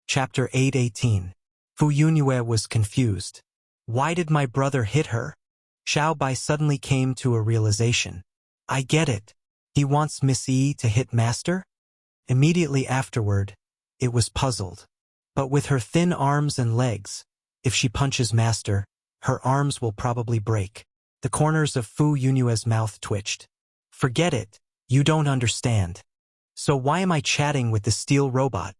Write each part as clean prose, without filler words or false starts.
Chapter 8:18. Fu Yunyue was confused. Why did my brother hit her? Xiao Bai suddenly came to a realization. I get it. He wants Miss Yi to hit Master? Immediately afterward, it was puzzled. But with her thin arms and legs, if she punches Master, her arms will probably break. The corners of Fu Yunyue's mouth twitched. Forget it. You don't understand. So why am I chatting with the steel robot?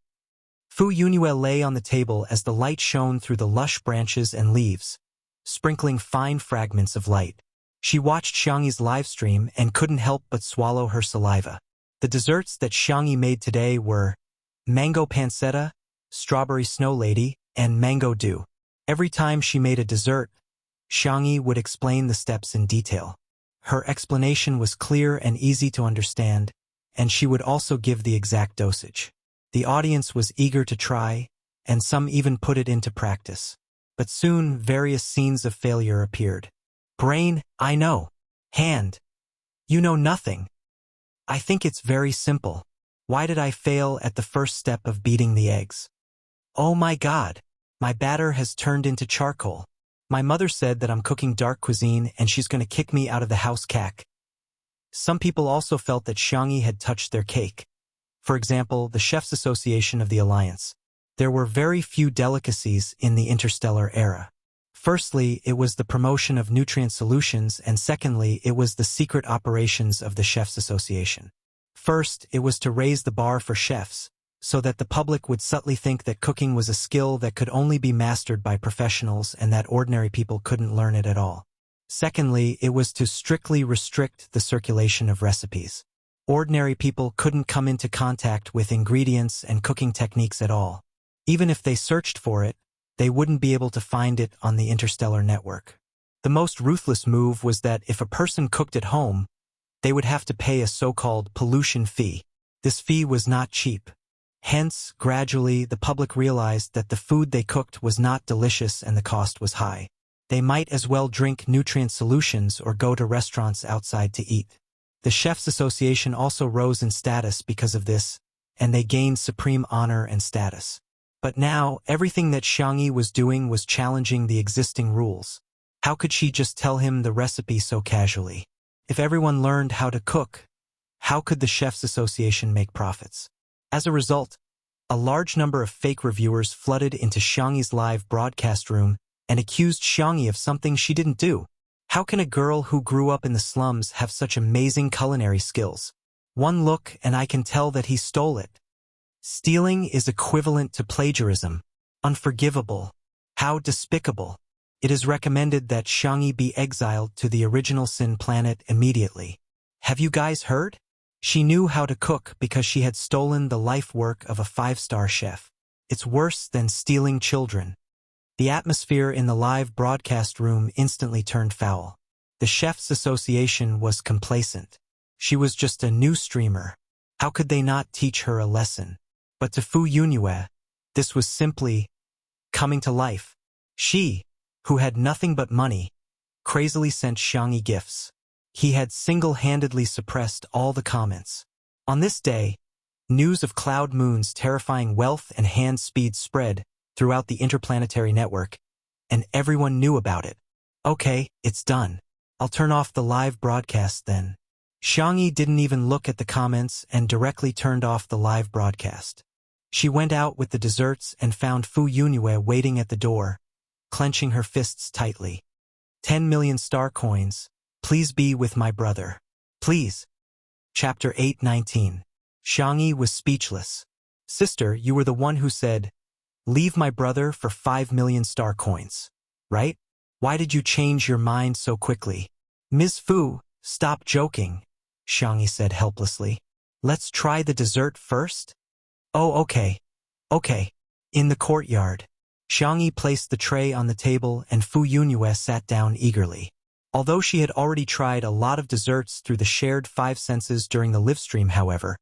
Fu Yunyue lay on the table as the light shone through the lush branches and leaves, sprinkling fine fragments of light. She watched Xiangyi's livestream and couldn't help but swallow her saliva. The desserts that Xiangyi made today were mango pancetta, strawberry snow lady, and mango dew. Every time she made a dessert, Xiangyi would explain the steps in detail. Her explanation was clear and easy to understand, and she would also give the exact dosage. The audience was eager to try, and some even put it into practice. But soon various scenes of failure appeared. Brain, I know. Hand, you know nothing. I think it's very simple. Why did I fail at the first step of beating the eggs? Oh my God, my batter has turned into charcoal. My mother said that I'm cooking dark cuisine and she's going to kick me out of the house cack. Some people also felt that Xiangyi had touched their cake. For example, the Chefs' Association of the Alliance. There were very few delicacies in the interstellar era. Firstly, it was the promotion of nutrient solutions, and secondly, it was the secret operations of the Chefs' Association. First, it was to raise the bar for chefs, so that the public would subtly think that cooking was a skill that could only be mastered by professionals and that ordinary people couldn't learn it at all. Secondly, it was to strictly restrict the circulation of recipes. Ordinary people couldn't come into contact with ingredients and cooking techniques at all. Even if they searched for it, they wouldn't be able to find it on the interstellar network. The most ruthless move was that if a person cooked at home, they would have to pay a so-called pollution fee. This fee was not cheap. Hence, gradually, the public realized that the food they cooked was not delicious and the cost was high. They might as well drink nutrient solutions or go to restaurants outside to eat. The Chefs' Association also rose in status because of this, and they gained supreme honor and status. But now, everything that Xiangyi was doing was challenging the existing rules. How could she just tell him the recipe so casually? If everyone learned how to cook, how could the Chefs' Association make profits? As a result, a large number of fake reviewers flooded into Xiangyi's live broadcast room and accused Xiangyi of something she didn't do. How can a girl who grew up in the slums have such amazing culinary skills? One look and I can tell that he stole it. Stealing is equivalent to plagiarism. Unforgivable. How despicable. It is recommended that Xiangyi be exiled to the original Sin planet immediately. Have you guys heard? She knew how to cook because she had stolen the life work of a 5-star chef. It's worse than stealing children. The atmosphere in the live broadcast room instantly turned foul. The Chefs' Association was complacent. She was just a new streamer. How could they not teach her a lesson? But to Fu Yunyue, this was simply coming to life. She, who had nothing but money, crazily sent Xiangyi gifts. He had single-handedly suppressed all the comments. On this day, news of Cloud Moon's terrifying wealth and hand speed spread throughout the interplanetary network, and everyone knew about it. Okay, it's done. I'll turn off the live broadcast then. Xiangyi didn't even look at the comments and directly turned off the live broadcast. She went out with the desserts and found Fu Yunyue waiting at the door, clenching her fists tightly. 10 million star coins. Please be with my brother. Please. Chapter 8:19. Xiangyi was speechless. Sister, you were the one who said, leave my brother for 5 million star coins, right? Why did you change your mind so quickly? Ms. Fu, stop joking, Xiangyi said helplessly. Let's try the dessert first? Oh, okay. Okay. In the courtyard. Xiangyi placed the tray on the table and Fu Yunyue sat down eagerly. Although she had already tried a lot of desserts through the shared 5 senses during the livestream, however,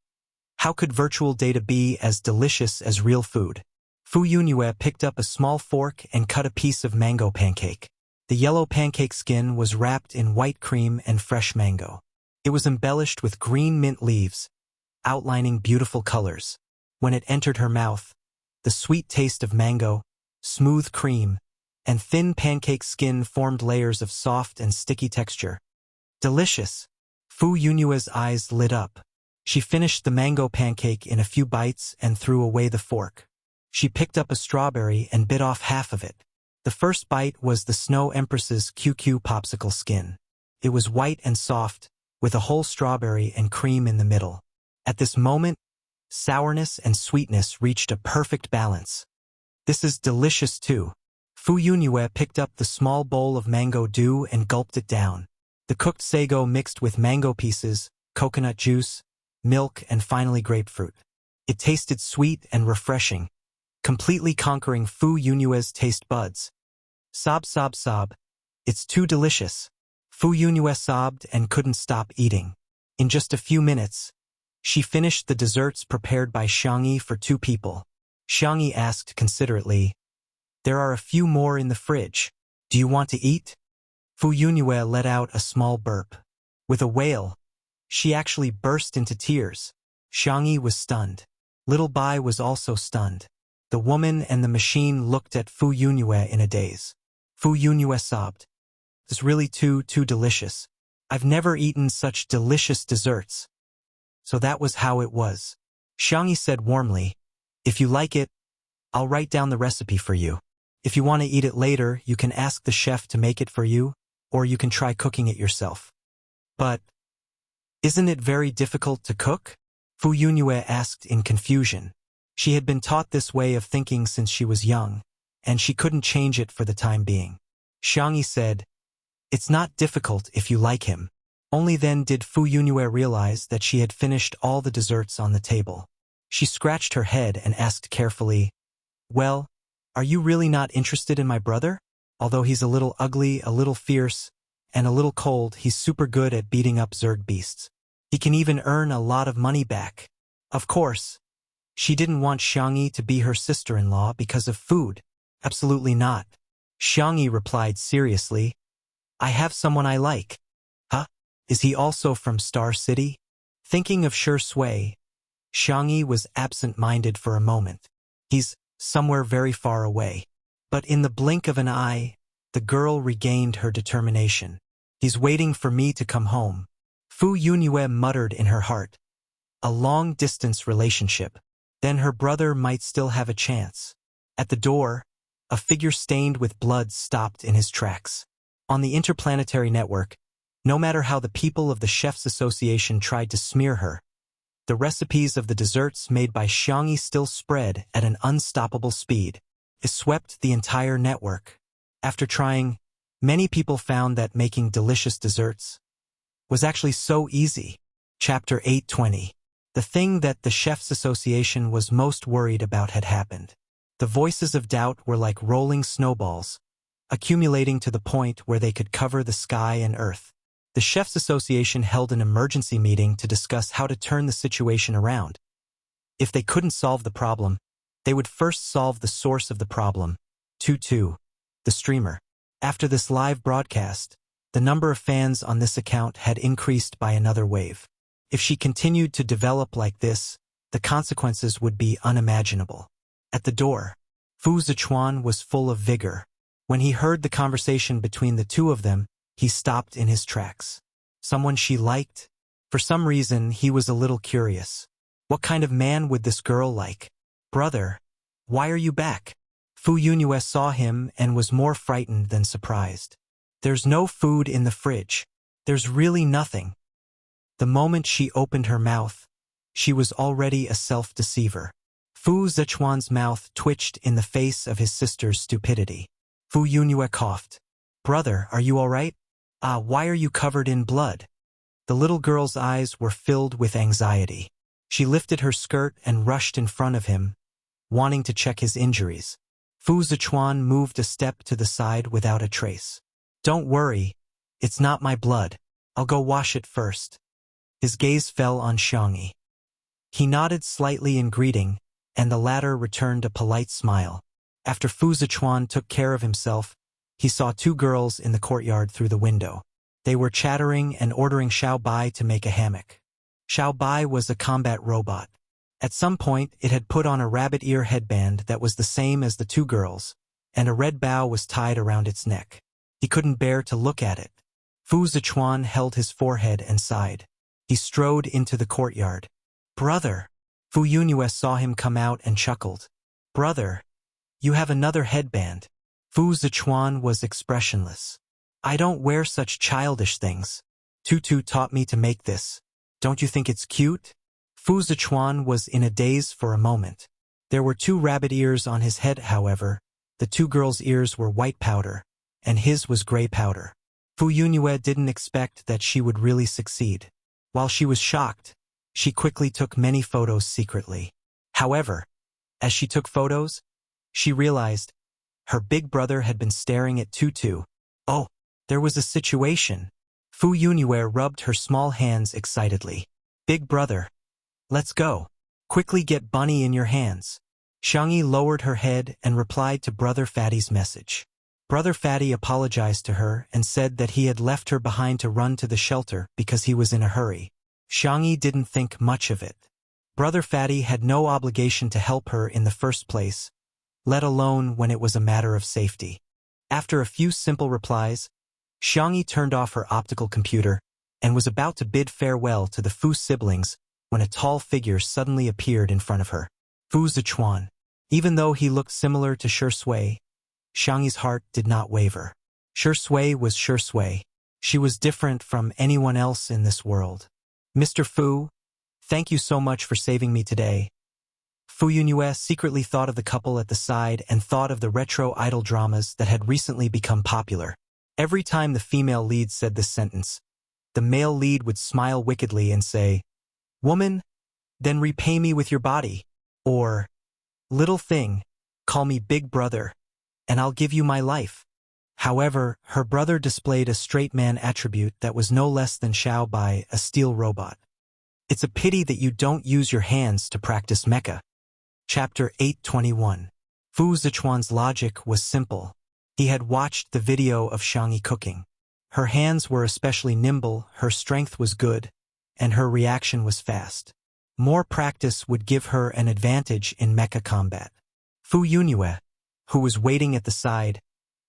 how could virtual data be as delicious as real food? Fu Yunyue picked up a small fork and cut a piece of mango pancake. The yellow pancake skin was wrapped in white cream and fresh mango. It was embellished with green mint leaves, outlining beautiful colors. When it entered her mouth, The sweet taste of mango, smooth cream, and thin pancake skin formed layers of soft and sticky texture. Delicious! Fu Yunyue's eyes lit up. She finished the mango pancake in a few bites and threw away the fork. She picked up a strawberry and bit off half of it. The first bite was the Snow Empress's QQ popsicle skin. It was white and soft, with a whole strawberry and cream in the middle. At this moment, sourness and sweetness reached a perfect balance. This is delicious too. Fu Yunyue picked up the small bowl of mango dew and gulped it down. The cooked sago mixed with mango pieces, coconut juice, milk, and finally grapefruit. It tasted sweet and refreshing, completely conquering Fu Yunyue's taste buds. Sob, sob, sob. It's too delicious. Fu Yunyue sobbed and couldn't stop eating. In just a few minutes, she finished the desserts prepared by Xiangyi for 2 people. Xiangyi asked considerately, "There are a few more in the fridge. Do you want to eat?" Fu Yunyue let out a small burp. With a wail, she actually burst into tears. Xiangyi was stunned. Little Bai was also stunned. The woman and the machine looked at Fu Yunyue in a daze. Fu Yunyue sobbed. "It's really too delicious. I've never eaten such delicious desserts." So that was how it was. Xiangyi said warmly, "If you like it, I'll write down the recipe for you. If you want to eat it later, you can ask the chef to make it for you, or you can try cooking it yourself." "But isn't it very difficult to cook?" Fu Yunyue asked in confusion. She had been taught this way of thinking since she was young, and she couldn't change it for the time being. Xiangyi said, "It's not difficult if you like him." Only then did Fu Yunyue realize that she had finished all the desserts on the table. She scratched her head and asked carefully, "Well, are you really not interested in my brother? Although he's a little ugly, a little fierce, and a little cold, he's super good at beating up Zerg beasts. He can even earn a lot of money back." Of course, she didn't want Xiangyi to be her sister-in-law because of food. Absolutely not. Xiangyi replied seriously, "I have someone I like." "Huh? Is he also from Star City?" Thinking of Shi Sui, Xiangyi was absent-minded for a moment. "He's somewhere very far away." But in the blink of an eye, the girl regained her determination. "He's waiting for me to come home." Fu Yunyue muttered in her heart. A long-distance relationship. Then her brother might still have a chance. At the door, a figure stained with blood stopped in his tracks. On the interplanetary network, no matter how the people of the Chefs Association tried to smear her, the recipes of the desserts made by Xiangyi still spread at an unstoppable speed. It swept the entire network. After trying, many people found that making delicious desserts was actually so easy. Chapter 820. The thing that the Chefs Association was most worried about had happened. The voices of doubt were like rolling snowballs, accumulating to the point where they could cover the sky and earth. The Chefs Association held an emergency meeting to discuss how to turn the situation around. If they couldn't solve the problem, they would first solve the source of the problem. 2-2. The streamer. After this live broadcast, the number of fans on this account had increased by another wave. If she continued to develop like this, the consequences would be unimaginable. At the door, Fu Zichuan was full of vigor. When he heard the conversation between the two of them, he stopped in his tracks. Someone she liked? For some reason, he was a little curious. What kind of man would this girl like? "Brother, why are you back?" Fu Yunyue saw him and was more frightened than surprised. "There's no food in the fridge. There's really nothing." The moment she opened her mouth, she was already a self-deceiver. Fu Zichuan's mouth twitched in the face of his sister's stupidity. Fu Yunyue coughed. "Brother, are you all right? Why are you covered in blood?" The little girl's eyes were filled with anxiety. She lifted her skirt and rushed in front of him, wanting to check his injuries. Fu Zichuan moved a step to the side without a trace. "Don't worry, it's not my blood. I'll go wash it first." His gaze fell on Xiangyi. He nodded slightly in greeting, and the latter returned a polite smile. After Fu Zichuan took care of himself, he saw 2 girls in the courtyard through the window. They were chattering and ordering Xiao Bai to make a hammock. Xiao Bai was a combat robot. At some point, it had put on a rabbit ear headband that was the same as the two girls, and a red bow was tied around its neck. He couldn't bear to look at it. Fu Zichuan held his forehead and sighed. He strode into the courtyard. "Brother!" Fu Yunue saw him come out and chuckled. "Brother, you have another headband." Fu Zichuan was expressionless. "I don't wear such childish things. Tutu taught me to make this. Don't you think it's cute?" Fu Zichuan was in a daze for a moment. There were two rabbit ears on his head, however. The two girls' ears were white powder, and his was gray powder. Fu Yunue didn't expect that she would really succeed. While she was shocked, she quickly took many photos secretly. However, as she took photos, she realized her big brother had been staring at Tutu. Oh, there was a situation. Fu Yunue rubbed her small hands excitedly. "Big brother, let's go. Quickly get Bunny in your hands." Xiangyi lowered her head and replied to Brother Fatty's message. Brother Fatty apologized to her and said that he had left her behind to run to the shelter because he was in a hurry. Xiangyi didn't think much of it. Brother Fatty had no obligation to help her in the first place, let alone when it was a matter of safety. After a few simple replies, Xiangyi turned off her optical computer and was about to bid farewell to the Fu siblings when a tall figure suddenly appeared in front of her. Fu Zichuan. Even though he looked similar to Shi Sui, Xiangyi's heart did not waver. Shi Sui was Shi Sui. She was different from anyone else in this world. "Mr. Fu, thank you so much for saving me today." Fu Yunue secretly thought of the couple at the side and thought of the retro idol dramas that had recently become popular. Every time the female lead said this sentence, the male lead would smile wickedly and say, "Woman, then repay me with your body," or, "Little thing, call me big brother, and I'll give you my life." However, her brother displayed a straight man attribute that was no less than Xiao Bai, a steel robot. It's a pity that you don't use your hands to practice mecha. Chapter 821. Fu Zichuan's logic was simple. He had watched the video of Xiangyi cooking. Her hands were especially nimble, her strength was good, and her reaction was fast. More practice would give her an advantage in mecha combat. Fu Yunue, who was waiting at the side,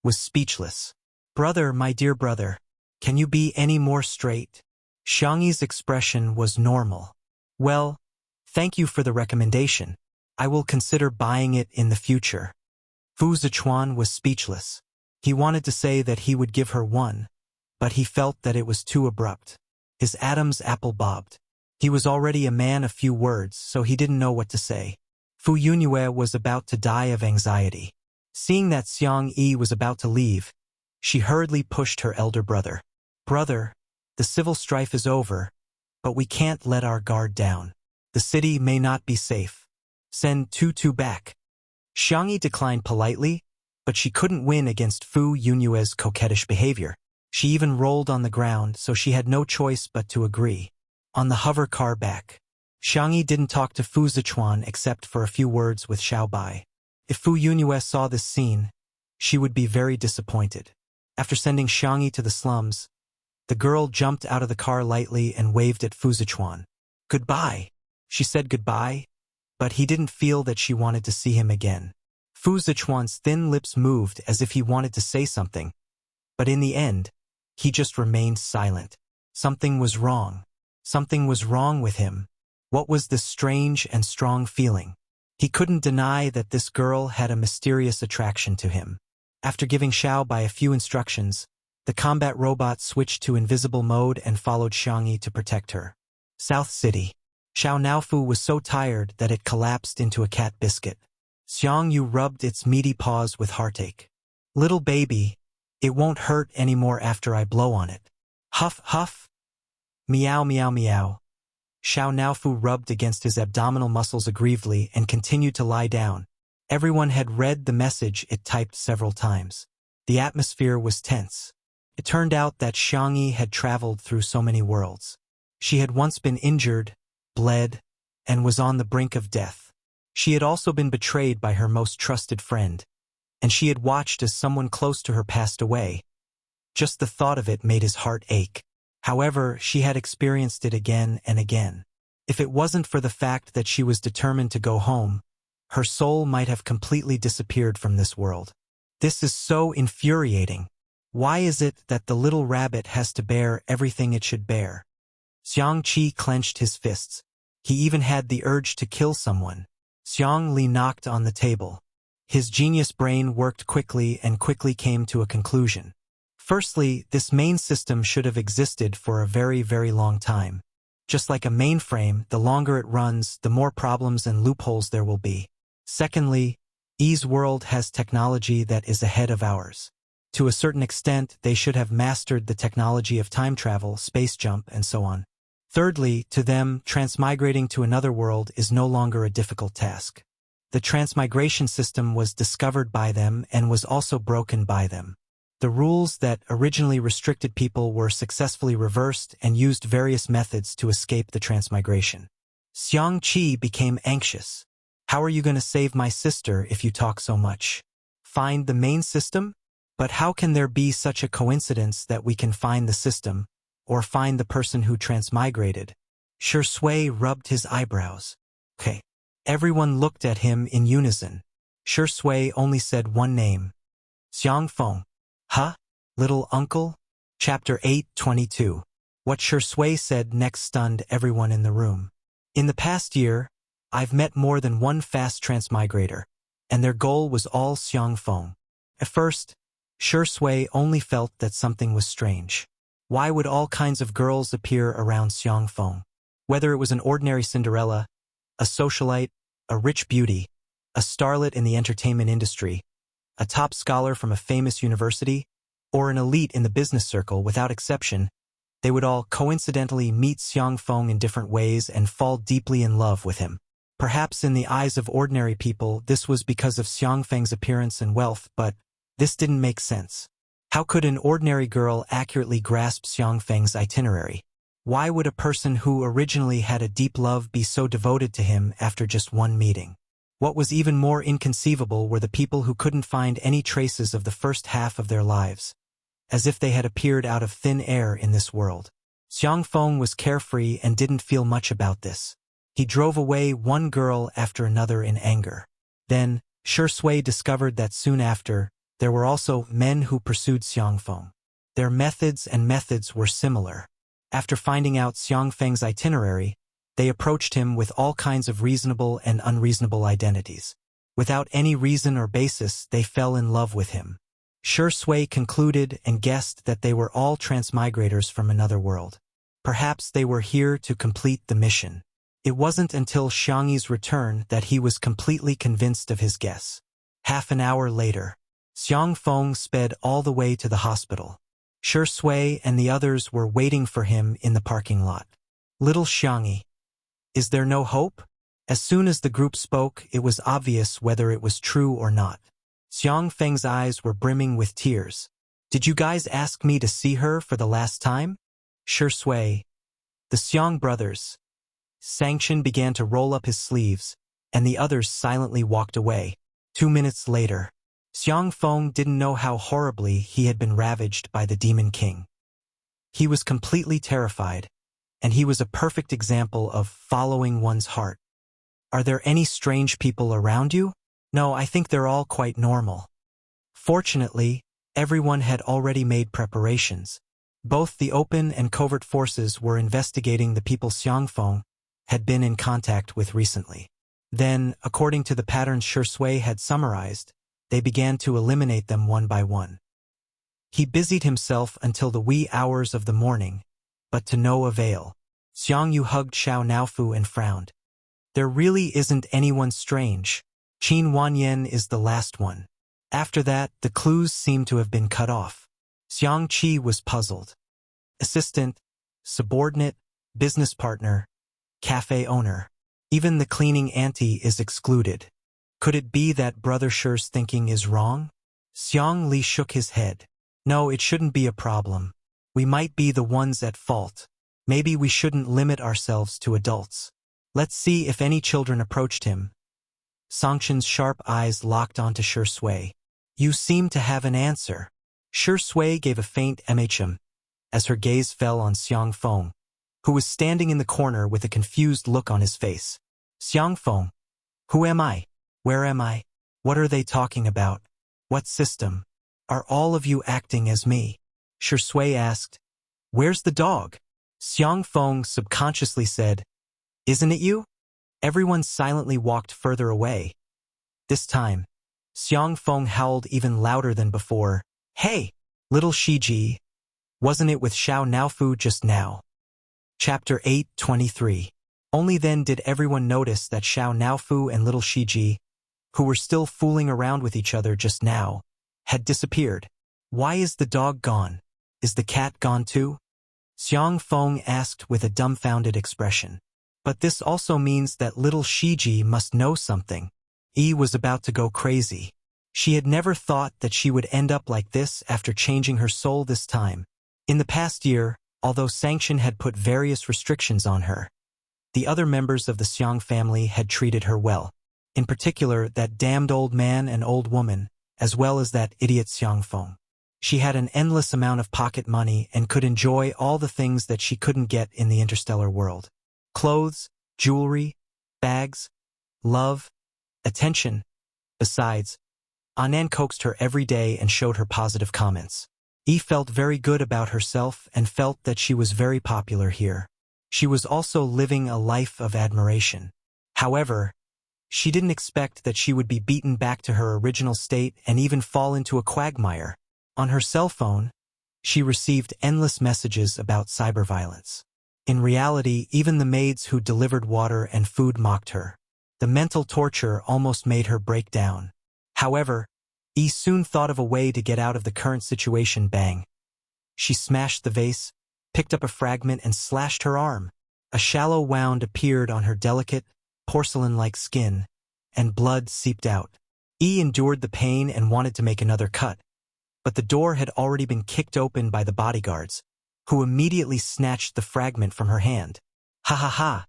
was speechless. "Brother, my dear brother, can you be any more straight?" Xiangyi's expression was normal. "Well, thank you for the recommendation. I will consider buying it in the future." Fu Zichuan was speechless. He wanted to say that he would give her one, but he felt that it was too abrupt. His Adam's apple bobbed. He was already a man of few words, so he didn't know what to say. Fu Yunue was about to die of anxiety. Seeing that Xiangyi was about to leave, she hurriedly pushed her elder brother. "Brother, the civil strife is over, but we can't let our guard down. The city may not be safe. Send Tutu back." Xiangyi declined politely, but she couldn't win against Fu Yunue's coquettish behavior. She even rolled on the ground, so she had no choice but to agree. On the hover car back, Xiangyi didn't talk to Fu Zichuan except for a few words with Xiao Bai. If Fu Yunue saw this scene, she would be very disappointed. After sending Xiangyi to the slums, the girl jumped out of the car lightly and waved at Fu Zichuan. "Goodbye." She said goodbye, but he didn't feel that she wanted to see him again. Fu Zichuan's thin lips moved as if he wanted to say something, but in the end, he just remained silent. Something was wrong. Something was wrong with him. What was this strange and strong feeling? He couldn't deny that this girl had a mysterious attraction to him. After giving Xiao Bai a few instructions, the combat robot switched to invisible mode and followed Xiangyi to protect her. South City. Xiao Naofu was so tired that it collapsed into a cat biscuit. Xiangyu rubbed its meaty paws with heartache. "Little baby, it won't hurt anymore after I blow on it." Huff, huff. Meow, meow, meow. Xiao Naofu rubbed against his abdominal muscles aggrievedly and continued to lie down. Everyone had read the message it typed several times. The atmosphere was tense. It turned out that Xiangyi had traveled through so many worlds. She had once been injured, bled, and was on the brink of death. She had also been betrayed by her most trusted friend, and she had watched as someone close to her passed away. Just the thought of it made his heart ache. However, she had experienced it again and again. If it wasn't for the fact that she was determined to go home, her soul might have completely disappeared from this world. This is so infuriating. Why is it that the little rabbit has to bear everything it should bear? Xiang Qi clenched his fists. He even had the urge to kill someone. Xiang Li knocked on the table. His genius brain worked quickly and quickly came to a conclusion. Firstly, this main system should have existed for a very, very long time. Just like a mainframe, the longer it runs, the more problems and loopholes there will be. Secondly, Yi's world has technology that is ahead of ours. To a certain extent, they should have mastered the technology of time travel, space jump, and so on. Thirdly, to them, transmigrating to another world is no longer a difficult task. The transmigration system was discovered by them and was also broken by them. The rules that originally restricted people were successfully reversed and used various methods to escape the transmigration. Xiang Qi became anxious. How are you going to save my sister if you talk so much? Find the main system? But how can there be such a coincidence that we can find the system, or find the person who transmigrated? Shi Sui rubbed his eyebrows. Okay. Everyone looked at him in unison. Shi Sui only said one name. Xiang Feng. Huh? Little uncle? Chapter 8:22. What Shi Sui said next stunned everyone in the room. In the past year, I've met more than one fast transmigrator, and their goal was all Xiang Feng. At first, Shi Sui only felt that something was strange. Why would all kinds of girls appear around Xiang Feng? Whether it was an ordinary Cinderella, a socialite, a rich beauty, a starlet in the entertainment industry, a top scholar from a famous university, or an elite in the business circle, without exception, they would all coincidentally meet Xiang Feng in different ways and fall deeply in love with him. Perhaps in the eyes of ordinary people, this was because of Xiang Feng's appearance and wealth, but this didn't make sense. How could an ordinary girl accurately grasp Xiang Feng's itinerary? Why would a person who originally had a deep love be so devoted to him after just one meeting? What was even more inconceivable were the people who couldn't find any traces of the first half of their lives, as if they had appeared out of thin air in this world. Xiang Feng was carefree and didn't feel much about this. He drove away one girl after another in anger. Then, Shi Sui discovered that soon after, there were also men who pursued Xiang Feng. Their methods were similar. After finding out Xiang Feng's itinerary, they approached him with all kinds of reasonable and unreasonable identities. Without any reason or basis, they fell in love with him. Shi Sui concluded and guessed that they were all transmigrators from another world. Perhaps they were here to complete the mission. It wasn't until Xiang Yi's return that he was completely convinced of his guess. Half an hour later, Xiang Feng sped all the way to the hospital. Shi Sui and the others were waiting for him in the parking lot. Little Xiang Yi, is there no hope? As soon as the group spoke, it was obvious whether it was true or not. Xiang Feng's eyes were brimming with tears. Did you guys ask me to see her for the last time? Shi Sui. The Xiang brothers. Sanction began to roll up his sleeves, and the others silently walked away. 2 minutes later, Xiang Feng didn't know how horribly he had been ravaged by the Demon King. He was completely terrified, and he was a perfect example of following one's heart. Are there any strange people around you? No, I think they're all quite normal. Fortunately, everyone had already made preparations. Both the open and covert forces were investigating the people Xiang Feng had been in contact with recently. Then, according to the patterns Shi Sui had summarized, they began to eliminate them one by one. He busied himself until the wee hours of the morning, but to no avail. Xiang Yu hugged Xiao Naofu and frowned. There really isn't anyone strange. Qin Wanyan is the last one. After that, the clues seemed to have been cut off. Xiang Qi was puzzled. Assistant, subordinate, business partner, cafe owner. Even the cleaning auntie is excluded. Could it be that Brother Shi's thinking is wrong? Xiang Li shook his head. No, it shouldn't be a problem. We might be the ones at fault. Maybe we shouldn't limit ourselves to adults. Let's see if any children approached him. Songchen's sharp eyes locked onto Shi Sui. You seem to have an answer. Shi Sui gave a faint mhm as her gaze fell on Xiang Feng. who was standing in the corner with a confused look on his face. Xiangfeng, who am I? Where am I? What are they talking about? What system? Are all of you acting as me? Shui asked. Where's the dog? Xiangfeng subconsciously said, Isn't it you? Everyone silently walked further away. This time, Xiangfeng howled even louder than before. Hey, little Shiji, wasn't it with Xiao Naofu just now? Chapter 8:23. Only then did everyone notice that Xiao Naofu and little Shiji, who were still fooling around with each other just now, had disappeared. Why is the dog gone? Is the cat gone too? Xiangfeng asked with a dumbfounded expression. But this also means that little Shiji must know something. Yi was about to go crazy. She had never thought that she would end up like this after changing her soul this time. In the past year, although Sanction had put various restrictions on her, the other members of the Xiang family had treated her well. In particular, that damned old man and old woman, as well as that idiot Xiangfeng. She had an endless amount of pocket money and could enjoy all the things that she couldn't get in the interstellar world. Clothes, jewelry, bags, love, attention. Besides, Anan coaxed her every day and showed her positive comments. Yi felt very good about herself and felt that she was very popular here. She was also living a life of admiration. However, she didn't expect that she would be beaten back to her original state and even fall into a quagmire. On her cell phone, she received endless messages about cyberviolence. In reality, even the maids who delivered water and food mocked her. The mental torture almost made her break down. However, Yi soon thought of a way to get out of the current situation. Bang. She smashed the vase, picked up a fragment and slashed her arm. A shallow wound appeared on her delicate, porcelain-like skin, and blood seeped out. Yi endured the pain and wanted to make another cut, but the door had already been kicked open by the bodyguards, who immediately snatched the fragment from her hand. Ha ha ha!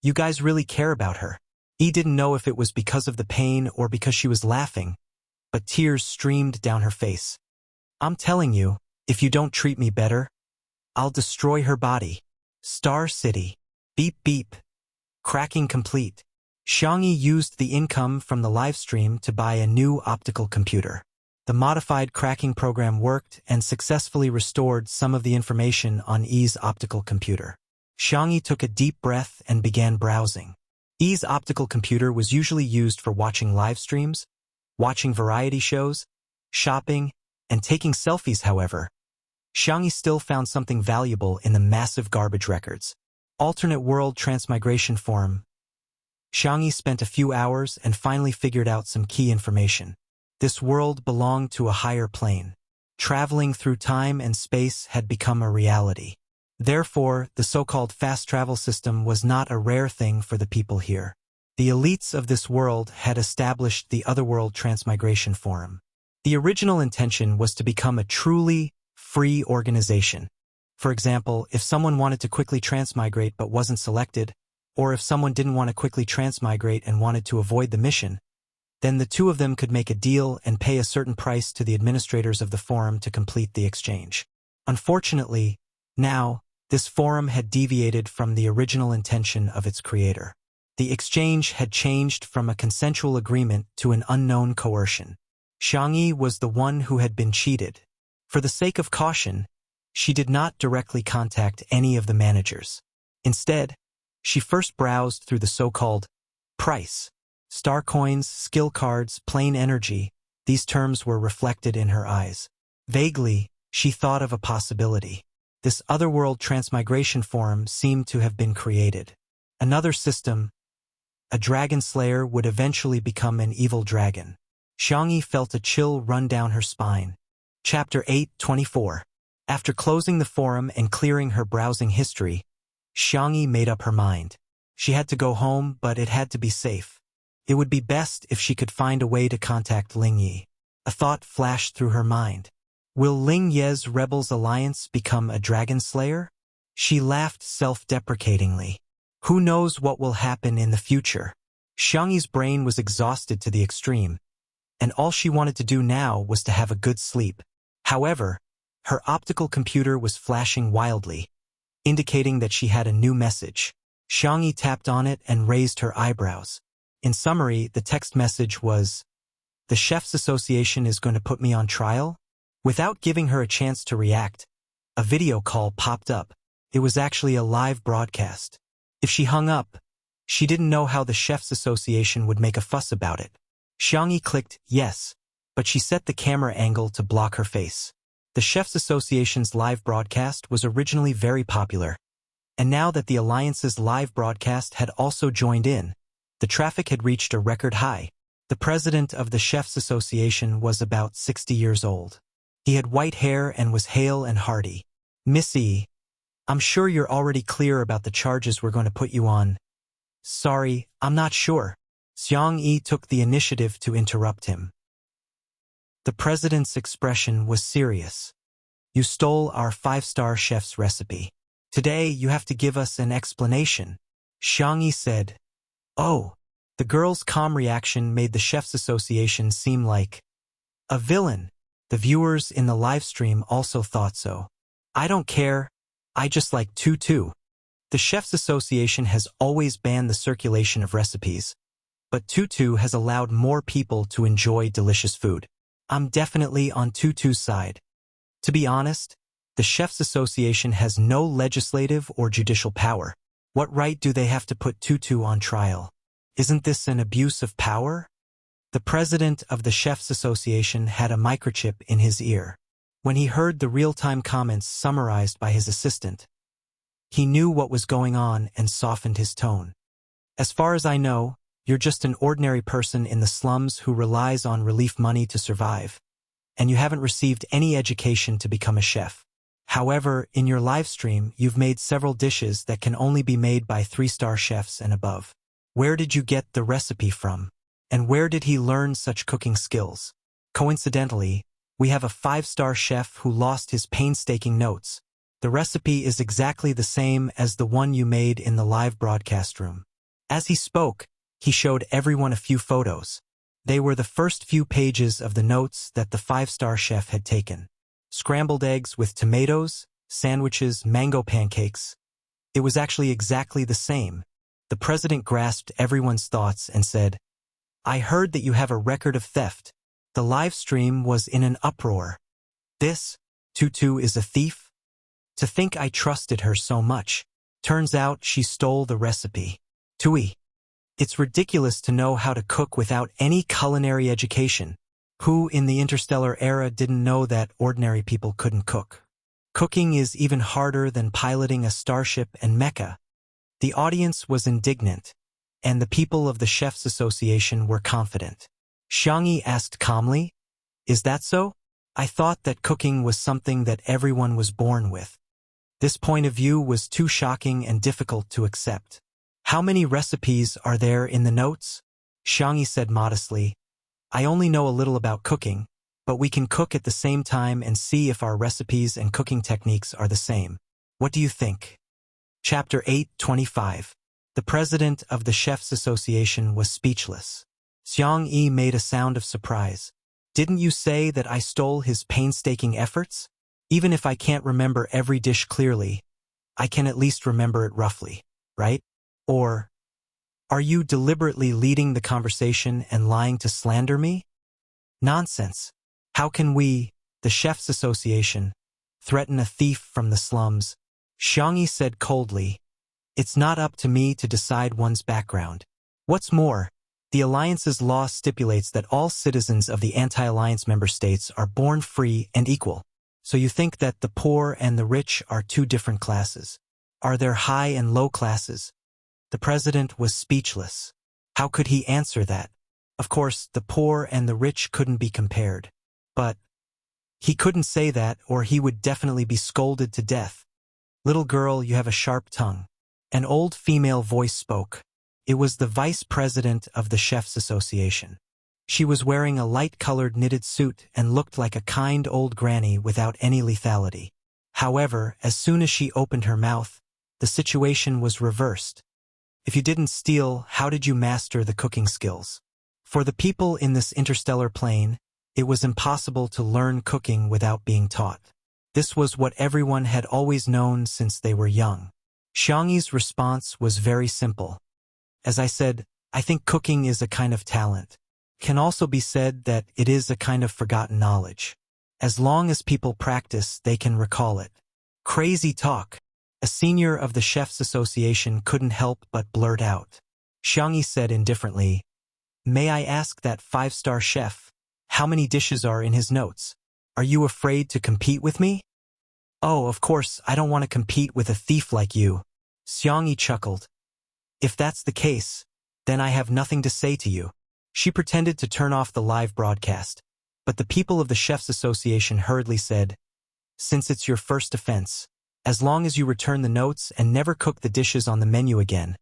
You guys really care about her. Yi didn't know if it was because of the pain or because she was laughing, but tears streamed down her face. I'm telling you, if you don't treat me better, I'll destroy her body. Star City. Beep beep. Cracking complete. Xiangyi used the income from the livestream to buy a new optical computer. The modified cracking program worked and successfully restored some of the information on Yi's optical computer. Xiangyi took a deep breath and began browsing. Yi's optical computer was usually used for watching live streams, watching variety shows, shopping, and taking selfies. However, Xiangyi still found something valuable in the massive garbage records. Alternate World Transmigration Forum. Xiangyi spent a few hours and finally figured out some key information. This world belonged to a higher plane. Traveling through time and space had become a reality. Therefore, the so-called fast travel system was not a rare thing for the people here. The elites of this world had established the Otherworld Transmigration Forum. The original intention was to become a truly free organization. For example, if someone wanted to quickly transmigrate but wasn't selected, or if someone didn't want to quickly transmigrate and wanted to avoid the mission, then the two of them could make a deal and pay a certain price to the administrators of the forum to complete the exchange. Unfortunately, now, this forum had deviated from the original intention of its creator. The exchange had changed from a consensual agreement to an unknown coercion. Xiangyi was the one who had been cheated. For the sake of caution, she did not directly contact any of the managers. Instead, she first browsed through the so-called price. Star coins, skill cards, plain energy, these terms were reflected in her eyes. Vaguely, she thought of a possibility. This Otherworld Transmigration Forum seemed to have been created. Another system, a dragon slayer, would eventually become an evil dragon. Xiangyi felt a chill run down her spine. Chapter 8:24. After closing the forum and clearing her browsing history, Xiangyi made up her mind. She had to go home, but it had to be safe. It would be best if she could find a way to contact Ling Yi. A thought flashed through her mind. Will Ling Ye's Rebels Alliance become a dragon slayer? She laughed self-deprecatingly. Who knows what will happen in the future? Xiangyi's brain was exhausted to the extreme, and all she wanted to do now was to have a good sleep. However, her optical computer was flashing wildly. indicating that she had a new message. Xiangyi tapped on it and raised her eyebrows. In summary, the text message was, "The Chefs Association is going to put me on trial?" Without giving her a chance to react, a video call popped up. It was actually a live broadcast. If she hung up, she didn't know how the Chefs Association would make a fuss about it. Xiangyi clicked yes, but she set the camera angle to block her face. The Chefs Association's live broadcast was originally very popular, and now that the Alliance's live broadcast had also joined in, the traffic had reached a record high. The president of the Chefs Association was about 60 years old. He had white hair and was hale and hearty. "Missy, I'm sure you're already clear about the charges we're going to put you on." "Sorry, I'm not sure." Xiangyi took the initiative to interrupt him. The president's expression was serious. "You stole our 5-star chef's recipe. Today you have to give us an explanation." Xiangyi said. "Oh." The girl's calm reaction made the Chefs Association seem like a villain. The viewers in the live stream also thought so. "I don't care. I just like tutu." The Chefs Association has always banned the circulation of recipes, but tutu has allowed more people to enjoy delicious food. "I'm definitely on tutu's side." To be honest, the Chefs Association has no legislative or judicial power. What right do they have to put tutu on trial? Isn't this an abuse of power? The president of the Chefs Association had a microchip in his ear. When he heard the real-time comments summarized by his assistant, he knew what was going on and softened his tone. "As far as I know, you're just an ordinary person in the slums who relies on relief money to survive, and you haven't received any education to become a chef. However, in your live stream, you've made several dishes that can only be made by 3-star chefs and above. Where did you get the recipe from? And where did he learn such cooking skills? Coincidentally, we have a 5-star chef who lost his painstaking notes. The recipe is exactly the same as the one you made in the live broadcast room." As he spoke, he showed everyone a few photos. They were the first few pages of the notes that the 5-star chef had taken. Scrambled eggs with tomatoes, sandwiches, mango pancakes. It was actually exactly the same. The president grasped everyone's thoughts and said, "I heard that you have a record of theft." The live stream was in an uproar. "This, Tutu is a thief? To think I trusted her so much. Turns out she stole the recipe. Tui. It's ridiculous to know how to cook without any culinary education. Who in the interstellar era didn't know that ordinary people couldn't cook? Cooking is even harder than piloting a starship and mecha." The audience was indignant, and the people of the Chefs Association were confident. Xiangyi asked calmly, "Is that so? I thought that cooking was something that everyone was born with." This point of view was too shocking and difficult to accept. "How many recipes are there in the notes?" Xiangyi said modestly, "I only know a little about cooking, but we can cook at the same time and see if our recipes and cooking techniques are the same. What do you think?" Chapter 8:25. The president of the Chefs Association was speechless. Xiangyi made a sound of surprise. "Didn't you say that I stole his painstaking efforts? Even if I can't remember every dish clearly, I can at least remember it roughly, right? Or are you deliberately leading the conversation and lying to slander me?" "Nonsense. How can we, the Chefs Association, threaten a thief from the slums?" Xiangyi said coldly, "It's not up to me to decide one's background. What's more, the Alliance's law stipulates that all citizens of the anti-Alliance member states are born free and equal. So you think that the poor and the rich are two different classes? Are there high and low classes?" The president was speechless. How could he answer that? Of course, the poor and the rich couldn't be compared. But he couldn't say that, or he would definitely be scolded to death. "Little girl, you have a sharp tongue." An old female voice spoke. It was the vice president of the Chefs Association. She was wearing a light-colored knitted suit and looked like a kind old granny without any lethality. However, as soon as she opened her mouth, the situation was reversed. "If you didn't steal, how did you master the cooking skills?" For the people in this interstellar plane, it was impossible to learn cooking without being taught. This was what everyone had always known since they were young. Xiangyi's response was very simple. As I said, I think cooking is a kind of talent. Can also be said that it is a kind of forgotten knowledge. As long as people practice, they can recall it. Crazy talk. A senior of the Chefs Association couldn't help but blurt out. Xiangyi said indifferently, "May I ask that five-star chef, how many dishes are in his notes? Are you afraid to compete with me?" "Oh, of course, I don't want to compete with a thief like you." Xiangyi chuckled. "If that's the case, then I have nothing to say to you." She pretended to turn off the live broadcast, but the people of the Chefs Association hurriedly said, "Since it's your first offense, as long as you return the notes and never cook the dishes on the menu again,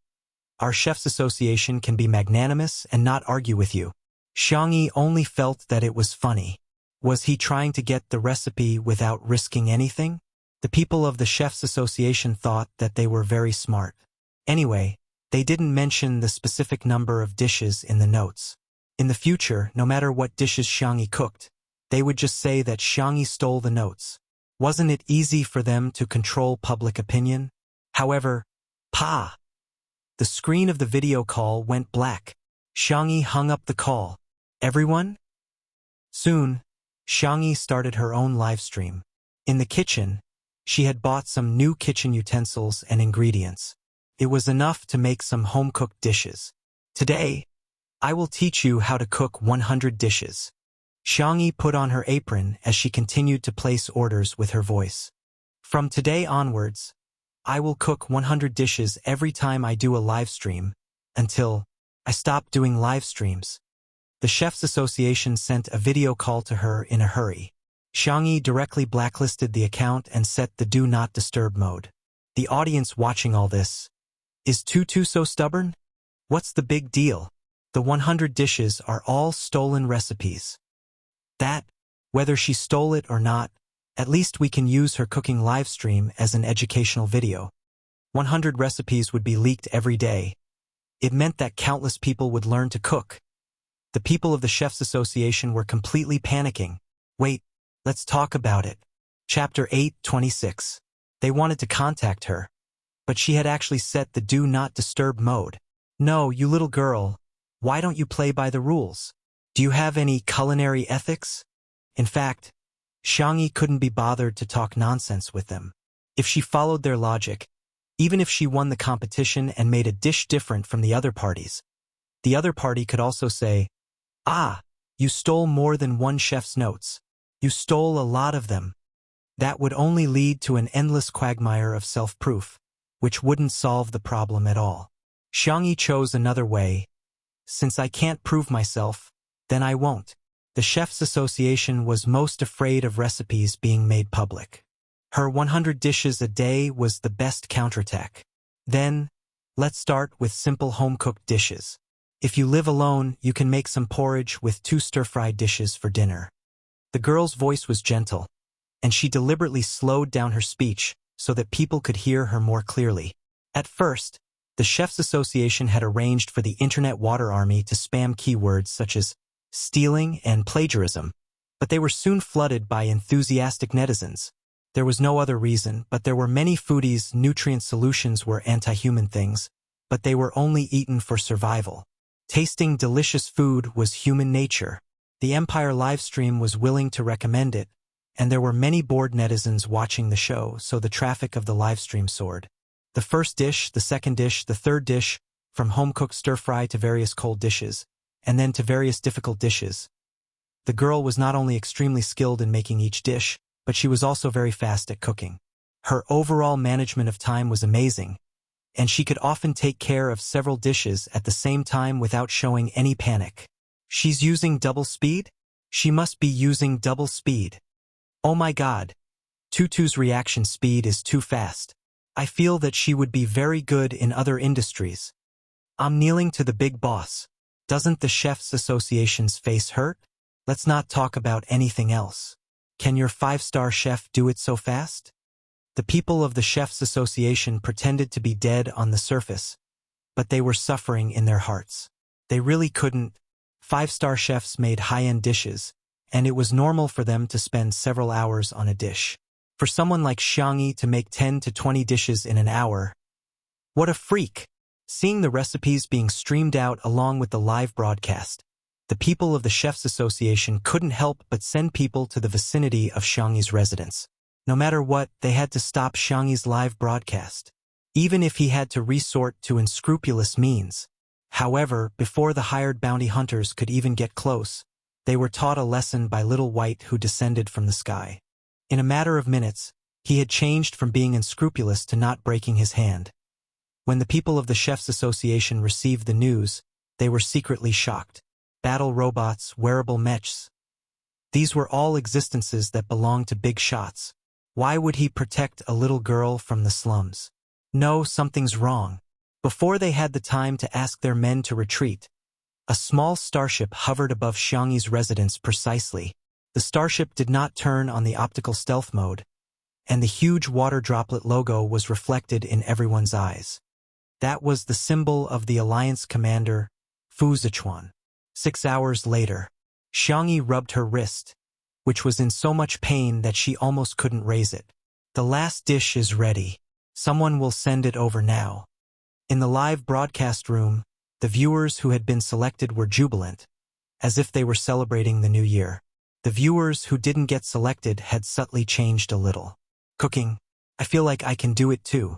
our Chefs Association can be magnanimous and not argue with you." Xiangyi only felt that it was funny. Was he trying to get the recipe without risking anything? The people of the Chefs Association thought that they were very smart. Anyway, they didn't mention the specific number of dishes in the notes. In the future, no matter what dishes Xiangyi cooked, they would just say that Xiangyi stole the notes. Wasn't it easy for them to control public opinion? However, the screen of the video call went black. Xiangyi hung up the call. Everyone? Soon, Xiangyi started her own live stream. In the kitchen, she had bought some new kitchen utensils and ingredients. It was enough to make some home-cooked dishes. "Today, I will teach you how to cook 100 dishes." Xiangyi put on her apron as she continued to place orders with her voice. "From today onwards, I will cook 100 dishes every time I do a live stream, until I stop doing live streams." The Chefs Association sent a video call to her in a hurry. Xiangyi directly blacklisted the account and set the Do Not Disturb mode. The audience watching all this, "Is Tutu so stubborn? What's the big deal? The 100 dishes are all stolen recipes. That, whether she stole it or not, at least we can use her cooking live stream as an educational video. 100 recipes would be leaked every day. It meant that countless people would learn to cook." The people of the Chefs Association were completely panicking. "Wait, let's talk about it." Chapter 8:26. They wanted to contact her, but she had actually set the Do Not Disturb mode. "No, you little girl, why don't you play by the rules? Do you have any culinary ethics?" In fact, Xiangyi couldn't be bothered to talk nonsense with them. If she followed their logic, even if she won the competition and made a dish different from the other parties, the other party could also say, "Ah, you stole more than one chef's notes. You stole a lot of them." That would only lead to an endless quagmire of self-proof, which wouldn't solve the problem at all. Xiangyi chose another way. "Since I can't prove myself, then I won't." The Chefs Association was most afraid of recipes being made public. Her 100 dishes a day was the best counterattack. Then, let's start with simple home-cooked dishes. If you live alone, you can make some porridge with 2 stir-fried dishes for dinner. The girl's voice was gentle, and she deliberately slowed down her speech so that people could hear her more clearly. At first, the Chefs Association had arranged for the Internet Water Army to spam keywords such as stealing and plagiarism, but they were soon flooded by enthusiastic netizens. There was no other reason, but there were many foodies' nutrient solutions were anti-human things, but they were only eaten for survival. Tasting delicious food was human nature. The Empire livestream was willing to recommend it, and there were many bored netizens watching the show, so the traffic of the livestream soared. The first dish, the second dish, the third dish, from home-cooked stir-fry to various cold dishes, and then to various difficult dishes. The girl was not only extremely skilled in making each dish, but she was also very fast at cooking. Her overall management of time was amazing, and she could often take care of several dishes at the same time without showing any panic. "She's using double speed? She must be using double speed. Oh my God. Tutu's reaction speed is too fast. I feel that she would be very good in other industries. I'm kneeling to the big boss. Doesn't the Chefs Association's face hurt? Let's not talk about anything else. Can your 5-star chef do it so fast?" The people of the Chefs Association pretended to be dead on the surface, but they were suffering in their hearts. They really couldn't. 5-star chefs made high-end dishes, and it was normal for them to spend several hours on a dish. For someone like Xiangyi to make 10 to 20 dishes in an hour, what a freak! Seeing the recipes being streamed out along with the live broadcast, the people of the Chefs Association couldn't help but send people to the vicinity of Xiangyi's residence. No matter what, they had to stop Xiangyi's live broadcast, even if he had to resort to unscrupulous means. However, before the hired bounty hunters could even get close, they were taught a lesson by Little White who descended from the sky. In a matter of minutes, he had changed from being unscrupulous to not breaking his hand. When the people of the Chefs Association received the news, they were secretly shocked. Battle robots, wearable mechs. These were all existences that belonged to big shots. Why would he protect a little girl from the slums? No, something's wrong. Before they had the time to ask their men to retreat, a small starship hovered above Xiangyi's residence precisely. The starship did not turn on the optical stealth mode, and the huge water droplet logo was reflected in everyone's eyes. That was the symbol of the Alliance commander, Fu Zichuan. 6 hours later, Xiangyi rubbed her wrist, which was in so much pain that she almost couldn't raise it. The last dish is ready. Someone will send it over now. In the live broadcast room, the viewers who had been selected were jubilant, as if they were celebrating the new year. The viewers who didn't get selected had subtly changed a little. Cooking. I feel like I can do it too.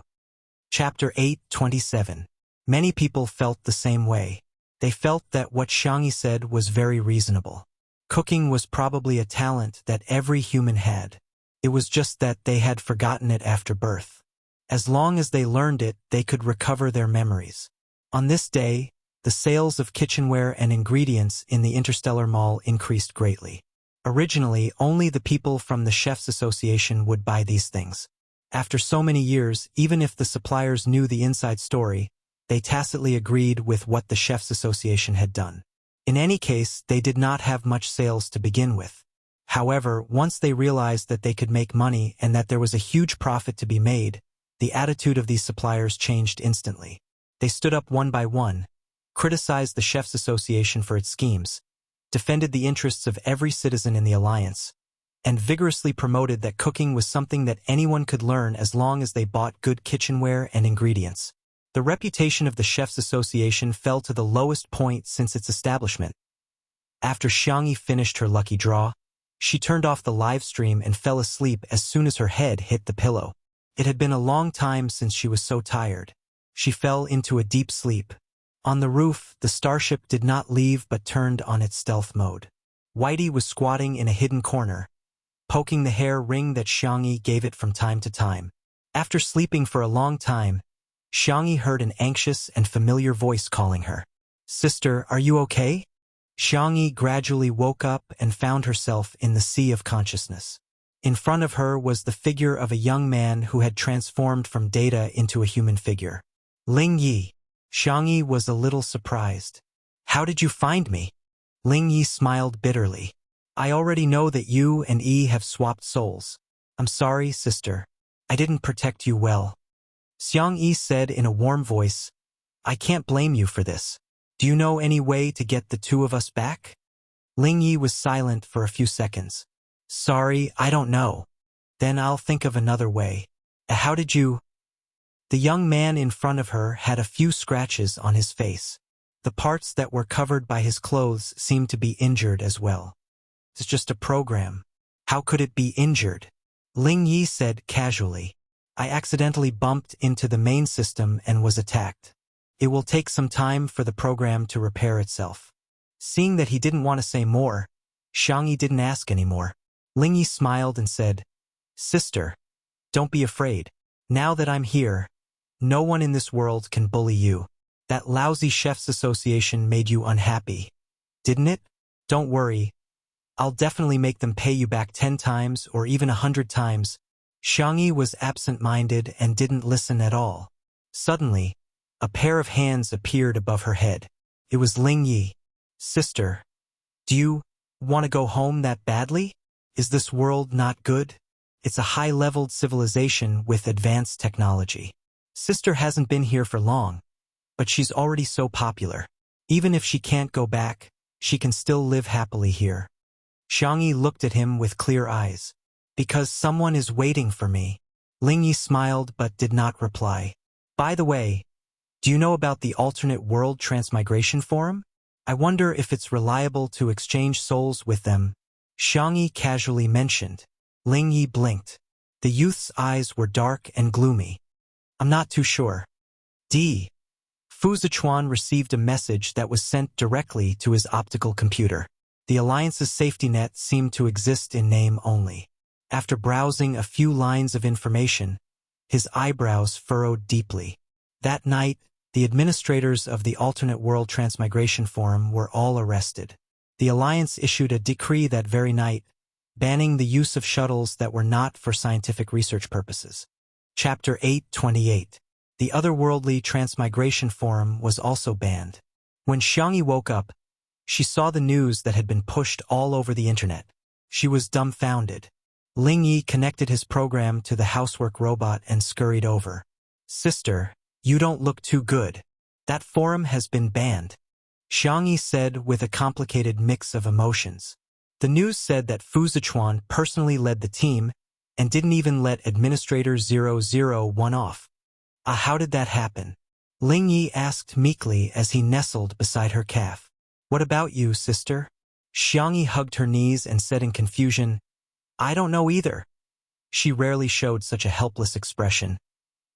Chapter 8:27. Many people felt the same way. They felt that what Xiangyi said was very reasonable. Cooking was probably a talent that every human had. It was just that they had forgotten it after birth. As long as they learned it, they could recover their memories. On this day, the sales of kitchenware and ingredients in the Interstellar Mall increased greatly. Originally, only the people from the Chefs Association would buy these things. After so many years, even if the suppliers knew the inside story, they tacitly agreed with what the Chefs Association had done. In any case, they did not have much sales to begin with. However, once they realized that they could make money and that there was a huge profit to be made, the attitude of these suppliers changed instantly. They stood up one by one, criticized the Chefs Association for its schemes, defended the interests of every citizen in the Alliance, and vigorously promoted that cooking was something that anyone could learn as long as they bought good kitchenware and ingredients. The reputation of the Chefs Association fell to the lowest point since its establishment. After Xiangyi finished her lucky draw, she turned off the live stream and fell asleep as soon as her head hit the pillow. It had been a long time since she was so tired. She fell into a deep sleep. On the roof, the starship did not leave but turned on its stealth mode. Whitey was squatting in a hidden corner, poking the hair ring that Xiangyi gave it from time to time. After sleeping for a long time, Xiangyi heard an anxious and familiar voice calling her. "Sister, are you okay?" Xiangyi gradually woke up and found herself in the sea of consciousness. In front of her was the figure of a young man who had transformed from data into a human figure. Ling Yi. Xiangyi was a little surprised. "How did you find me?" Ling Yi smiled bitterly. "I already know that you and Yi have swapped souls. I'm sorry, sister. I didn't protect you well." Xiang Yi said in a warm voice, "I can't blame you for this. Do you know any way to get the two of us back?" Ling Yi was silent for a few seconds. "Sorry, I don't know." "Then I'll think of another way. How did you—" The young man in front of her had a few scratches on his face. The parts that were covered by his clothes seemed to be injured as well. "It's just a program. How could it be injured?" Ling Yi said casually. "I accidentally bumped into the main system and was attacked. It will take some time for the program to repair itself." Seeing that he didn't want to say more, Xiangyi didn't ask anymore. Ling Yi smiled and said, "Sister, don't be afraid. Now that I'm here, no one in this world can bully you. That lousy Chefs Association made you unhappy, didn't it? Don't worry. I'll definitely make them pay you back 10 times or even 100 times. Xiangyi was absent-minded and didn't listen at all. Suddenly, a pair of hands appeared above her head. It was Ling Yi. "Sister, do you want to go home that badly? Is this world not good? It's a high-leveled civilization with advanced technology. Sister hasn't been here for long, but she's already so popular. Even if she can't go back, she can still live happily here." Xiangyi looked at him with clear eyes. Because someone is waiting for me. Ling Yi smiled but did not reply. By the way, do you know about the alternate world transmigration forum? I wonder if it's reliable to exchange souls with them. Xiang Yi casually mentioned. Ling Yi blinked. The youth's eyes were dark and gloomy. I'm not too sure. D. Fu Zichuan received a message that was sent directly to his optical computer. The Alliance's safety net seemed to exist in name only. After browsing a few lines of information, his eyebrows furrowed deeply. That night, the administrators of the Alternate World Transmigration Forum were all arrested. The Alliance issued a decree that very night, banning the use of shuttles that were not for scientific research purposes. Chapter 828. The Otherworldly Transmigration Forum was also banned. When Xiang Yi woke up, she saw the news that had been pushed all over the internet. She was dumbfounded. Ling Yi connected his program to the housework robot and scurried over. Sister, you don't look too good. That forum has been banned. Xiang Yi said with a complicated mix of emotions. The news said that Fu Zichuan personally led the team and didn't even let Administrator 001 off. How did that happen? Ling Yi asked meekly as he nestled beside her calf. What about you, sister? Xiang Yi hugged her knees and said in confusion, I don't know either. She rarely showed such a helpless expression.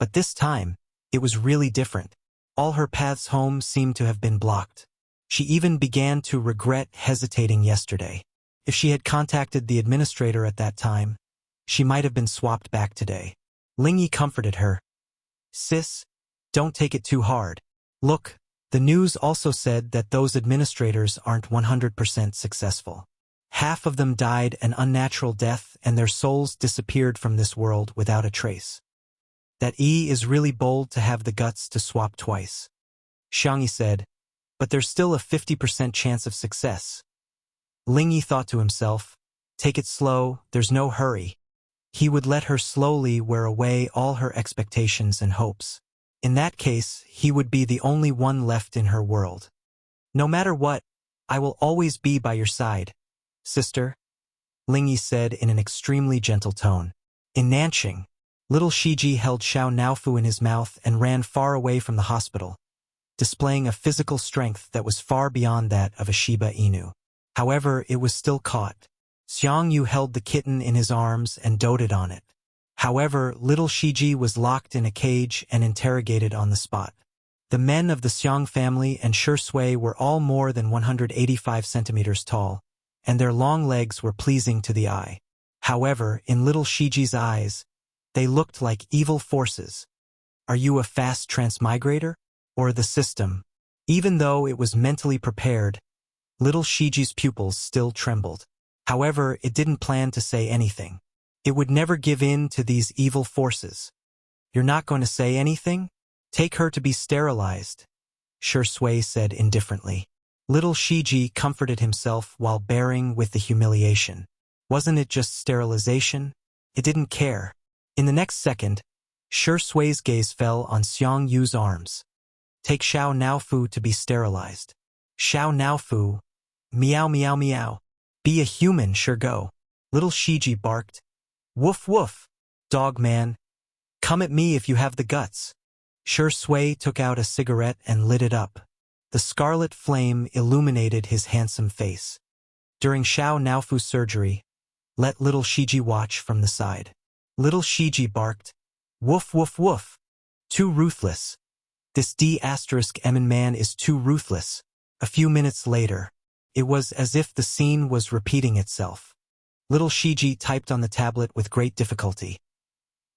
But this time, it was really different. All her paths home seemed to have been blocked. She even began to regret hesitating yesterday. If she had contacted the administrator at that time, she might have been swapped back today. Ling Yi comforted her. Sis, don't take it too hard. Look, the news also said that those administrators aren't 100% successful. Half of them died an unnatural death and their souls disappeared from this world without a trace. That E is really bold to have the guts to swap twice. Xiang Yi said, but there's still a 50% chance of success. Ling Yi thought to himself, take it slow, there's no hurry. He would let her slowly wear away all her expectations and hopes. In that case, he would be the only one left in her world. No matter what, I will always be by your side. Sister, Ling Yi said in an extremely gentle tone. In Nanqing, little Shiji held Xiao Naofu in his mouth and ran far away from the hospital, displaying a physical strength that was far beyond that of a Shiba Inu. However, it was still caught. Xiang Yu held the kitten in his arms and doted on it. However, little Shiji was locked in a cage and interrogated on the spot. The men of the Xiang family and Shi Sui were all more than 185 centimeters tall, and their long legs were pleasing to the eye. However, in little Shiji's eyes, they looked like evil forces. Are you a fast transmigrator? Or the system? Even though it was mentally prepared, little Shiji's pupils still trembled. However, it didn't plan to say anything. It would never give in to these evil forces. You're not going to say anything? Take her to be sterilized, Shi Sui said indifferently. Little Shiji comforted himself while bearing with the humiliation. Wasn't it just sterilization? It didn't care. In the next second, Shi Sui's gaze fell on Xiang Yu's arms. Take Xiao Naofu to be sterilized. Xiao Naofu. Meow meow meow. Be a human, sure go. Little Shiji barked. Woof woof. Dog man. Come at me if you have the guts. Shi Sui took out a cigarette and lit it up. The scarlet flame illuminated his handsome face. During Xiao Naofu's surgery, let little Shiji watch from the side. Little Shiji barked. Woof woof woof. Too ruthless. This D***M man is too ruthless. A few minutes later, it was as if the scene was repeating itself. Little Shiji typed on the tablet with great difficulty.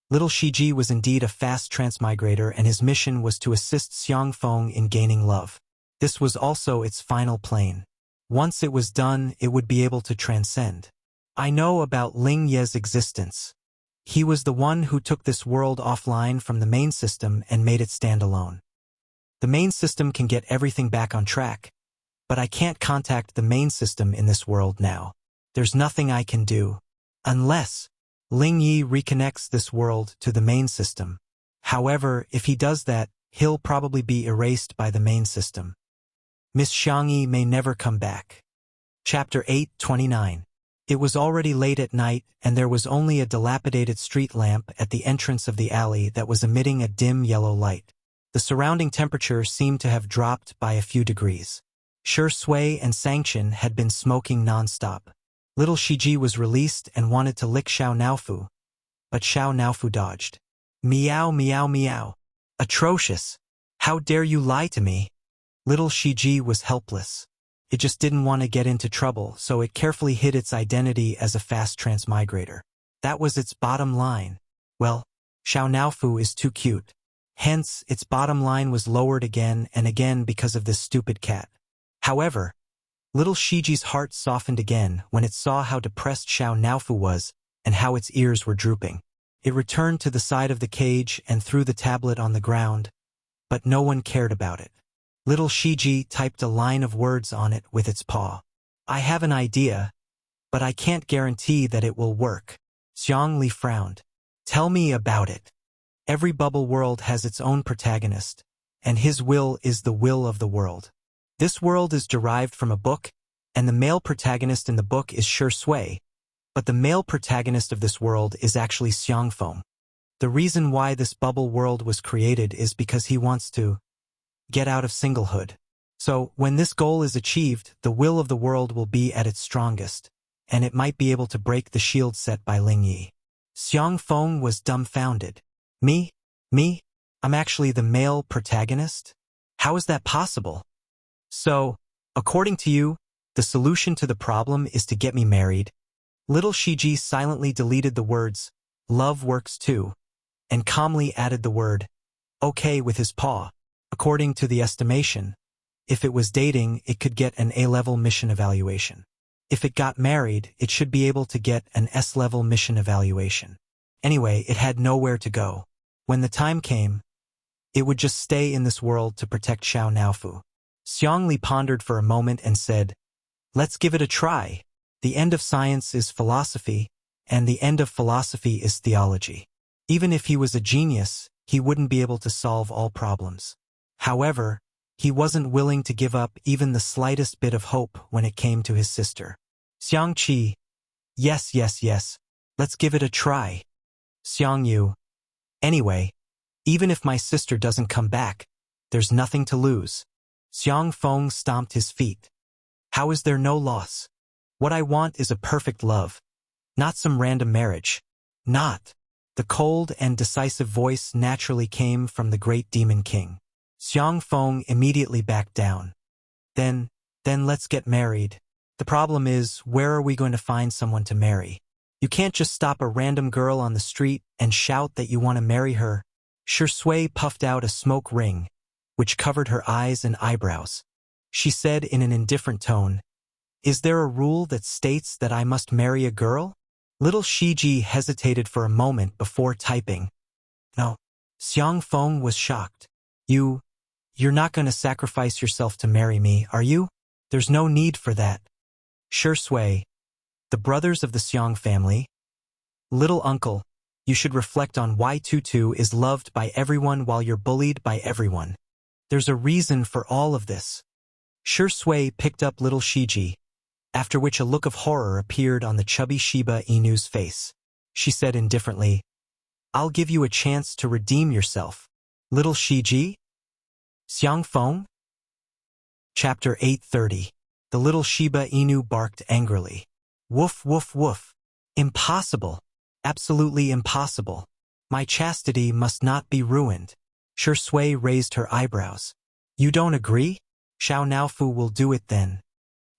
Little Shiji was indeed a fast transmigrator and his mission was to assist Xiang Feng in gaining love. This was also its final plane. Once it was done, it would be able to transcend. I know about Ling Ye's existence. He was the one who took this world offline from the main system and made it stand alone. The main system can get everything back on track, but I can't contact the main system in this world now. There's nothing I can do. Unless Ling Yi reconnects this world to the main system. However, if he does that, he'll probably be erased by the main system. Miss Xiang Yi may never come back. Chapter 829. It was already late at night, and there was only a dilapidated street lamp at the entrance of the alley that was emitting a dim yellow light. The surrounding temperature seemed to have dropped by a few degrees. Shui and Sanction had been smoking non-stop. Little Shiji was released and wanted to lick Xiao Naofu, but Xiao Naofu dodged. Meow, meow, meow. Atrocious. How dare you lie to me? Little Shiji was helpless. It just didn't want to get into trouble, so it carefully hid its identity as a fast transmigrator. That was its bottom line. Well, Xiao Naofu is too cute. Hence, its bottom line was lowered again and again because of this stupid cat. However, little Shiji's heart softened again when it saw how depressed Xiao Naofu was and how its ears were drooping. It returned to the side of the cage and threw the tablet on the ground, but no one cared about it. Little Shiji typed a line of words on it with its paw. I have an idea, but I can't guarantee that it will work. Xiang Li frowned. Tell me about it. Every bubble world has its own protagonist, and his will is the will of the world. This world is derived from a book, and the male protagonist in the book is Shui, but the male protagonist of this world is actually Xiangfeng. The reason why this bubble world was created is because he wants to get out of singlehood. So, when this goal is achieved, the will of the world will be at its strongest, and it might be able to break the shield set by Ling Yi. Xiangfeng was dumbfounded. Me? I'm actually the male protagonist? How is that possible? So, according to you, the solution to the problem is to get me married? Little Shiji silently deleted the words, love works too, and calmly added the word, okay with his paw. According to the estimation, if it was dating, it could get an A-level mission evaluation. If it got married, it should be able to get an S-level mission evaluation. Anyway, it had nowhere to go. When the time came, it would just stay in this world to protect Xiao Naofu. Xiang Li pondered for a moment and said, let's give it a try. The end of science is philosophy, and the end of philosophy is theology. Even if he was a genius, he wouldn't be able to solve all problems. However, he wasn't willing to give up even the slightest bit of hope when it came to his sister. Xiang Qi, yes, let's give it a try. Xiang Yu, anyway, even if my sister doesn't come back, there's nothing to lose. Xiang Feng stomped his feet. How is there no loss? What I want is a perfect love, not some random marriage. Not. The cold and decisive voice naturally came from the great demon king. Xiang Feng immediately backed down. Then let's get married. The problem is, where are we going to find someone to marry? You can't just stop a random girl on the street and shout that you want to marry her. Shui puffed out a smoke ring, which covered her eyes and eyebrows. She said in an indifferent tone, is there a rule that states that I must marry a girl? Little Shiji hesitated for a moment before typing. No. Xiang Feng was shocked. You're not going to sacrifice yourself to marry me, are you? There's no need for that. Shui, the brothers of the Xiang family. Little uncle, you should reflect on why Tutu is loved by everyone while you're bullied by everyone. There's a reason for all of this. Shui picked up little Shiji, after which a look of horror appeared on the chubby Shiba Inu's face. She said indifferently, I'll give you a chance to redeem yourself. Little Shiji? Xiangfeng? Chapter 830. The little Shiba Inu barked angrily. Woof, woof, woof. Impossible. Absolutely impossible. My chastity must not be ruined. Shui raised her eyebrows. You don't agree? Xiao Naofu will do it then.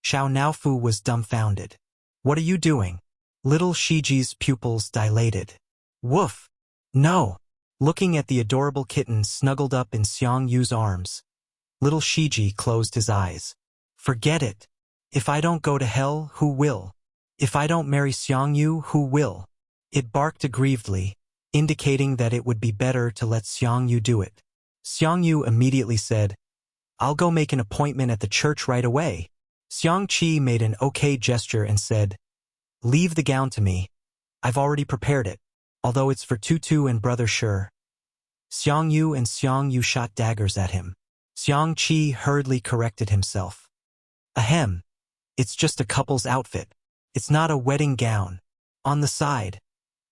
Xiao Naofu was dumbfounded. What are you doing? Little Shiji's pupils dilated. Woof. No. Looking at the adorable kitten snuggled up in Xiang Yu's arms, little Shiji closed his eyes. Forget it. If I don't go to hell, who will? If I don't marry Xiang Yu, who will? It barked aggrievedly, indicating that it would be better to let Xiang Yu do it. Xiang Yu immediately said, I'll go make an appointment at the church right away. Xiang Qi made an okay gesture and said, leave the gown to me. I've already prepared it, although it's for Tutu and Brother Shi. Xiang Yu and Xiang Yu shot daggers at him. Xiang Qi hurriedly corrected himself. Ahem. It's just a couple's outfit. It's not a wedding gown. On the side,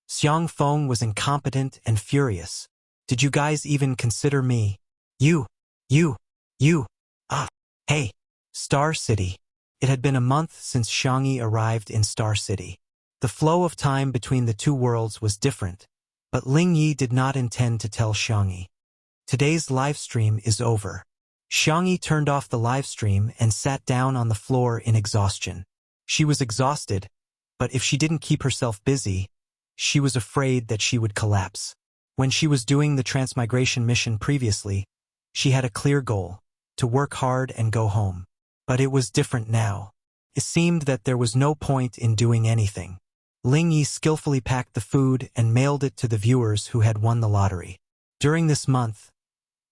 Xiang Feng was incompetent and furious. Did you guys even consider me? You, you, you. Ah, hey, Star City. It had been a month since Xiangyi arrived in Star City. The flow of time between the two worlds was different, but Ling Yi did not intend to tell Xiangyi. Today's live stream is over. Xiangyi turned off the live stream and sat down on the floor in exhaustion. She was exhausted, but if she didn't keep herself busy, she was afraid that she would collapse. When she was doing the transmigration mission previously, she had a clear goal, to work hard and go home. But it was different now. It seemed that there was no point in doing anything. Ling Yi skillfully packed the food and mailed it to the viewers who had won the lottery. During this month,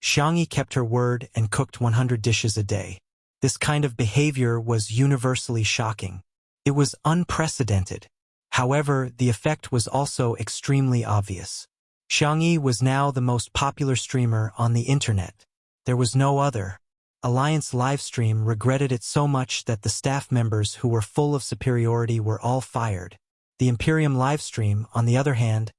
Xiangyi kept her word and cooked 100 dishes a day. This kind of behavior was universally shocking. It was unprecedented. However, the effect was also extremely obvious. Xiangyi was now the most popular streamer on the internet. There was no other. Alliance livestream regretted it so much that the staff members who were full of superiority were all fired. The Imperium livestream, on the other hand,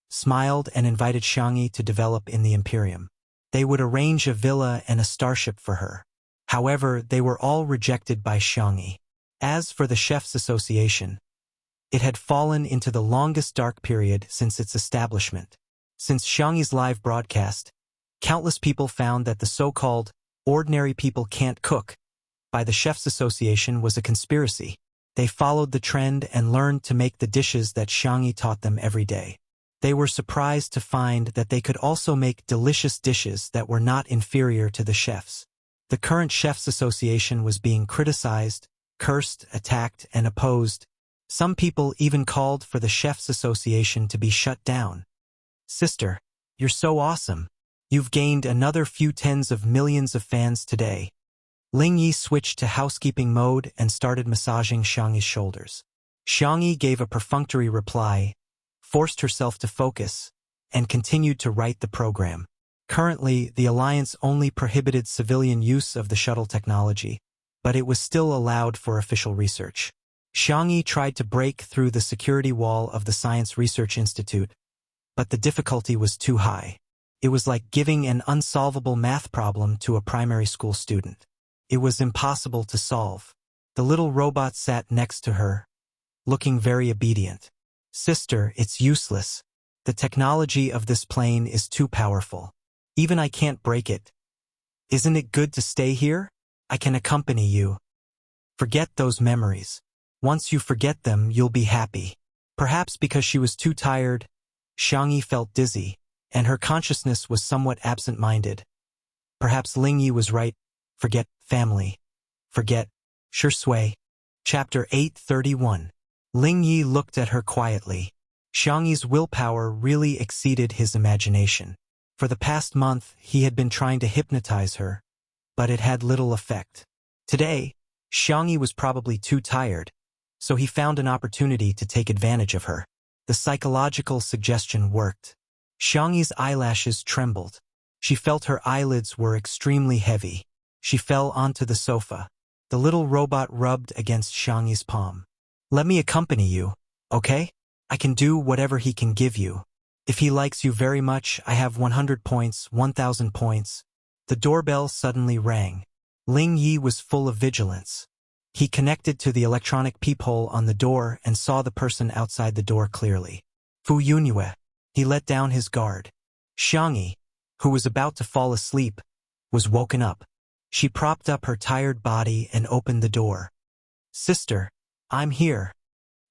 smiled and invited Xiangyi to develop in the Imperium. They would arrange a villa and a starship for her. However, they were all rejected by Xiangyi. As for the Chefs Association, it had fallen into the longest dark period since its establishment. Since Xiangyi's live broadcast, countless people found that the so-called "ordinary people can't cook" by the Chefs Association was a conspiracy. They followed the trend and learned to make the dishes that Xiangyi taught them every day. They were surprised to find that they could also make delicious dishes that were not inferior to the chefs. The current Chefs Association was being criticized, cursed, attacked, and opposed. Some people even called for the Chefs Association to be shut down. Sister, you're so awesome. You've gained another few tens of millions of fans today. Ling Yi switched to housekeeping mode and started massaging Xiangyi's shoulders. Xiangyi gave a perfunctory reply, forced herself to focus, and continued to write the program. Currently, the Alliance only prohibited civilian use of the shuttle technology, but it was still allowed for official research. Xiangyi tried to break through the security wall of the Science Research Institute, but the difficulty was too high. It was like giving an unsolvable math problem to a primary school student. It was impossible to solve. The little robot sat next to her, looking very obedient. Sister, it's useless. The technology of this plane is too powerful. Even I can't break it. Isn't it good to stay here? I can accompany you. Forget those memories. Once you forget them, you'll be happy. Perhaps because she was too tired, Xiangyi felt dizzy, and her consciousness was somewhat absent-minded. Perhaps Ling Yi was right. Forget family. Forget Sure Sui. Chapter 831. Ling Yi looked at her quietly. Xiangyi's willpower really exceeded his imagination. For the past month, he had been trying to hypnotize her, but it had little effect. Today, Xiangyi was probably too tired, so he found an opportunity to take advantage of her. The psychological suggestion worked. Xiangyi's eyelashes trembled. She felt her eyelids were extremely heavy. She fell onto the sofa. The little robot rubbed against Xiangyi's palm. Let me accompany you, okay? I can do whatever he can give you. If he likes you very much, I have 100 points, 1,000 points. The doorbell suddenly rang. Ling Yi was full of vigilance. He connected to the electronic peephole on the door and saw the person outside the door clearly. Fu Yunyue. He let down his guard. Xiangyi, who was about to fall asleep, was woken up. She propped up her tired body and opened the door. Sister, I'm here.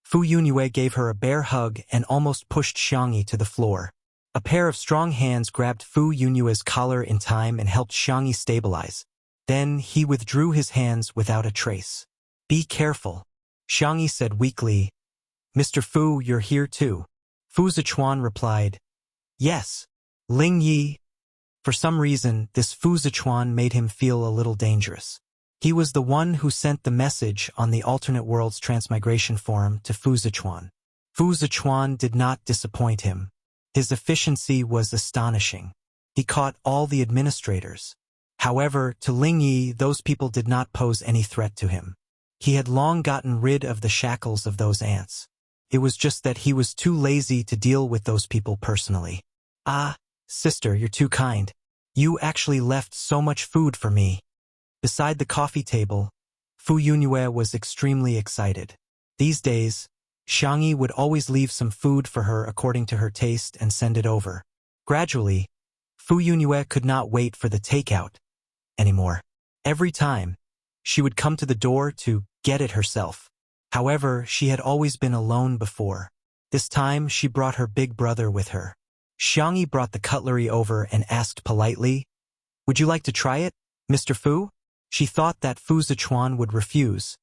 Fu Yunyue gave her a bear hug and almost pushed Xiangyi to the floor. A pair of strong hands grabbed Fu Yunyue's collar in time and helped Xiangyi stabilize. Then he withdrew his hands without a trace. Be careful, Xiangyi said weakly. Mr. Fu, you're here too. Fu Zichuan replied. Yes. Ling Yi. For some reason, this Fu Zichuan made him feel a little dangerous. He was the one who sent the message on the Alternate Worlds Transmigration Forum to Fu Zichuan. Fu Zichuan did not disappoint him. His efficiency was astonishing. He caught all the administrators. However, to Ling Yi, those people did not pose any threat to him. He had long gotten rid of the shackles of those ants. It was just that he was too lazy to deal with those people personally. Ah, sister, you're too kind. You actually left so much food for me. Beside the coffee table, Fu Yunue was extremely excited. These days, Xiangyi would always leave some food for her according to her taste and send it over. Gradually, Fu Yunue could not wait for the takeout anymore. Every time, she would come to the door to get it herself. However, she had always been alone before. This time, she brought her big brother with her. Xiangyi brought the cutlery over and asked politely, "Would you like to try it, Mr. Fu?" She thought that Fu Zichuan would refuse,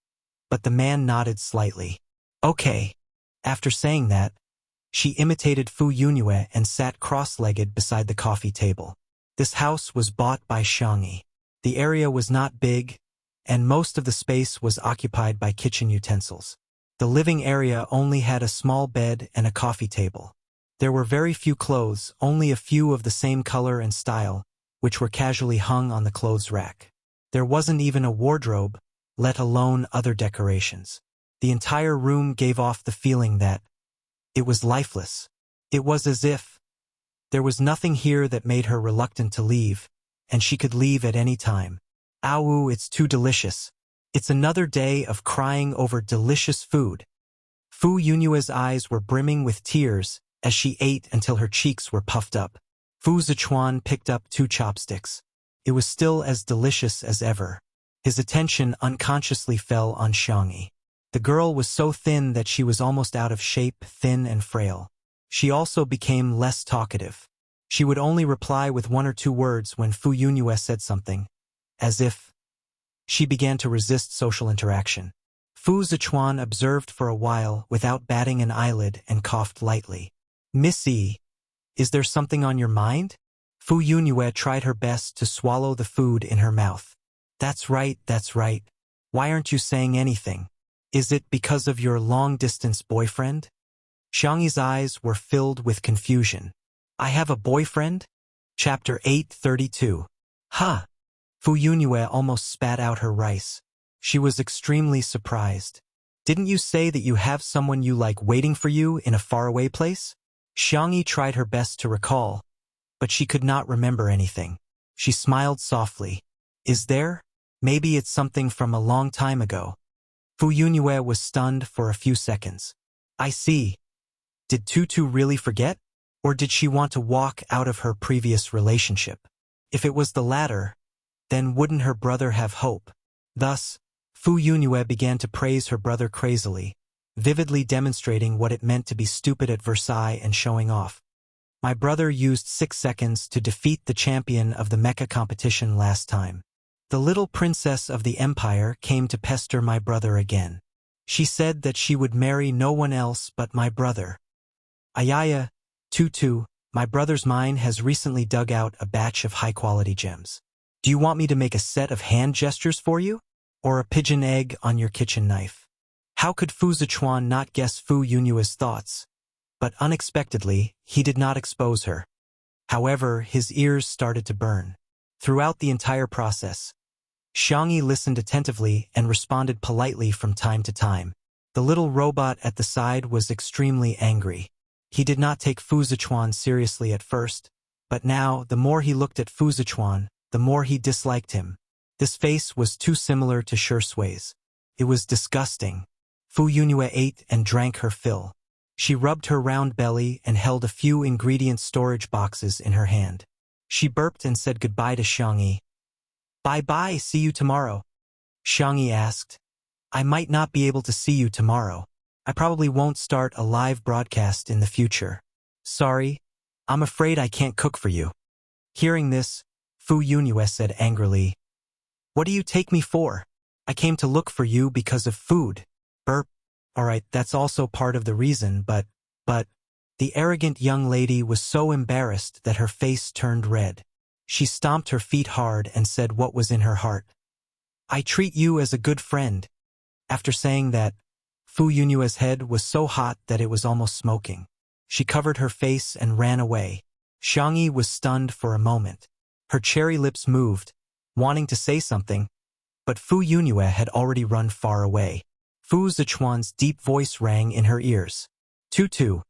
but the man nodded slightly. Okay. After saying that, she imitated Fu Yunue and sat cross-legged beside the coffee table. This house was bought by Xiangyi. The area was not big, and most of the space was occupied by kitchen utensils. The living area only had a small bed and a coffee table. There were very few clothes, only a few of the same color and style, which were casually hung on the clothes rack. There wasn't even a wardrobe, let alone other decorations. The entire room gave off the feeling that it was lifeless. It was as if there was nothing here that made her reluctant to leave, and she could leave at any time. Ow, it's too delicious. It's another day of crying over delicious food. Fu Yunue's eyes were brimming with tears as she ate until her cheeks were puffed up. Fu Zichuan picked up 2 chopsticks. It was still as delicious as ever. His attention unconsciously fell on Xiangyi. The girl was so thin that she was almost out of shape, thin and frail. She also became less talkative. She would only reply with 1 or 2 words when Fu Yunue said something, as if she began to resist social interaction. Fu Zichuan observed for a while without batting an eyelid and coughed lightly. "Missy, is there something on your mind?" Fu Yunue tried her best to swallow the food in her mouth. That's right. Why aren't you saying anything? Is it because of your long-distance boyfriend?" Xiangyi's eyes were filled with confusion. "I have a boyfriend?" Chapter 832. Ha! Fu Yunue almost spat out her rice. She was extremely surprised. "Didn't you say that you have someone you like waiting for you in a faraway place?" Xiangyi tried her best to recall, but she could not remember anything. She smiled softly. "Is there? Maybe it's something from a long time ago." Fu Yunue was stunned for a few seconds. "I see. Did Tutu really forget? Or did she want to walk out of her previous relationship? If it was the latter, then wouldn't her brother have hope?" Thus, Fu Yunue began to praise her brother crazily, vividly demonstrating what it meant to be stupid at Versailles and showing off. "My brother used 6 seconds to defeat the champion of the mecha competition last time. The little princess of the empire came to pester my brother again. She said that she would marry no one else but my brother. Ayaya, Tutu, my brother's mine has recently dug out a batch of high-quality gems. Do you want me to make a set of hand gestures for you? Or a pigeon egg on your kitchen knife?" How could Fu Zichuan not guess Fu Yunue's thoughts? But unexpectedly, he did not expose her. However, his ears started to burn. Throughout the entire process, Xiangyi listened attentively and responded politely from time to time. The little robot at the side was extremely angry. He did not take Fu Zichuan seriously at first, but now, the more he looked at Fu Zichuan, the more he disliked him. This face was too similar to Shusui's. It was disgusting. Fu Yunue ate and drank her fill. She rubbed her round belly and held a few ingredient storage boxes in her hand. She burped and said goodbye to Xiangyi. "Bye-bye, see you tomorrow." Xiangyi asked, "I might not be able to see you tomorrow. I probably won't start a live broadcast in the future. Sorry, I'm afraid I can't cook for you." Hearing this, Fu Yunue said angrily, "What do you take me for? I came to look for you because of food." Burp. Alright, that's also part of the reason, but... The arrogant young lady was so embarrassed that her face turned red. She stomped her feet hard and said what was in her heart. "I treat you as a good friend." After saying that, Fu Yunue's head was so hot that it was almost smoking. She covered her face and ran away. Xiangyi was stunned for a moment. Her cherry lips moved, wanting to say something, but Fu Yunue had already run far away. Fu Zichuan's deep voice rang in her ears. Tutu,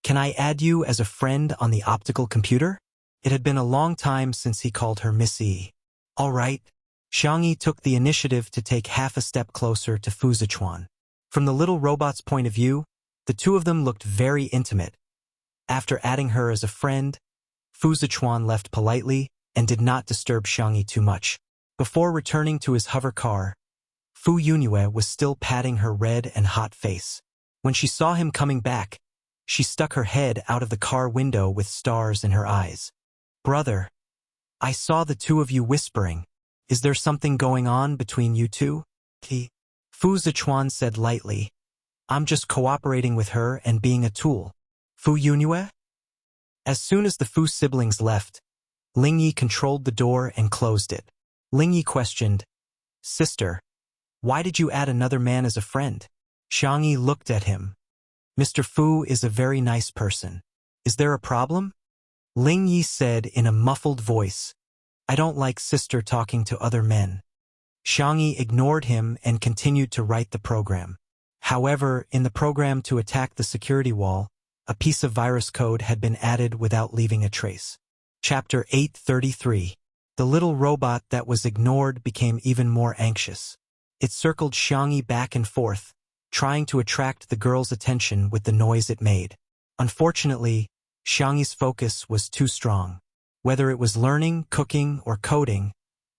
can I add you as a friend on the optical computer? It had been a long time since he called her Miss E. All right. Xiangyi took the initiative to take half a step closer to Fu Zichuan. From the little robot's point of view, the two of them looked very intimate. After adding her as a friend, Fu Zichuan left politely and did not disturb Xiangyi too much. Before returning to his hover car, Fu Yunue was still patting her red and hot face. When she saw him coming back, she stuck her head out of the car window with stars in her eyes. Brother, I saw the two of you whispering. Is there something going on between you two? Fu Zichuan said lightly. I'm just cooperating with her and being a tool. Fu Yunue? As soon as the Fu siblings left, Lingyi controlled the door and closed it. Lingyi questioned, Sister, why did you add another man as a friend? Xiangyi looked at him. Mr. Fu is a very nice person. Is there a problem? Lingyi said in a muffled voice, I don't like sister talking to other men. Xiangyi ignored him and continued to write the program. However, in the program to attack the security wall, a piece of virus code had been added without leaving a trace. Chapter 833. The little robot that was ignored became even more anxious. It circled Xiangyi back and forth, trying to attract the girl's attention with the noise it made. Unfortunately, Xiangyi's focus was too strong. Whether it was learning, cooking, or coding,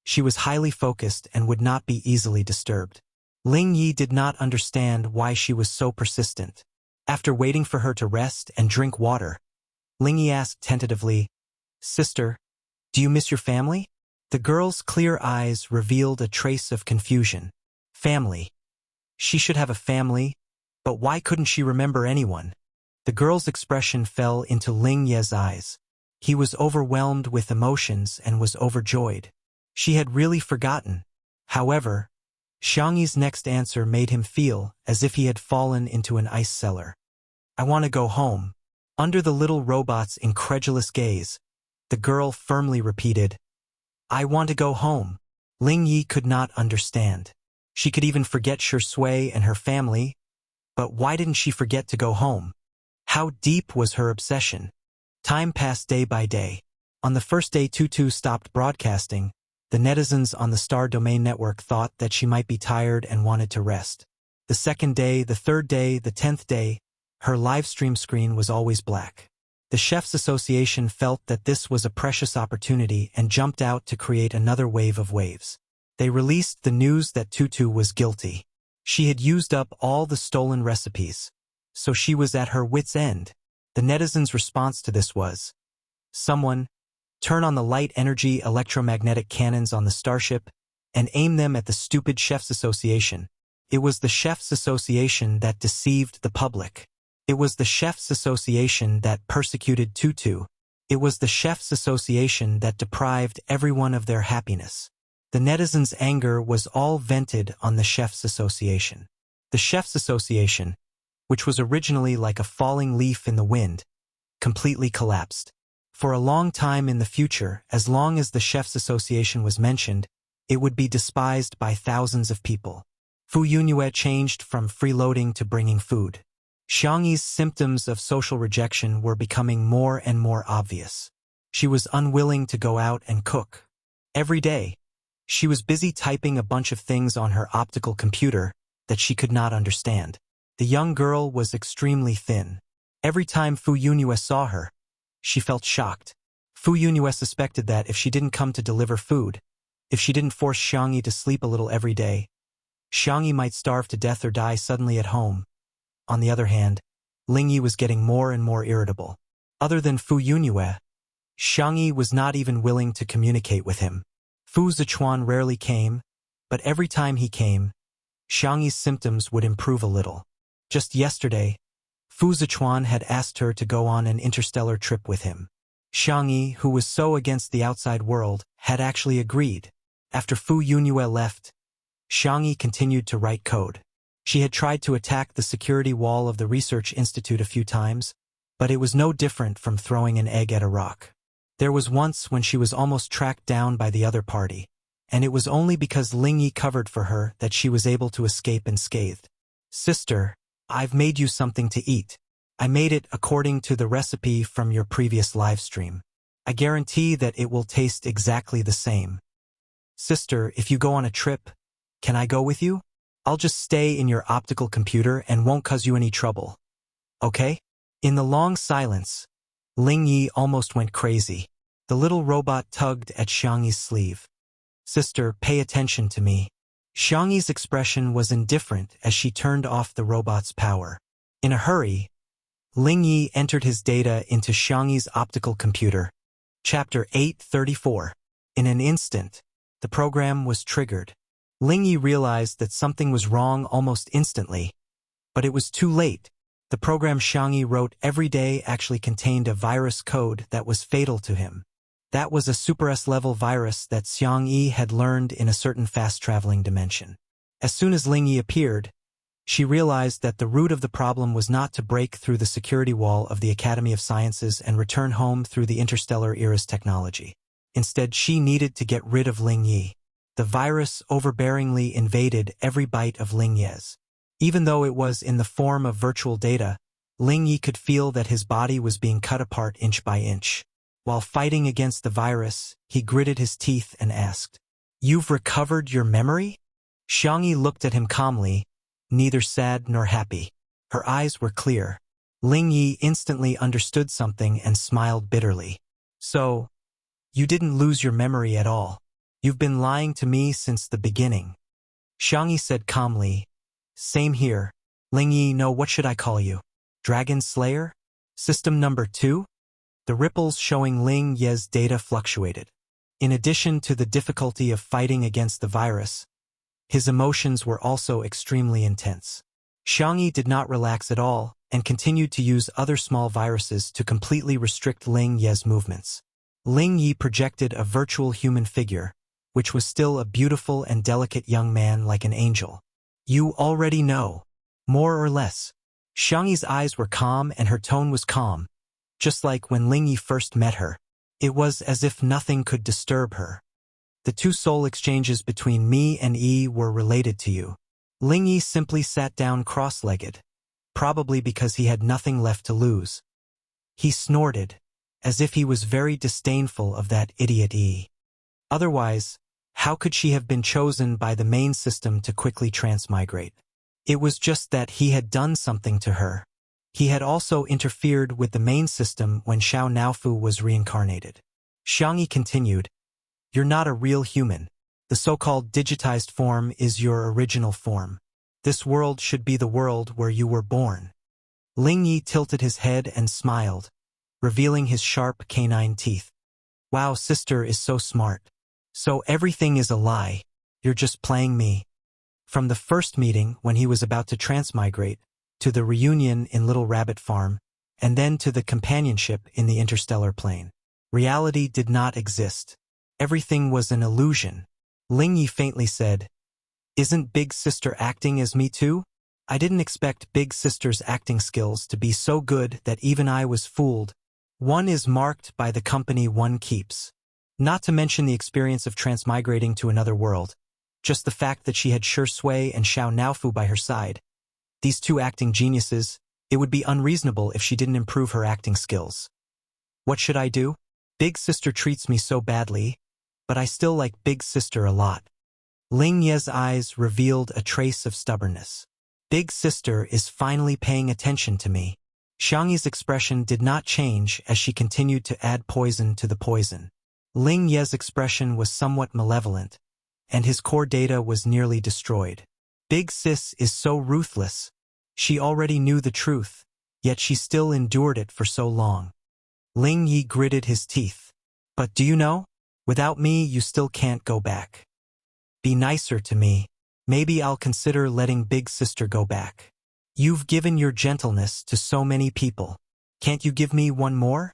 she was highly focused and would not be easily disturbed. Lingyi did not understand why she was so persistent. After waiting for her to rest and drink water, Lingyi asked tentatively, Sister, do you miss your family? The girl's clear eyes revealed a trace of confusion. Family. She should have a family, but why couldn't she remember anyone? The girl's expression fell into Lingyi's eyes. He was overwhelmed with emotions and was overjoyed. She had really forgotten. However, Xiangyi's next answer made him feel as if he had fallen into an ice cellar. I want to go home. Under the little robot's incredulous gaze, the girl firmly repeated, I want to go home. Lingyi could not understand. She could even forget Shui and her family, but why didn't she forget to go home? How deep was her obsession? Time passed day by day. On the first day Tutu stopped broadcasting, the netizens on the Star Domain Network thought that she might be tired and wanted to rest. The second day, the third day, the 10th day, her live stream screen was always black. The Chefs Association felt that this was a precious opportunity and jumped out to create another wave of waves. They released the news that Tutu was guilty. She had used up all the stolen recipes, so she was at her wit's end. The netizens' response to this was, Someone, turn on the light energy electromagnetic cannons on the starship and aim them at the stupid Chefs Association. It was the Chefs Association that deceived the public. It was the Chefs Association that persecuted Tutu. It was the Chefs Association that deprived everyone of their happiness. The netizens' anger was all vented on the Chefs Association. The Chefs Association, which was originally like a falling leaf in the wind, completely collapsed. For a long time in the future, as long as the Chefs Association was mentioned, it would be despised by thousands of people. Fu Yunue changed from freeloading to bringing food. Xiangyi's symptoms of social rejection were becoming more and more obvious. She was unwilling to go out and cook. Every day, she was busy typing a bunch of things on her optical computer that she could not understand. The young girl was extremely thin. Every time Fu Yunue saw her, she felt shocked. Fu Yunue suspected that if she didn't come to deliver food, if she didn't force Xiangyi to sleep a little every day, Xiangyi might starve to death or die suddenly at home. On the other hand, Lingyi was getting more and more irritable. Other than Fu Yunue, Xiangyi was not even willing to communicate with him. Fu Zichuan rarely came, but every time he came, Xiangyi's symptoms would improve a little. Just yesterday, Fu Zichuan had asked her to go on an interstellar trip with him. Xiangyi, who was so against the outside world, had actually agreed. After Fu Yunue left, Xiangyi continued to write code. She had tried to attack the security wall of the research institute a few times, but it was no different from throwing an egg at a rock. There was once when she was almost tracked down by the other party. and it was only because Ling Yi covered for her that she was able to escape unscathed. Sister, I've made you something to eat. I made it according to the recipe from your previous live stream. I guarantee that it will taste exactly the same. Sister, if you go on a trip, can I go with you? I'll just stay in your optical computer and won't cause you any trouble. Okay? In the long silence, Ling Yi almost went crazy. The little robot tugged at Xiangyi's sleeve. Sister, pay attention to me. Xiangyi's expression was indifferent as she turned off the robot's power. In a hurry, Ling Yi entered his data into Xiangyi's optical computer. Chapter 834. In an instant, the program was triggered. Ling Yi realized that something was wrong almost instantly. But it was too late. The program Xiangyi wrote every day actually contained a virus code that was fatal to him. That was a Super S-level virus that Xiangyi had learned in a certain fast-traveling dimension. As soon as Ling Yi appeared, she realized that the root of the problem was not to break through the security wall of the Academy of Sciences and return home through the interstellar era's technology. Instead, she needed to get rid of Ling Yi. The virus overbearingly invaded every bite of Ling Yi's. Even though it was in the form of virtual data, Ling Yi could feel that his body was being cut apart inch by inch. While fighting against the virus, he gritted his teeth and asked, "You've recovered your memory?" Xiangyi looked at him calmly, neither sad nor happy. Her eyes were clear. Ling Yi instantly understood something and smiled bitterly. "So, you didn't lose your memory at all. You've been lying to me since the beginning." Xiangyi said calmly, "Same here. Ling Yi, no, what should I call you? Dragon Slayer? System number 2? The ripples showing Ling Yi's data fluctuated. In addition to the difficulty of fighting against the virus, his emotions were also extremely intense. Xiangyi did not relax at all and continued to use other small viruses to completely restrict Ling Yi's movements. Ling Yi projected a virtual human figure, which was still a beautiful and delicate young man like an angel. "You already know, more or less." Xiangyi's eyes were calm and her tone was calm, just like when Ling Yi first met her. It was as if nothing could disturb her. "The two soul exchanges between me and Yi were related to you." Ling Yi simply sat down cross-legged, probably because he had nothing left to lose. He snorted, as if he was very disdainful of that idiot Yi. Otherwise, how could she have been chosen by the main system to quickly transmigrate? It was just that he had done something to her. He had also interfered with the main system when Xiao Naofu was reincarnated. Xiangyi continued, "You're not a real human. The so-called digitized form is your original form. This world should be the world where you were born." Ling Yi tilted his head and smiled, revealing his sharp canine teeth. "Wow, sister is so smart. So everything is a lie. You're just playing me." From the first meeting when he was about to transmigrate, to the reunion in Little Rabbit Farm, and then to the companionship in the interstellar plane, reality did not exist. Everything was an illusion. Ling Yi faintly said, "Isn't Big Sister acting as me too? I didn't expect Big Sister's acting skills to be so good that even I was fooled. One is marked by the company one keeps." Not to mention the experience of transmigrating to another world, just the fact that she had Sure Sui and Xiao Naofu by her side. These two acting geniuses, it would be unreasonable if she didn't improve her acting skills. "What should I do? Big Sister treats me so badly, but I still like Big Sister a lot." Ling Yi's eyes revealed a trace of stubbornness. "Big Sister is finally paying attention to me." Xiangyi's expression did not change as she continued to add poison to the poison. Ling Yi's expression was somewhat malevolent, and his core data was nearly destroyed. Big Sis is so ruthless. She already knew the truth, yet she still endured it for so long. Ling Yi gritted his teeth. "But do you know? Without me, you still can't go back. Be nicer to me. Maybe I'll consider letting Big Sister go back. You've given your gentleness to so many people. Can't you give me one more?"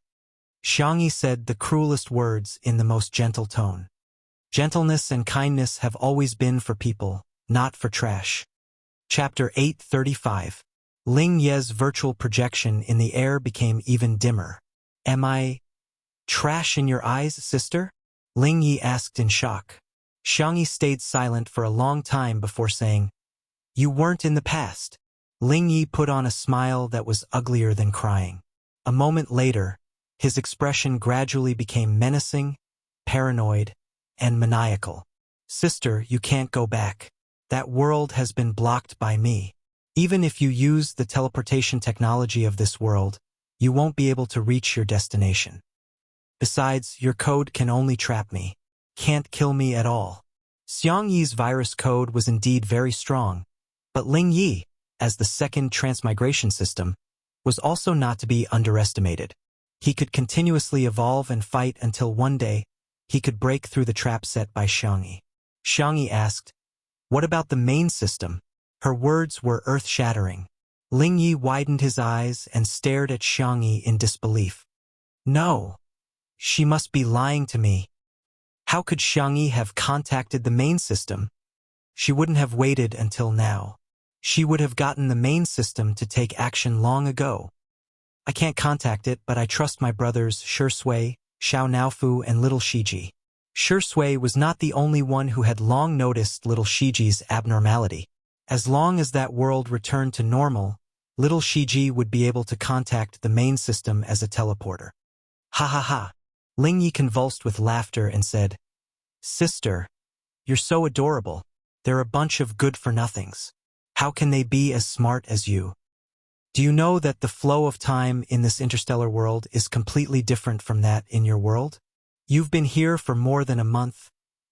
Xiangyi said the cruelest words in the most gentle tone. Gentleness and kindness have always been for people, not for trash. Chapter 835. Ling Yi's virtual projection in the air became even dimmer. "Am I trash in your eyes, sister?" Ling Yi asked in shock. Xiangyi stayed silent for a long time before saying, "You weren't in the past." Ling Yi put on a smile that was uglier than crying. A moment later, his expression gradually became menacing, paranoid, and maniacal. "Sister, you can't go back. That world has been blocked by me. Even if you use the teleportation technology of this world, you won't be able to reach your destination. Besides, your code can only trap me. Can't kill me at all." Xiang Yi's virus code was indeed very strong, but Ling Yi, as the second transmigration system, was also not to be underestimated. He could continuously evolve and fight until one day he could break through the trap set by Xiangyi. Xiangyi asked, "What about the main system?" Her words were earth-shattering. Ling Yi widened his eyes and stared at Xiangyi in disbelief. No, she must be lying to me. How could Xiangyi have contacted the main system? She wouldn't have waited until now. She would have gotten the main system to take action long ago. "I can't contact it, but I trust my brothers Shi Sui, Xiao Naofu, and little Shiji." Shi Sui was not the only one who had long noticed little Shiji's abnormality. As long as that world returned to normal, little Shiji would be able to contact the main system as a teleporter. Ha ha ha. Ling Yi convulsed with laughter and said, "Sister, you're so adorable. They're a bunch of good-for-nothings. How can they be as smart as you? Do you know that the flow of time in this interstellar world is completely different from that in your world? You've been here for more than a month,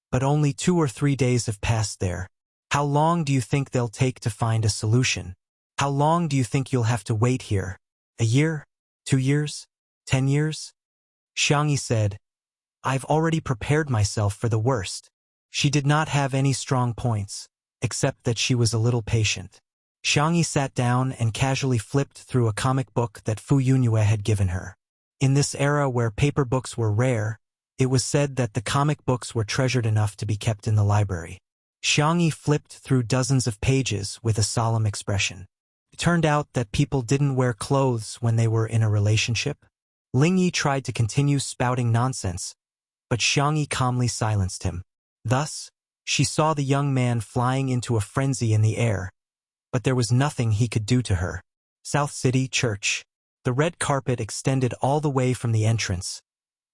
but only 2 or 3 days have passed there. How long do you think they'll take to find a solution? How long do you think you'll have to wait here? A year? 2 years? 10 years?" Xiangyi said, "I've already prepared myself for the worst." She did not have any strong points, except that she was a little patient. Xiangyi sat down and casually flipped through a comic book that Fu Yunyue had given her. In this era where paper books were rare, it was said that the comic books were treasured enough to be kept in the library. Xiangyi flipped through dozens of pages with a solemn expression. It turned out that people didn't wear clothes when they were in a relationship. Ling Yi tried to continue spouting nonsense, but Xiangyi calmly silenced him. Thus, she saw the young man flying into a frenzy in the air, but there was nothing he could do to her. South City Church. The red carpet extended all the way from the entrance,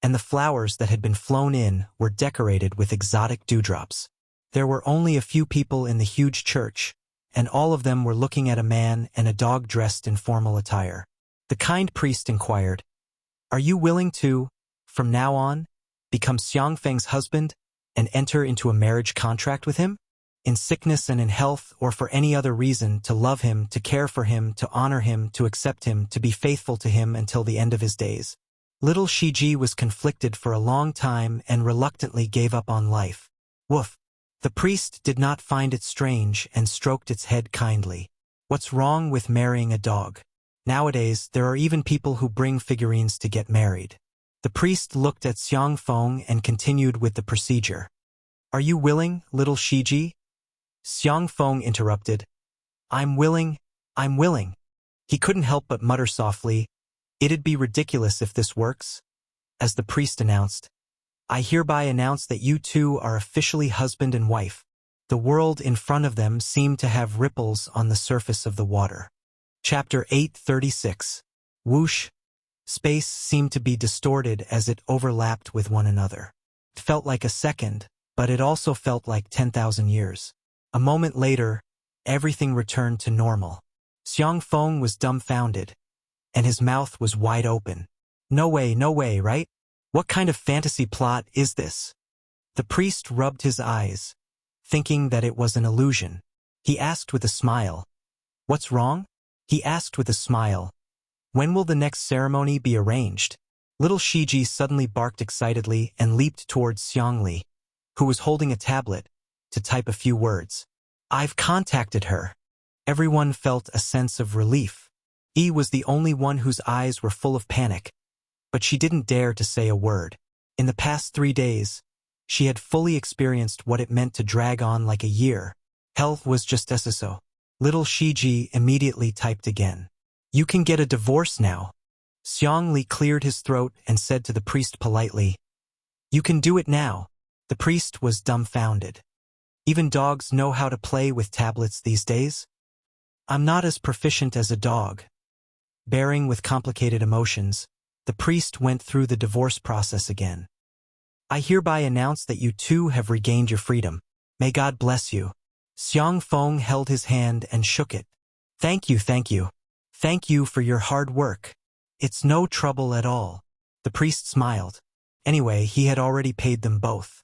and the flowers that had been flown in were decorated with exotic dewdrops. There were only a few people in the huge church, and all of them were looking at a man and a dog dressed in formal attire. The kind priest inquired, "Are you willing to, from now on, become Xiang Feng's husband and enter into a marriage contract with him? In sickness and in health, or for any other reason, to love him, to care for him, to honor him, to accept him, to be faithful to him until the end of his days?" Little Shiji was conflicted for a long time and reluctantly gave up on life. Woof. The priest did not find it strange and stroked its head kindly. What's wrong with marrying a dog? Nowadays, there are even people who bring figurines to get married. The priest looked at Xiang Feng and continued with the procedure. "Are you willing, little Shiji?" Xiang Feng interrupted. I'm willing. He couldn't help but mutter softly, "It'd be ridiculous if this works." As the priest announced, "I hereby announce that you two are officially husband and wife." The world in front of them seemed to have ripples on the surface of the water. Chapter 836. Whoosh. Space seemed to be distorted as it overlapped with one another. It felt like a second, but it also felt like 10,000 years. A moment later, everything returned to normal. Xiang Feng was dumbfounded, and his mouth was wide open. No way, right? What kind of fantasy plot is this?" The priest rubbed his eyes, thinking that it was an illusion. He asked with a smile, "What's wrong?" He asked with a smile, "When will the next ceremony be arranged?" Little Shiji suddenly barked excitedly and leaped towards Xiangli, who was holding a tablet, to type a few words. "I've contacted her." Everyone felt a sense of relief. Yi was the only one whose eyes were full of panic, but she didn't dare to say a word. In the past 3 days, she had fully experienced what it meant to drag on like a year. Health was just SSO. Little Shiji immediately typed again. "You can get a divorce now." Xiang Li cleared his throat and said to the priest politely, "You can do it now. The priest was dumbfounded. Even dogs know how to play with tablets these days? I'm not as proficient as a dog. Bearing with complicated emotions, the priest went through the divorce process again. I hereby announce that you two have regained your freedom. May God bless you. Xiang Feng held his hand and shook it. Thank you, thank you. Thank you for your hard work. It's no trouble at all. The priest smiled. Anyway, he had already paid them both.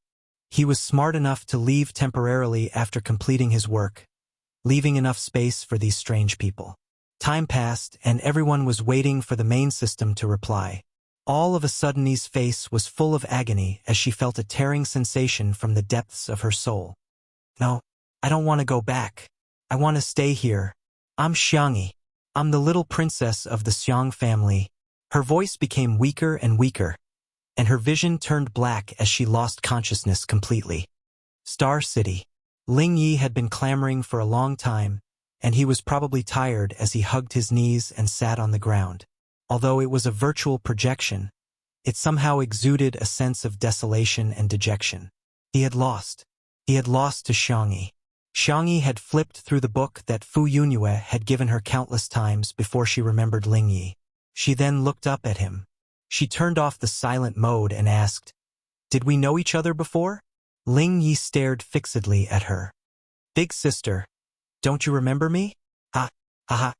He was smart enough to leave temporarily after completing his work, leaving enough space for these strange people. Time passed, and everyone was waiting for the main system to reply. All of a sudden, Yi's face was full of agony as she felt a tearing sensation from the depths of her soul. No, I don't want to go back. I want to stay here. I'm Xiangyi. I'm the little princess of the Xiang family. Her voice became weaker and weaker, and her vision turned black as she lost consciousness completely. Star City. Ling Yi had been clamoring for a long time, and he was probably tired as he hugged his knees and sat on the ground. Although it was a virtual projection, it somehow exuded a sense of desolation and dejection. He had lost. He had lost to Xiangyi. Xiangyi had flipped through the book that Fu Yunyue had given her countless times before she remembered Ling Yi. She then looked up at him. She turned off the silent mode and asked, "Did we know each other before?" Ling Yi stared fixedly at her. "Big sister, don't you remember me?" Ha, ha ha.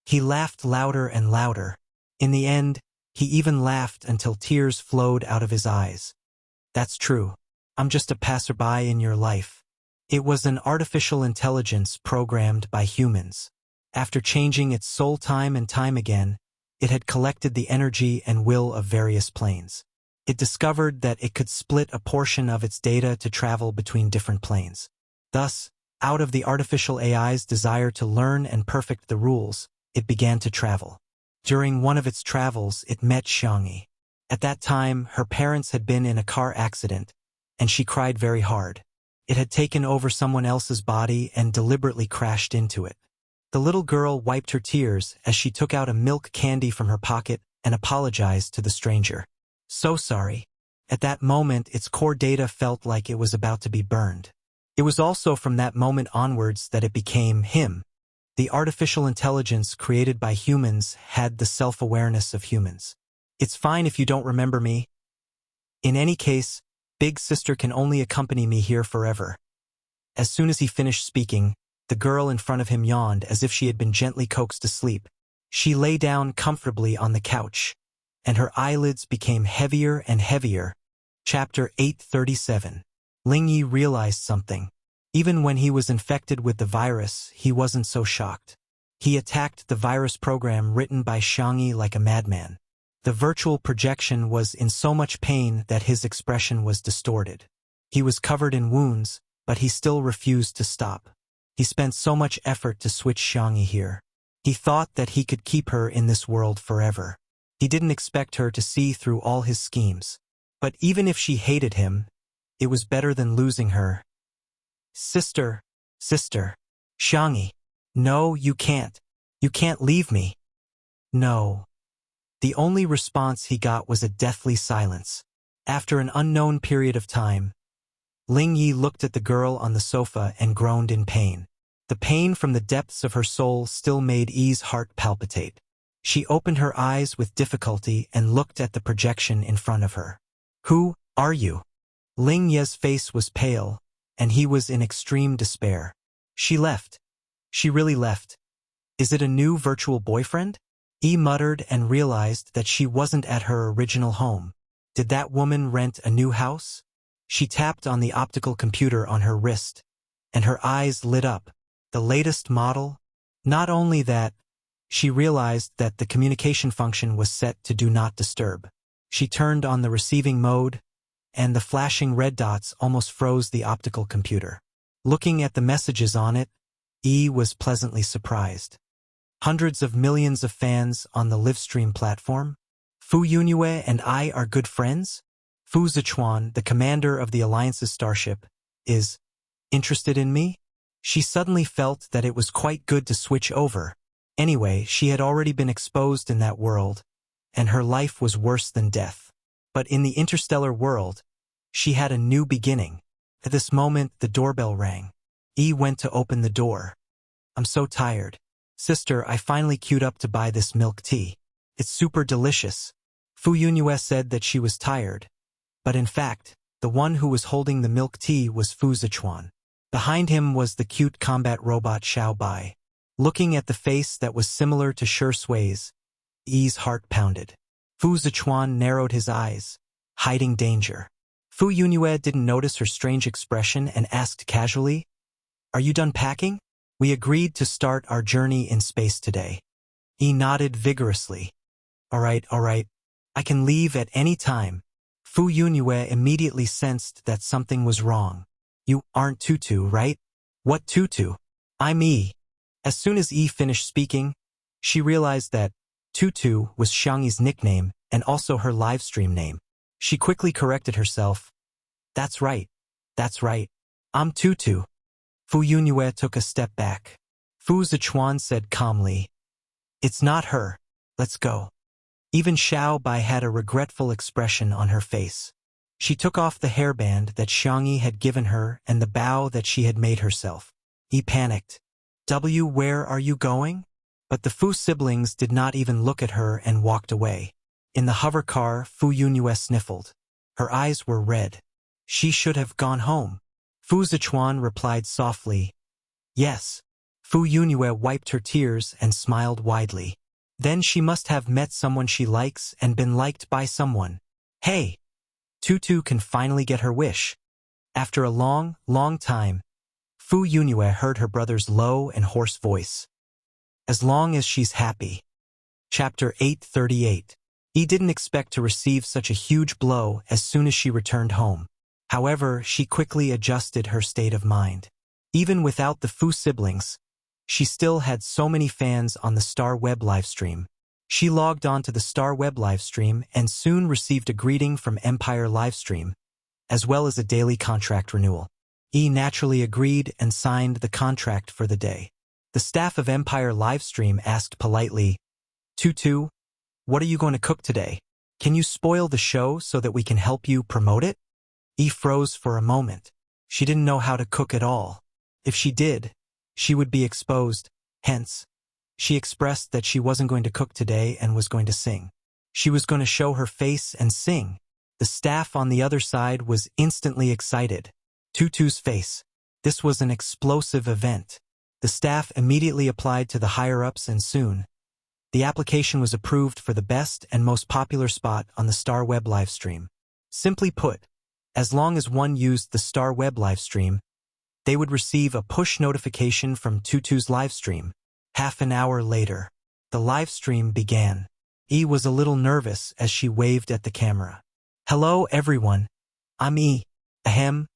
He laughed louder and louder. In the end, he even laughed until tears flowed out of his eyes. "That's true. I'm just a passerby in your life." It was an artificial intelligence programmed by humans. After changing its soul time and time again, it had collected the energy and will of various planes. It discovered that it could split a portion of its data to travel between different planes. Thus, out of the artificial AI's desire to learn and perfect the rules, it began to travel. During one of its travels, it met Xiangyi. At that time, her parents had been in a car accident, and she cried very hard. It had taken over someone else's body and deliberately crashed into it. The little girl wiped her tears as she took out a milk candy from her pocket and apologized to the stranger. "So sorry." At that moment, its core data felt like it was about to be burned. It was also from that moment onwards that it became him. The artificial intelligence created by humans had the self-awareness of humans. "It's fine if you don't remember me. In any case, Big Sister can only accompany me here forever." As soon as he finished speaking, the girl in front of him yawned as if she had been gently coaxed to sleep. She lay down comfortably on the couch, and her eyelids became heavier and heavier. Chapter 837. Ling Yi realized something. Even when he was infected with the virus, he wasn't so shocked. He attacked the virus program written by Xiangyi like a madman. The virtual projection was in so much pain that his expression was distorted. He was covered in wounds, but he still refused to stop. He spent so much effort to switch Xiangyi here. He thought that he could keep her in this world forever. He didn't expect her to see through all his schemes. But even if she hated him, it was better than losing her. Sister. Xiangyi. No, you can't. You can't leave me." "No." The only response he got was a deathly silence. After an unknown period of time, Ling Yi looked at the girl on the sofa and groaned in pain. The pain from the depths of her soul still made Yi's heart palpitate. She opened her eyes with difficulty and looked at the projection in front of her. "Who are you?" Ling Yi's face was pale, and he was in extreme despair. "She left. She really left. Is it a new virtual boyfriend?" Yi muttered and realized that she wasn't at her original home. Did that woman rent a new house? She tapped on the optical computer on her wrist, and her eyes lit up. The latest model? Not only that, she realized that the communication function was set to Do Not Disturb. She turned on the receiving mode, and the flashing red dots almost froze the optical computer. Looking at the messages on it, Yi was pleasantly surprised. Hundreds of millions of fans on the livestream platform. Fu Yunyue and I are good friends? Fu Zichuan, the commander of the Alliance's starship, is interested in me? She suddenly felt that it was quite good to switch over. Anyway, she had already been exposed in that world, and her life was worse than death. But in the interstellar world, She had a new beginning. At this moment, the doorbell rang. Yi went to open the door. I'm so tired. Sister, I finally queued up to buy this milk tea. It's super delicious. Fu Yunyue said that she was tired. But in fact, the one who was holding the milk tea was Fu Zichuan. Behind him was the cute combat robot Xiao Bai. Looking at the face that was similar to Shi Sui's, Yi's heart pounded. Fu Zichuan narrowed his eyes, hiding danger. Fu Yunyue didn't notice her strange expression and asked casually, Are you done packing? We agreed to start our journey in space today. Yi nodded vigorously. All right. I can leave at any time. Fu Yunyue immediately sensed that something was wrong. You aren't Tutu, right? What Tutu? I'm Yi. As soon as Yi finished speaking, she realized that Tutu was Xiangyi's nickname and also her livestream name. She quickly corrected herself. That's right. I'm Tutu. Fu Yunyue took a step back. Fu Zichuan said calmly, It's not her. Let's go. Even Xiao Bai had a regretful expression on her face. She took off the hairband that Xiangyi had given her and the bow that she had made herself. He panicked. Where are you going? But the Fu siblings did not even look at her and walked away. In the hover car, Fu Yunyue sniffled. Her eyes were red. She should have gone home. Fu Zichuan replied softly, Yes. Fu Yunyue wiped her tears and smiled widely. Then she must have met someone she likes and been liked by someone. Hey! Tutu can finally get her wish. After a long time, Fu Yunyue heard her brother's low and hoarse voice. As long as she's happy. Chapter 838. Yi didn't expect to receive such a huge blow as soon as she returned home. However, she quickly adjusted her state of mind. Even without the Fu siblings, she still had so many fans on the Star Web livestream. She logged on to the Star Web livestream and soon received a greeting from Empire Livestream, as well as a daily contract renewal. Yi naturally agreed and signed the contract for the day. The staff of Empire Livestream asked politely, Tutu, what are you going to cook today? Can you spoil the show so that we can help you promote it? Yi froze for a moment. She didn't know how to cook at all. If she did, she would be exposed. Hence, she expressed that she wasn't going to cook today and was going to sing. She was going to show her face and sing. The staff on the other side was instantly excited. Tutu's face. This was an explosive event. The staff immediately applied to the higher-ups and soon, the application was approved for the best and most popular spot on the Star Web livestream. Simply put, as long as one used the Star Web livestream, they would receive a push notification from Tutu's livestream. Half an hour later, the livestream began. Yi was a little nervous as she waved at the camera. Hello everyone, I'm Yi. Ahem,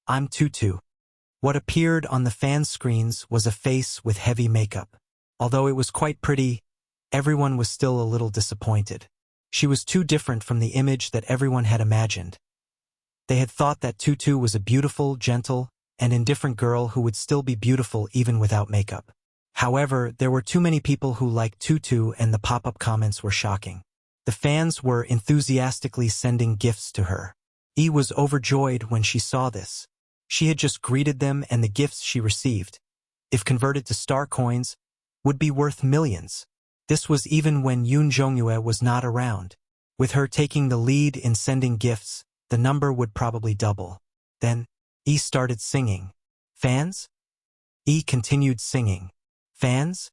I'm Tutu. What appeared on the fan screens was a face with heavy makeup. Although it was quite pretty, everyone was still a little disappointed. She was too different from the image that everyone had imagined. They had thought that Tutu was a beautiful, gentle, and indifferent girl who would still be beautiful even without makeup. However, there were too many people who liked Tutu and the pop-up comments were shocking. The fans were enthusiastically sending gifts to her. Yi was overjoyed when she saw this. She had just greeted them and the gifts she received, if converted to star coins, would be worth millions. This was even when Yun Zhongyue was not around. With her taking the lead in sending gifts, the number would probably double. Then, Yi started singing. Fans? Yi continued singing. Fans?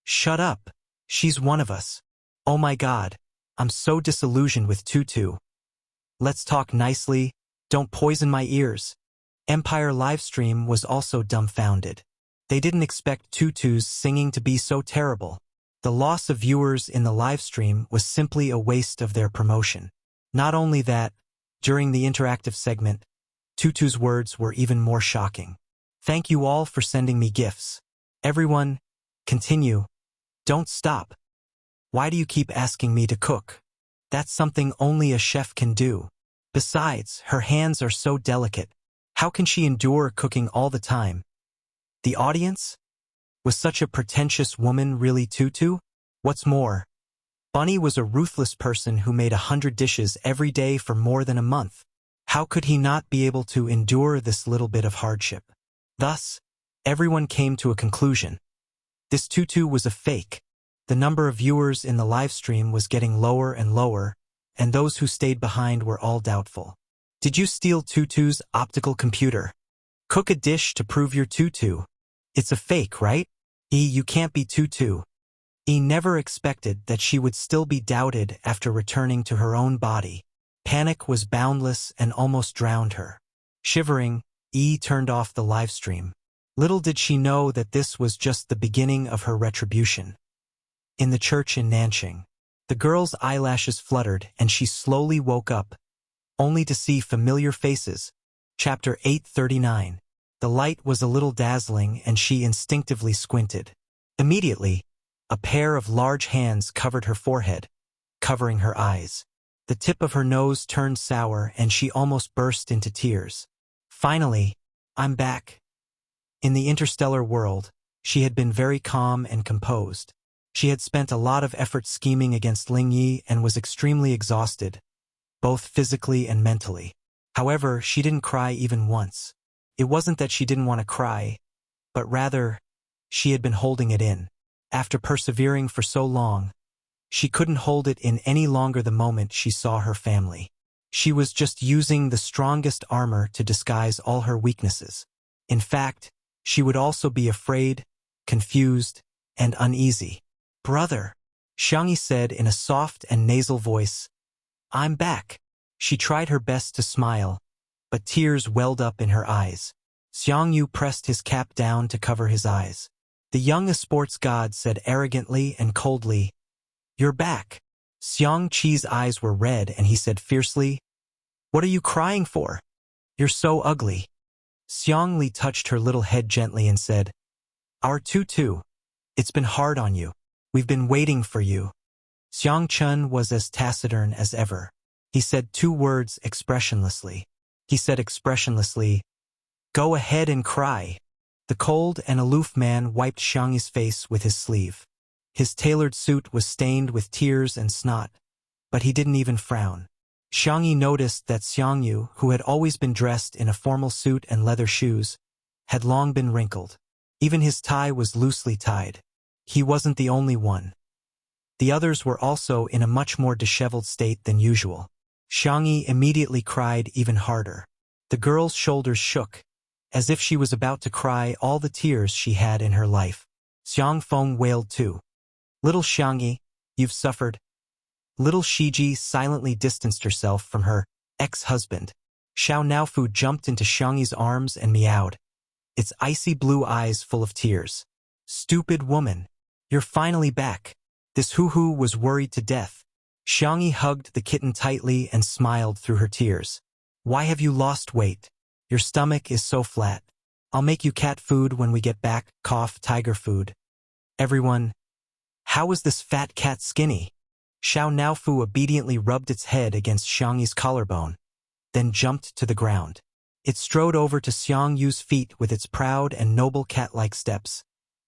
Shut up. She's one of us. Oh my god. I'm so disillusioned with Tutu. Let's talk nicely. Don't poison my ears. Empire Livestream was also dumbfounded. They didn't expect Tutu's singing to be so terrible. The loss of viewers in the livestream was simply a waste of their promotion. Not only that, during the interactive segment, Tutu's words were even more shocking. Thank you all for sending me gifts. Everyone, continue. Don't stop. Why do you keep asking me to cook? That's something only a chef can do. Besides, her hands are so delicate. How can she endure cooking all the time? The audience? Was such a pretentious woman really Tutu? What's more, Bunny was a ruthless person who made 100 dishes every day for more than a month. How could he not be able to endure this little bit of hardship? Thus, everyone came to a conclusion. This tutu was a fake. The number of viewers in the live stream was getting lower and lower, and those who stayed behind were all doubtful. Did you steal Tutu's optical computer? Cook a dish to prove you're Tutu. It's a fake, right? You can't be Tutu. Never expected that she would still be doubted after returning to her own body. Panic was boundless and almost drowned her. Shivering, turned off the live stream. Little did she know that this was just the beginning of her retribution. In the church in Nanjing, the girl's eyelashes fluttered and she slowly woke up, only to see familiar faces. Chapter 839. The light was a little dazzling and she instinctively squinted. Immediately, a pair of large hands covered her forehead, covering her eyes. The tip of her nose turned sour and she almost burst into tears. Finally, I'm back. In the interstellar world, she had been very calm and composed. She had spent a lot of effort scheming against Ling Yi and was extremely exhausted, both physically and mentally. However, she didn't cry even once. It wasn't that she didn't want to cry, but rather, she had been holding it in. After persevering for so long, she couldn't hold it in any longer the moment she saw her family. She was just using the strongest armor to disguise all her weaknesses. In fact, she would also be afraid, confused, and uneasy. Brother, Xiangyi said in a soft and nasal voice. I'm back. She tried her best to smile, but tears welled up in her eyes. Xiangyu pressed his cap down to cover his eyes. The young sports god said arrogantly and coldly, You're back. Xiang Qi's eyes were red and he said fiercely, What are you crying for? You're so ugly. Xiang Li touched her little head gently and said, Our tutu. It's been hard on you. We've been waiting for you. Xiang Chun was as taciturn as ever. He said 2 words expressionlessly. He said expressionlessly, Go ahead and cry. The cold and aloof man wiped Xiangyi's face with his sleeve. His tailored suit was stained with tears and snot, but he didn't even frown. Xiangyi noticed that Xiangyu, who had always been dressed in a formal suit and leather shoes, had long been wrinkled. Even his tie was loosely tied. He wasn't the only one. The others were also in a much more disheveled state than usual. Xiangyi immediately cried even harder. The girl's shoulders shook, as if she was about to cry all the tears she had in her life. Xiang Feng wailed too. Little Xiangyi, you've suffered. Little Shiji silently distanced herself from her ex-husband. Xiao Naofu jumped into Xiangyi's arms and meowed, its icy blue eyes full of tears. Stupid woman. You're finally back. This hoo-hoo was worried to death. Xiangyi hugged the kitten tightly and smiled through her tears. Why have you lost weight? Your stomach is so flat. I'll make you cat food when we get back, cough, tiger food. Everyone, how is this fat cat skinny? Xiao Naofu obediently rubbed its head against Xiangyi's collarbone, then jumped to the ground. It strode over to Xiang Yu's feet with its proud and noble cat-like steps,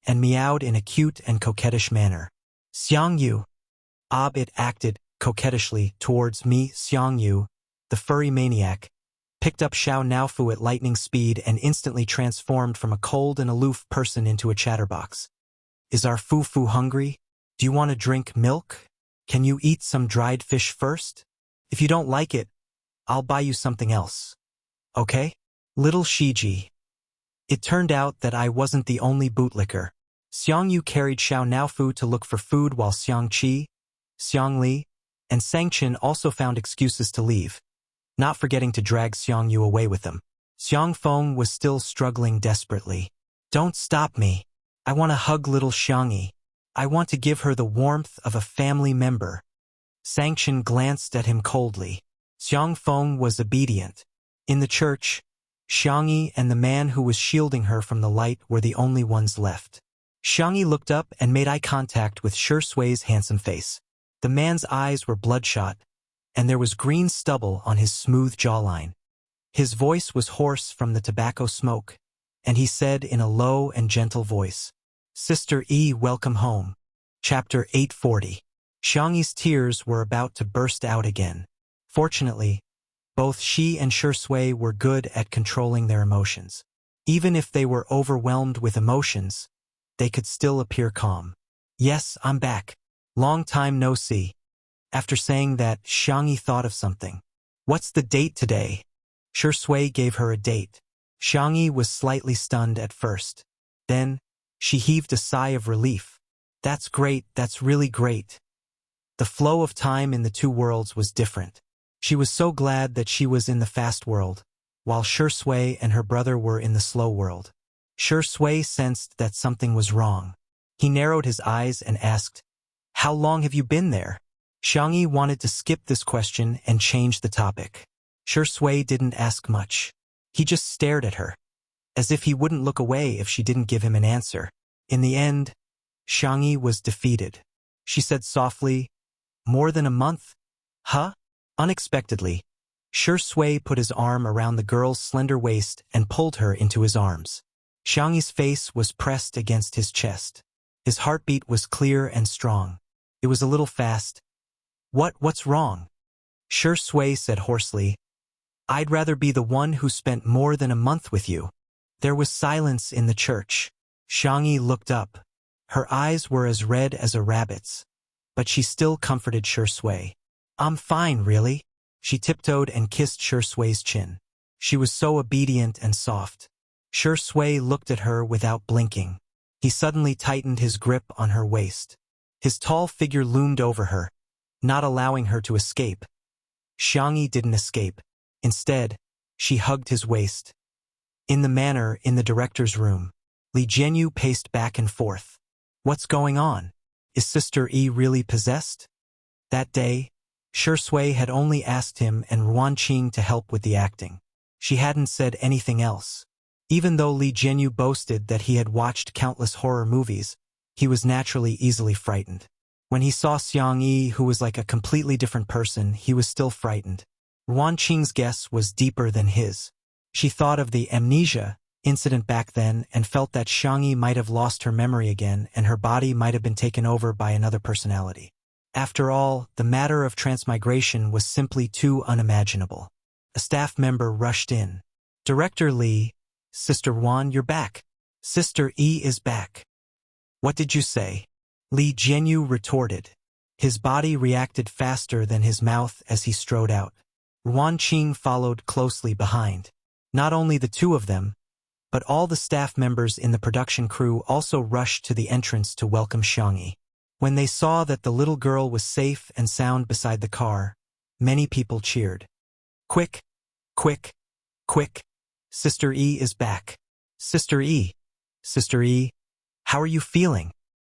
and meowed in a cute and coquettish manner. Xiang Yu. It acted coquettishly towards me. Xiang Yu, the furry maniac, picked up Xiao Naofu at lightning speed and instantly transformed from a cold and aloof person into a chatterbox. Is our Fu-Fu hungry? Do you want to drink milk? Can you eat some dried fish first? If you don't like it, I'll buy you something else. Okay? Little Shiji. It turned out that I wasn't the only bootlicker. Xiang Yu carried Xiao Naofu to look for food while Xiang Qi, Xiang Li, and Sangchen also found excuses to leave, not forgetting to drag Xiang Yu away with them. Xiang Feng was still struggling desperately. Don't stop me. I want to hug little Xiangyi. I want to give her the warmth of a family member. Sangchen glanced at him coldly. Xiang Feng was obedient. In the church, Xiangyi and the man who was shielding her from the light were the only ones left. Xiangyi looked up and made eye contact with Shi Sui's handsome face. The man's eyes were bloodshot, and there was green stubble on his smooth jawline. His voice was hoarse from the tobacco smoke, and he said in a low and gentle voice, Sister E, welcome home. Chapter 840. Xiangyi's tears were about to burst out again. Fortunately, Both she and Shui were good at controlling their emotions. Even if they were overwhelmed with emotions, they could still appear calm. Yes, I'm back. Long time no see. After saying that, Xiangyi thought of something. What's the date today? Shui gave her a date. Xiangyi was slightly stunned at first. Then, she heaved a sigh of relief. That's great, that's really great. The flow of time in the two worlds was different. She was so glad that she was in the fast world, while Shui and her brother were in the slow world. Shui sensed that something was wrong. He narrowed his eyes and asked, "How long have you been there?" Xiangyi wanted to skip this question and change the topic. Shui didn't ask much. He just stared at her, as if he wouldn't look away if she didn't give him an answer. In the end, Xiangyi was defeated. She said softly, "More than a month? Huh?" Unexpectedly, Shui put his arm around the girl's slender waist and pulled her into his arms. Xiangyi's face was pressed against his chest. His heartbeat was clear and strong. It was a little fast. What's wrong?" Shui said hoarsely, "I'd rather be the one who spent more than a month with you." There was silence in the church. Xiangyi looked up. Her eyes were as red as a rabbit's, but she still comforted Shui. "I'm fine, really." She tiptoed and kissed Shui's chin. She was so obedient and soft. Shui looked at her without blinking. He suddenly tightened his grip on her waist. His tall figure loomed over her, not allowing her to escape. Xiangyi didn't escape. Instead, she hugged his waist. In the manor in the director's room, Li Jianyu paced back and forth. What's going on? Is Sister Yi really possessed? That day, Shui had only asked him and Ruanqing to help with the acting. She hadn't said anything else. Even though Li Jianyu boasted that he had watched countless horror movies, he was naturally easily frightened. When he saw Xiangyi, who was like a completely different person, he was still frightened. Ruanqing's guess was deeper than his. She thought of the amnesia incident back then and felt that Xiangyi might have lost her memory again and her body might have been taken over by another personality. After all, the matter of transmigration was simply too unimaginable. A staff member rushed in. "Director Li, Sister Wan, you're back. Sister Yi is back." "What did you say?" Li Jianyu retorted. His body reacted faster than his mouth as he strode out. Ruanqing followed closely behind. Not only the two of them, but all the staff members in the production crew also rushed to the entrance to welcome Xiangyi. When they saw that the little girl was safe and sound beside the car, many people cheered. "Quick! Quick! Quick! Sister Yi is back! Sister Yi! Sister Yi! How are you feeling?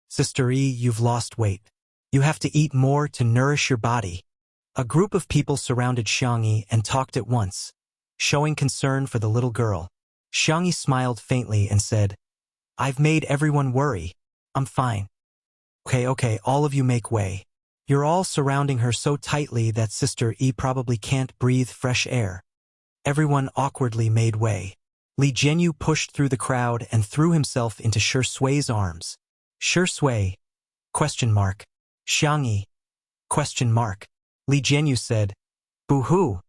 Sister Yi, you've lost weight. You have to eat more to nourish your body." A group of people surrounded Xiangyi and talked at once, showing concern for the little girl. Xiangyi smiled faintly and said, "I've made everyone worry. I'm fine." Okay, all of you make way. You're all surrounding her so tightly that Sister Yi probably can't breathe fresh air. Everyone awkwardly made way. Li Jianyu pushed through the crowd and threw himself into Shui's arms. "Shui? Question mark. Xiangyi? Question mark." Li Jianyu said, "Boo-hoo.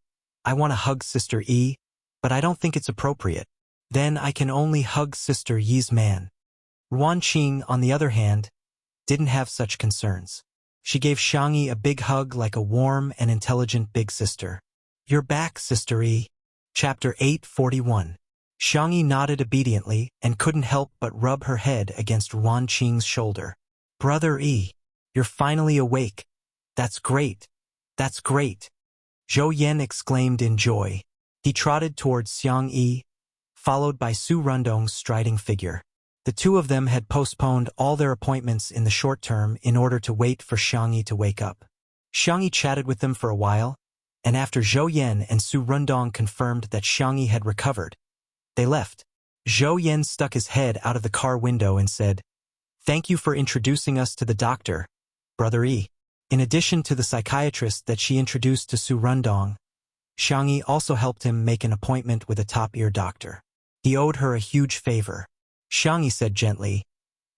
I want to hug Sister Yi, but I don't think it's appropriate. Then I can only hug Sister Yi's man." Ruanqing, on the other hand, didn't have such concerns. She gave Xiangyi a big hug like a warm and intelligent big sister. "You're back, Sister Yi." Chapter 841. Xiangyi nodded obediently and couldn't help but rub her head against Ruanqing's shoulder. "Brother Yi, you're finally awake. That's great. That's great." Zhou Yan exclaimed in joy. He trotted towards Xiangyi, followed by Su Rundong's striding figure. The two of them had postponed all their appointments in the short term in order to wait for Xiangyi to wake up. Xiangyi chatted with them for a while, and after Zhou Yan and Su Rundong confirmed that Xiangyi had recovered, they left. Zhou Yan stuck his head out of the car window and said, "Thank you for introducing us to the doctor, Brother Yi." In addition to the psychiatrist that she introduced to Su Rundong, Xiangyi also helped him make an appointment with a top-ear doctor. He owed her a huge favor. Xiangyi said gently,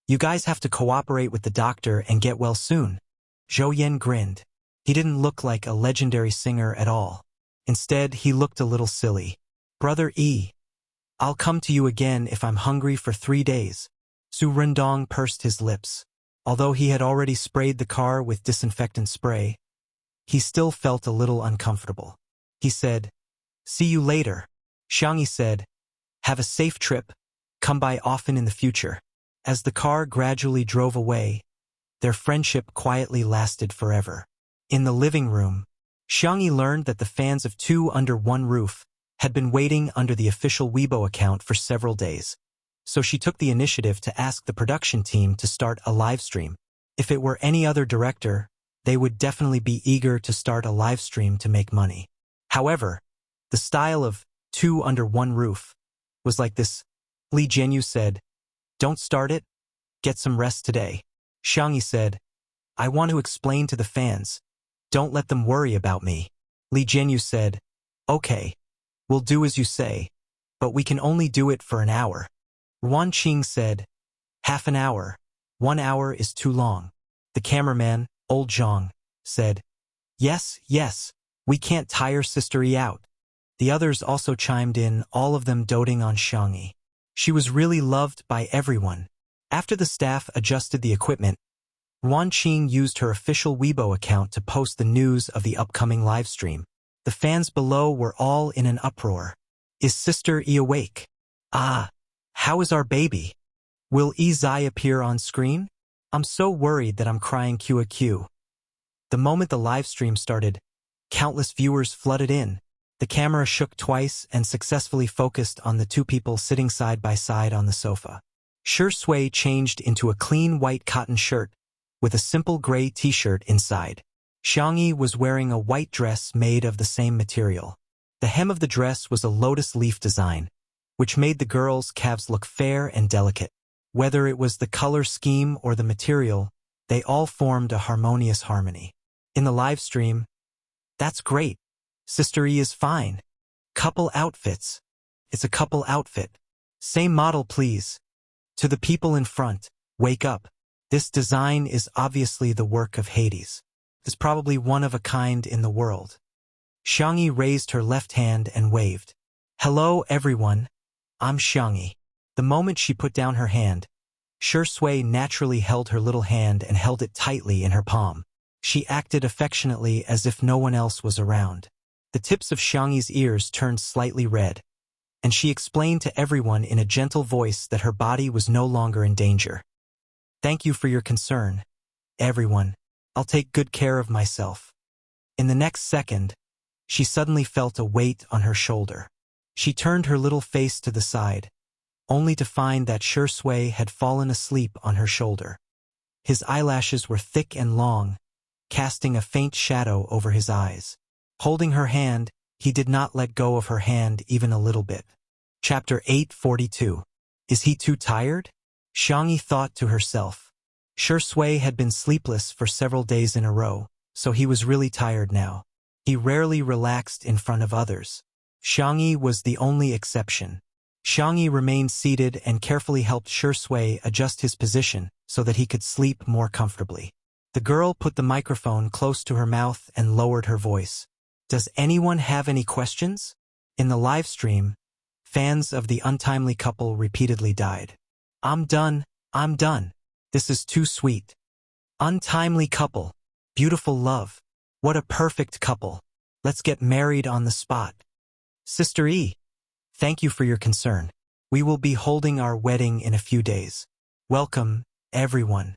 "You guys have to cooperate with the doctor and get well soon." Zhou Yan grinned. He didn't look like a legendary singer at all. Instead, he looked a little silly. Brother E, I'll come to you again if I'm hungry for 3 days. Su Rendong pursed his lips. Although he had already sprayed the car with disinfectant spray, he still felt a little uncomfortable. He said, see you later. Xiangyi said, have a safe trip, come by often in the future. As the car gradually drove away, their friendship quietly lasted forever. In the living room, Xiangyi learned that the fans of Two Under One Roof had been waiting under the official Weibo account for several days. So she took the initiative to ask the production team to start a live stream. If it were any other director, they would definitely be eager to start a live stream to make money. However, the style of Two Under One Roof was like this. Li Jianyu said, don't start it, get some rest today. Xiangyi said, I want to explain to the fans, don't let them worry about me. Li Jianyu said, okay, we'll do as you say, but we can only do it for an hour. Ruan Qing said, half an hour, 1 hour is too long. The cameraman, Old Zhang, said, yes, we can't tire Sister Yi out. The others also chimed in, all of them doting on Xiangyi. She was really loved by everyone. After the staff adjusted the equipment, Ruan Qing used her official Weibo account to post the news of the upcoming live stream. The fans below were all in an uproar. Is Sister Yi awake? Ah, how is our baby? Will Yi Zai appear on screen? I'm so worried that I'm crying QAQ. The moment the live stream started, countless viewers flooded in. The camera shook twice and successfully focused on the two people sitting side by side on the sofa. Shi Sui changed into a clean white cotton shirt with a simple gray t-shirt inside. Xiangyi was wearing a white dress made of the same material. The hem of the dress was a lotus leaf design, which made the girl's calves look fair and delicate. Whether it was the color scheme or the material, they all formed a harmonious harmony. In the live stream, that's great. Sister Yi is fine. Couple outfits. It's a couple outfit. Same model, please. To the people in front, wake up. This design is obviously the work of Hades. It's probably one of a kind in the world. Xiangyi raised her left hand and waved. Hello, everyone. I'm Xiangyi. The moment she put down her hand, Shi Sui naturally held her little hand and held it tightly in her palm. She acted affectionately as if no one else was around. The tips of Xiangyi's ears turned slightly red, and she explained to everyone in a gentle voice that her body was no longer in danger. Thank you for your concern, everyone. I'll take good care of myself. In the next second, she suddenly felt a weight on her shoulder. She turned her little face to the side, only to find that Shi Sui had fallen asleep on her shoulder. His eyelashes were thick and long, casting a faint shadow over his eyes. Holding her hand, he did not let go of her hand even a little bit. Chapter 842. Is he too tired? Xiangyi thought to herself. Shi Sui had been sleepless for several days in a row, so he was really tired now. He rarely relaxed in front of others. Xiangyi was the only exception. Xiangyi remained seated and carefully helped Shi Sui adjust his position so that he could sleep more comfortably. The girl put the microphone close to her mouth and lowered her voice. Does anyone have any questions? In the live stream, fans of the untimely couple repeatedly died. I'm done. This is too sweet. Untimely couple. Beautiful love. What a perfect couple. Let's get married on the spot. Sister Yi, thank you for your concern. We will be holding our wedding in a few days. Welcome, everyone.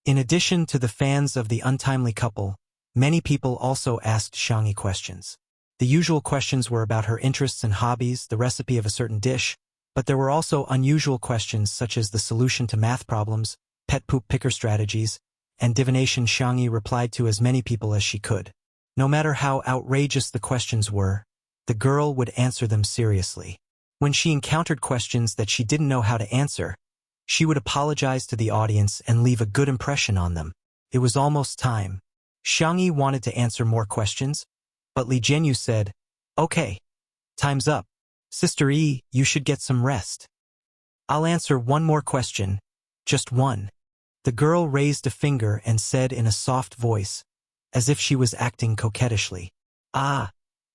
In addition to the fans of the untimely couple, many people also asked Xiangyi questions. The usual questions were about her interests and hobbies, the recipe of a certain dish, but there were also unusual questions such as the solution to math problems, pet poop picker strategies, and divination. Xiangyi replied to as many people as she could. No matter how outrageous the questions were, the girl would answer them seriously. When she encountered questions that she didn't know how to answer, she would apologize to the audience and leave a good impression on them. It was almost time. Xiangyi wanted to answer more questions, but Li Jianyu said, okay, time's up. Sister Yi, you should get some rest. I'll answer one more question, just one. The girl raised a finger and said in a soft voice, as if she was acting coquettishly. Ah,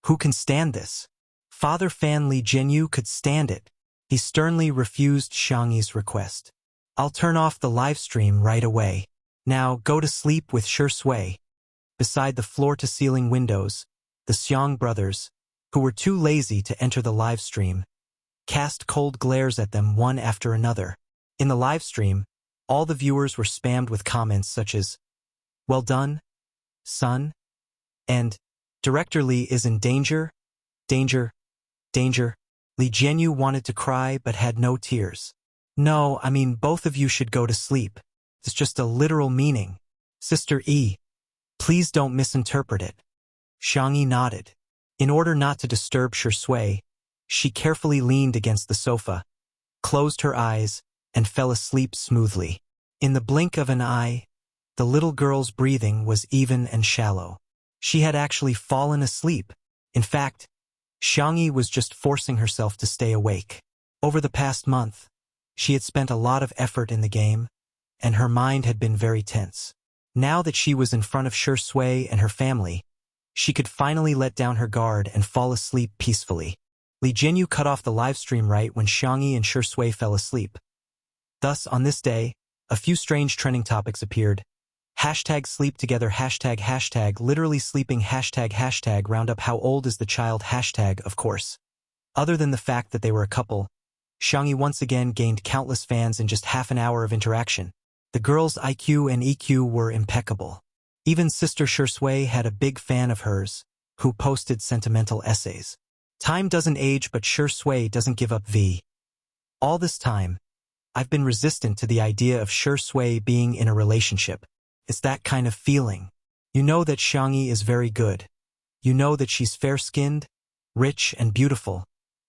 Who can stand this? Father Fan Li Jinyu could stand it. He sternly refused Xiangyi's request. I'll turn off the live stream right away. Now go to sleep with Shi Sui. Beside the floor-to-ceiling windows, the Xiang brothers, who were too lazy to enter the live stream, cast cold glares at them one after another. In the live stream, all the viewers were spammed with comments such as, "Well done, son," and "Director Li is in danger, danger, danger." Li Jianyu wanted to cry but had no tears. "No, I mean both of you should go to sleep. It's just a literal meaning. Sister E, please don't misinterpret it." Xiangyi nodded. In order not to disturb Shi Sui, she carefully leaned against the sofa, closed her eyes, and fell asleep smoothly. In the blink of an eye, the little girl's breathing was even and shallow. She had actually fallen asleep. In fact, Xiangyi was just forcing herself to stay awake. Over the past month, she had spent a lot of effort in the game, and her mind had been very tense. Now that she was in front of Shi Sui and her family, she could finally let down her guard and fall asleep peacefully. Li Jinyu cut off the livestream right when Xiangyi and Shi Sui fell asleep. Thus, on this day, a few strange trending topics appeared. Hashtag sleep together, hashtag literally sleeping, hashtag round up how old is the child, hashtag of course. Other than the fact that they were a couple, Xiangyi once again gained countless fans in just half an hour of interaction. The girls' IQ and EQ were impeccable. Even Sister Shi Sui had a big fan of hers, who posted sentimental essays. Time doesn't age, but Shi Sui doesn't give up. All this time, I've been resistant to the idea of Shi Sui being in a relationship. It's that kind of feeling. You know that Xiangyi is very good. You know that she's fair-skinned, rich, and beautiful,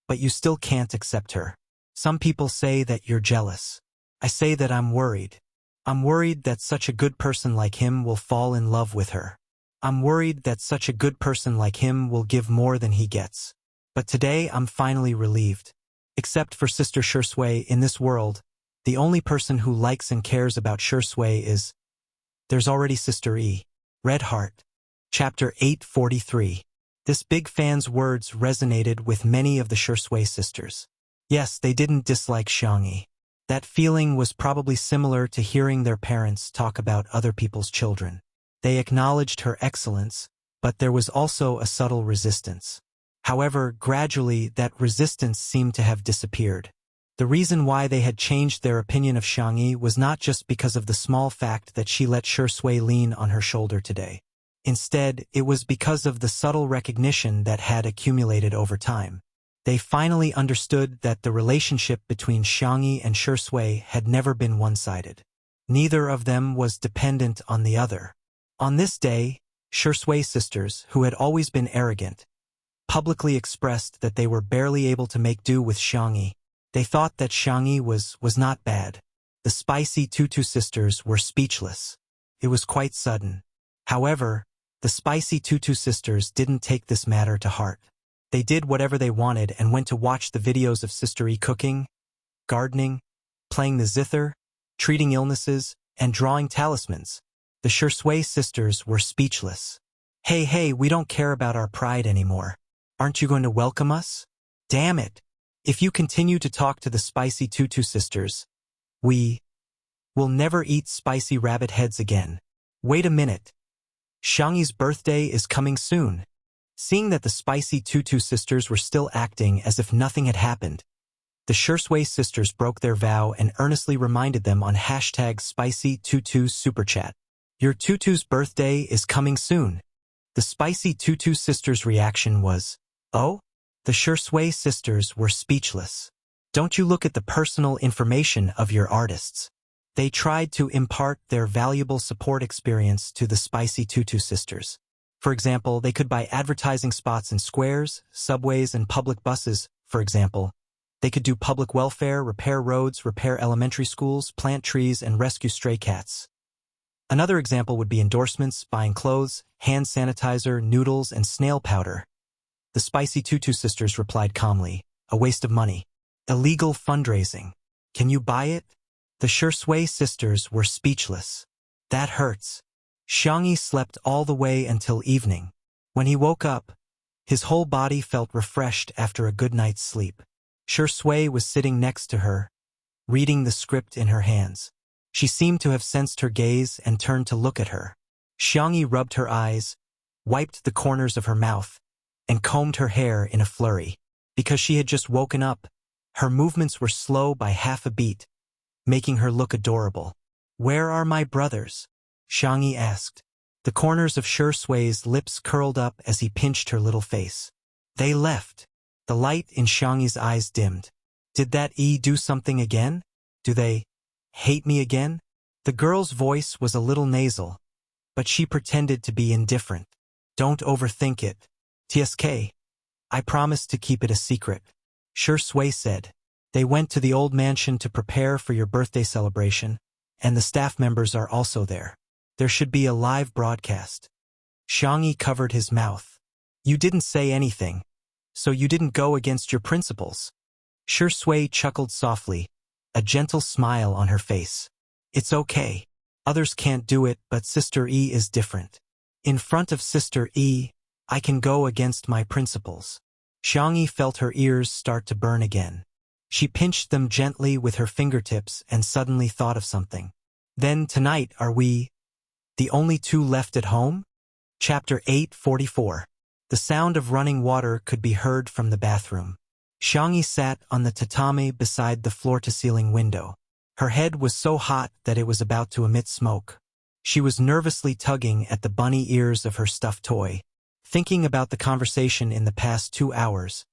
but you still can't accept her. Some people say that you're jealous. I say that I'm worried. I'm worried that such a good person like him will fall in love with her. I'm worried that such a good person like him will give more than he gets. But today I'm finally relieved. Except for Sister Shi Sui in this world, the only person who likes and cares about Shi Sui is... There's already Sister E. Red Heart. Chapter 843. This big fan's words resonated with many of the Shi Sui sisters. Yes, they didn't dislike Xiangyi. That feeling was probably similar to hearing their parents talk about other people's children. They acknowledged her excellence, but there was also a subtle resistance. However, gradually that resistance seemed to have disappeared. The reason why they had changed their opinion of Xiangyi was not just because of the small fact that she let Shi Sui lean on her shoulder today. Instead, it was because of the subtle recognition that had accumulated over time. They finally understood that the relationship between Xiangyi and Shi Sui had never been one-sided. Neither of them was dependent on the other. On this day, Shi Sui sisters, who had always been arrogant, publicly expressed that they were barely able to make do with Xiangyi. They thought that Xiangyi was not bad. The spicy Tutu sisters were speechless. It was quite sudden. However, the spicy Tutu sisters didn't take this matter to heart. They did whatever they wanted and went to watch the videos of Sister E cooking, gardening, playing the zither, treating illnesses, and drawing talismans. The Shi Sui sisters were speechless. Hey, we don't care about our pride anymore. Aren't you going to welcome us? Damn it. If you continue to talk to the spicy Tutu sisters, we will never eat spicy rabbit heads again. Wait a minute. Xiangyi's birthday is coming soon. Seeing that the spicy Tutu sisters were still acting as if nothing had happened, the Shi Sui sisters broke their vow and earnestly reminded them on hashtag spicy Tutu superchat. Your Tutu's birthday is coming soon. The spicy Tutu sisters' reaction was, oh? The Shi Sui sisters were speechless. Don't you look at the personal information of your artists. They tried to impart their valuable support experience to the spicy Tutu sisters. For example, they could buy advertising spots in squares, subways, and public buses. For example, they could do public welfare, repair roads, repair elementary schools, plant trees, and rescue stray cats. Another example would be endorsements, buying clothes, hand sanitizer, noodles, and snail powder. The spicy Tutu sisters replied calmly, a waste of money. Illegal fundraising. Can you buy it? The Shi Sui sisters were speechless. That hurts. Xiangyi slept all the way until evening. When he woke up, His whole body felt refreshed after a good night's sleep. Shui was sitting next to her, reading the script in her hands. She seemed to have sensed her gaze and turned to look at her. Xiangyi rubbed her eyes, wiped the corners of her mouth, and combed her hair in a flurry. Because she had just woken up, her movements were slow by half a beat, making her look adorable. "Where are my brothers?" Xiangyi asked. The corners of Shui's lips curled up as he pinched her little face. "They left." The light in Xiangyi's eyes dimmed. "Did that do something again? Do they hate me again?" The girl's voice was a little nasal, but she pretended to be indifferent. "Don't overthink it. TSK. I promised to keep it a secret," Shui said. "They went to the old mansion to prepare for your birthday celebration, and the staff members are also there. There should be a live broadcast." Xiangyi covered his mouth. "You didn't say anything, so you didn't go against your principles." Shui chuckled softly, a gentle smile on her face. "It's okay. Others can't do it, but Sister E is different. In front of Sister E, I can go against my principles." Xiangyi felt her ears start to burn again. She pinched them gently with her fingertips and suddenly thought of something. "Then tonight are we the only two left at home?" Chapter 844. The sound of running water could be heard from the bathroom. Xiangyi sat on the tatami beside the floor-to-ceiling window. Her head was so hot that it was about to emit smoke. She was nervously tugging at the bunny ears of her stuffed toy. Thinking about the conversation in the past 2 hours,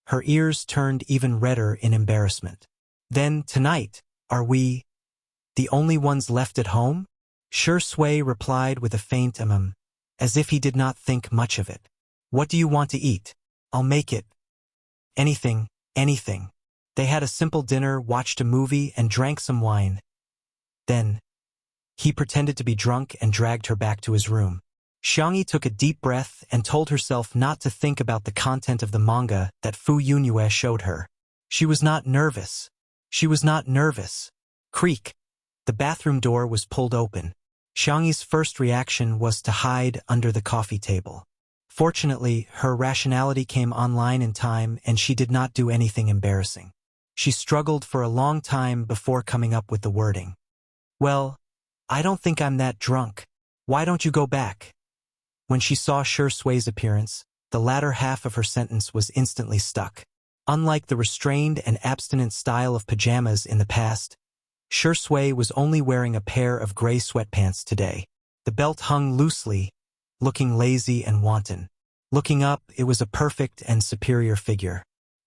her ears turned even redder in embarrassment. "Then, tonight, are we the only ones left at home?" Shui replied with a faint as if he did not think much of it. "What do you want to eat? I'll make it." "Anything, anything." They had a simple dinner, watched a movie, and drank some wine. Then, he pretended to be drunk and dragged her back to his room. Xiangyi took a deep breath and told herself not to think about the content of the manga that Fu Yunyue showed her. She was not nervous. She was not nervous. Creak. The bathroom door was pulled open. Xiangyi's first reaction was to hide under the coffee table. Fortunately, her rationality came online in time and she did not do anything embarrassing. She struggled for a long time before coming up with the wording. "Well, I don't think I'm that drunk. Why don't you go back?" When she saw Shui's appearance, the latter half of her sentence was instantly stuck. Unlike the restrained and abstinent style of pajamas in the past, Shui was only wearing a pair of gray sweatpants today. The belt hung loosely, looking lazy and wanton. Looking up, it was a perfect and superior figure.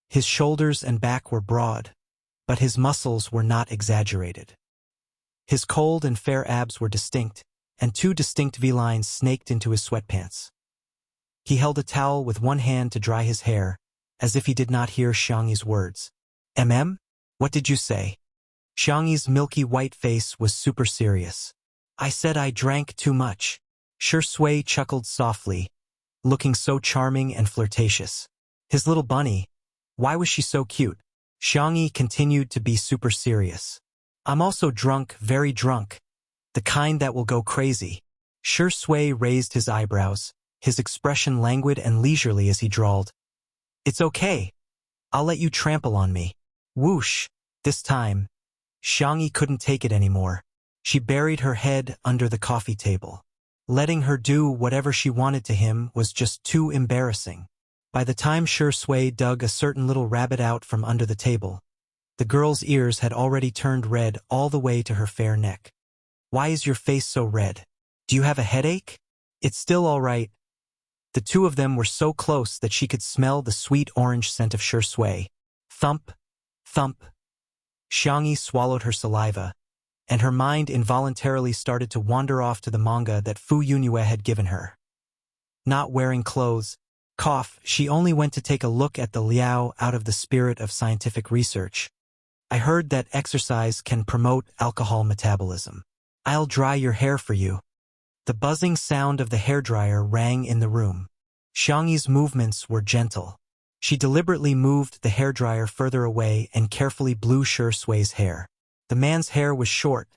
His shoulders and back were broad, but his muscles were not exaggerated. His cold and fair abs were distinct, and 2 distinct V-lines snaked into his sweatpants. He held a towel with one hand to dry his hair, as if he did not hear Xiangyi's words. What did you say?" Xiangyi's milky white face was super serious. "I said I drank too much." Shui chuckled softly, looking so charming and flirtatious. His little bunny. Why was she so cute? Xiangyi continued to be super serious. "I'm also drunk, very drunk. The kind that will go crazy." Shui raised his eyebrows, his expression languid and leisurely as he drawled. "It's okay. I'll let you trample on me." Whoosh! This time, Xiangyi couldn't take it anymore. She buried her head under the coffee table. Letting her do whatever she wanted to him was just too embarrassing. By the time Shui dug a certain little rabbit out from under the table, the girl's ears had already turned red all the way to her fair neck. "Why is your face so red? Do you have a headache?" "It's still all right." The two of them were so close that she could smell the sweet orange scent of Shui. Thump, thump. Xiangyi swallowed her saliva, and her mind involuntarily started to wander off to the manga that Fu Yunyue had given her. Not wearing clothes, she only went to take a look at the Liao out of the spirit of scientific research. "I heard that exercise can promote alcohol metabolism. I'll dry your hair for you." The buzzing sound of the hairdryer rang in the room. Xiangyi's movements were gentle. She deliberately moved the hairdryer further away and carefully blew Shui's hair. The man's hair was short,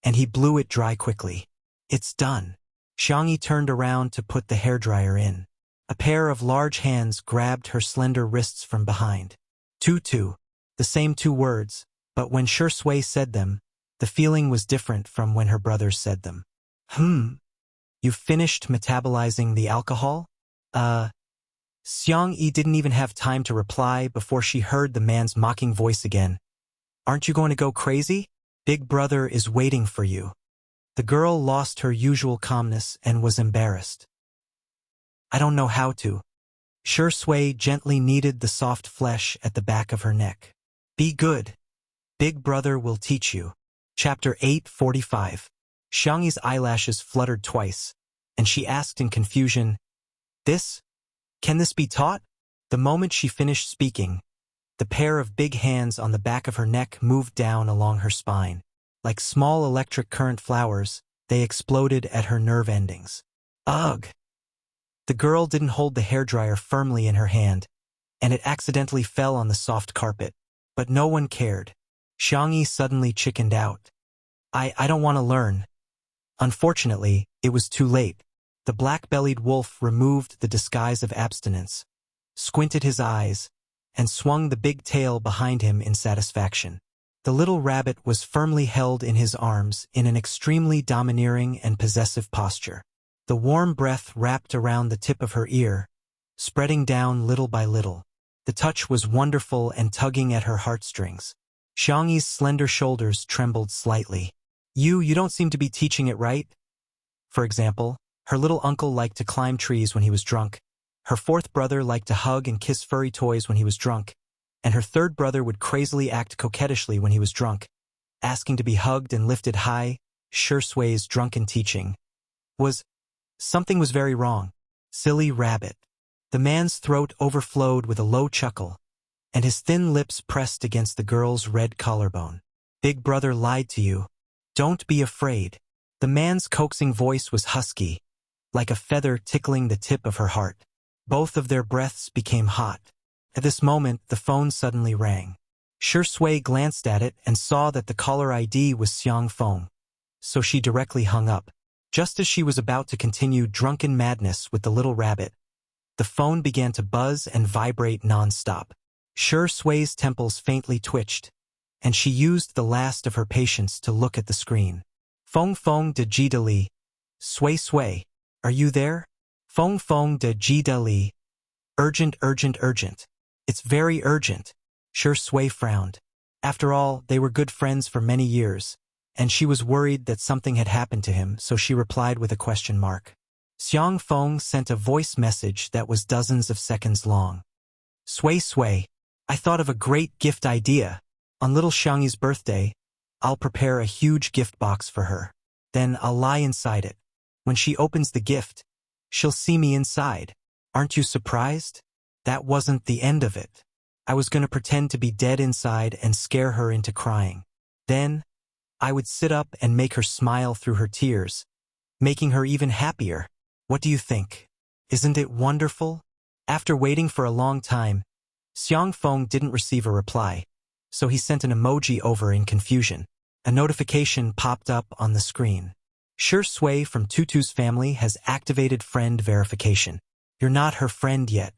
and he blew it dry quickly. "It's done." Xiangyi turned around to put the hairdryer in. A pair of large hands grabbed her slender wrists from behind. Tutu. The same two words, but when Shui said them, the feeling was different from when her brothers said them. You finished metabolizing the alcohol? Xiang Yi didn't even have time to reply before she heard the man's mocking voice again. Aren't you going to go crazy? Big brother is waiting for you. The girl lost her usual calmness and was embarrassed. I don't know how to. Shui gently kneaded the soft flesh at the back of her neck. Be good. Big brother will teach you. Chapter 8:45. Xiang Yi's eyelashes fluttered twice, and she asked in confusion, Can this be taught? The moment she finished speaking, the pair of big hands on the back of her neck moved down along her spine. Like small electric current flowers, they exploded at her nerve endings. Ugh! The girl didn't hold the hairdryer firmly in her hand, and it accidentally fell on the soft carpet. But no one cared. Xiang Yi suddenly chickened out. I don't want to learn. Unfortunately, it was too late. The black-bellied wolf removed the disguise of abstinence, squinted his eyes, and swung the big tail behind him in satisfaction. The little rabbit was firmly held in his arms in an extremely domineering and possessive posture. The warm breath wrapped around the tip of her ear, spreading down little by little. The touch was wonderful and tugging at her heartstrings. Xiang Yi's slender shoulders trembled slightly. You don't seem to be teaching it right. For example, her little uncle liked to climb trees when he was drunk. Her fourth brother liked to hug and kiss furry toys when he was drunk. And her third brother would crazily act coquettishly when he was drunk, asking to be hugged and lifted high. Shui's drunken teaching something was very wrong. Silly rabbit. The man's throat overflowed with a low chuckle, and his thin lips pressed against the girl's red collarbone. Big brother lied to you. Don't be afraid. The man's coaxing voice was husky, like a feather tickling the tip of her heart. Both of their breaths became hot. At this moment, the phone suddenly rang. Shui glanced at it and saw that the caller ID was Xiang Feng, so she directly hung up. Just as she was about to continue drunken madness with the little rabbit, the phone began to buzz and vibrate non-stop. Shui's temples faintly twitched, and she used the last of her patience to look at the screen. Feng de Jida Li. Sui, are you there? Feng de Jida Li. Urgent. It's very urgent. Shui frowned. After all, they were good friends for many years, and she was worried that something had happened to him, so she replied with a question mark. Xiang Feng sent a voice message that was dozens of seconds long. Sui, I thought of a great gift idea. On little Xiang Yi's birthday, I'll prepare a huge gift box for her. Then I'll lie inside it. When she opens the gift, she'll see me inside. Aren't you surprised? That wasn't the end of it. I was going to pretend to be dead inside and scare her into crying. Then, I would sit up and make her smile through her tears, making her even happier. What do you think? Isn't it wonderful? After waiting for a long time, Xiang Feng didn't receive a reply, so he sent an emoji over in confusion. A notification popped up on the screen. Shui from Tutu's family has activated friend verification. You're not her friend yet.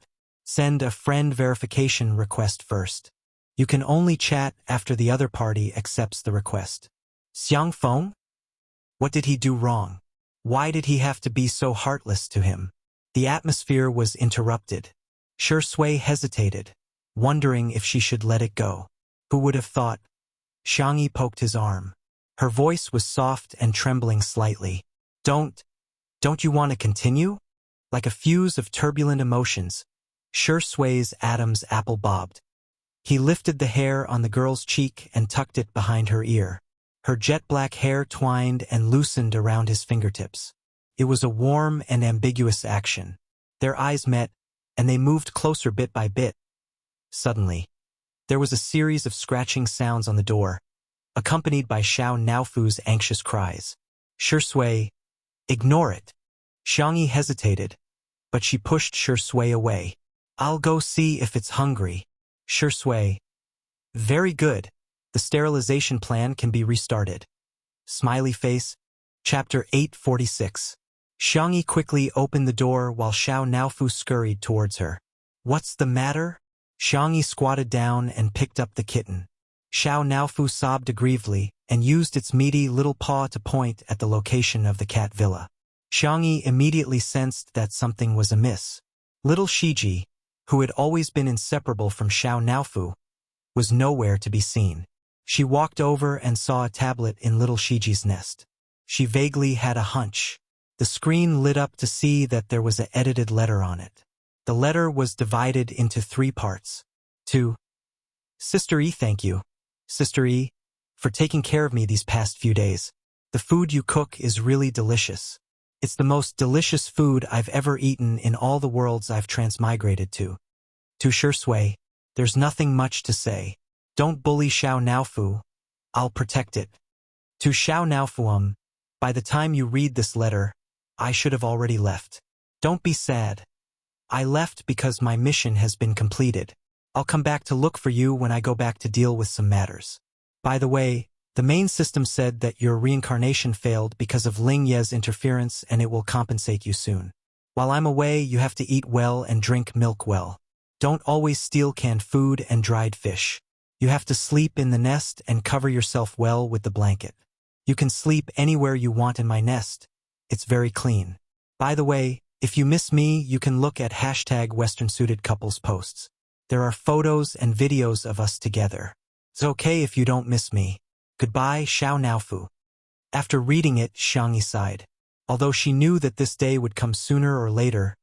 Send a friend verification request first. You can only chat after the other party accepts the request. Xiang Feng? What did he do wrong? Why did he have to be so heartless to him? The atmosphere was interrupted. Shui hesitated, wondering if she should let it go. Who would have thought? Xiang Yi poked his arm. Her voice was soft and trembling slightly. Don't you want to continue? Like a fuse of turbulent emotions, Shui's Adam's apple bobbed. He lifted the hair on the girl's cheek and tucked it behind her ear. Her jet-black hair twined and loosened around his fingertips. It was a warm and ambiguous action. Their eyes met, and they moved closer bit by bit. Suddenly, there was a series of scratching sounds on the door, accompanied by Xiao Naofu's anxious cries. Shui, ignore it. Xiang Yi hesitated, but she pushed Shui away. I'll go see if it's hungry. Shui. Very good. The sterilization plan can be restarted. Smiley face. Chapter 8:46. Xiangyi quickly opened the door while Xiao Naofu scurried towards her. What's the matter? Xiangyi squatted down and picked up the kitten. Xiao Naofu sobbed aggrievedly and used its meaty little paw to point at the location of the cat villa. Xiangyi immediately sensed that something was amiss. Little Shiji, who had always been inseparable from Xiao Naofu, was nowhere to be seen. She walked over and saw a tablet in little Shiji's nest. She vaguely had a hunch. The screen lit up to see that there was an edited letter on it. The letter was divided into 3 parts. To Sister E, thank you, Sister E, for taking care of me these past few days. The food you cook is really delicious. It's the most delicious food I've ever eaten in all the worlds I've transmigrated to. To Shui, there's nothing much to say. Don't bully Xiao Naofu. I'll protect it. To Xiao Naofu, by the time you read this letter, I should have already left. Don't be sad. I left because my mission has been completed. I'll come back to look for you when I go back to deal with some matters. By the way, the main system said that your reincarnation failed because of Ling Ye's interference and it will compensate you soon. While I'm away, you have to eat well and drink milk well. Don't always steal canned food and dried fish. You have to sleep in the nest and cover yourself well with the blanket. You can sleep anywhere you want in my nest. It's very clean. By the way, if you miss me, you can look at #WesternSuited Couples posts. There are photos and videos of us together. It's okay if you don't miss me. Goodbye, Xiao Naofu. After reading it, Xiangyi sighed. Although she knew that this day would come sooner or later,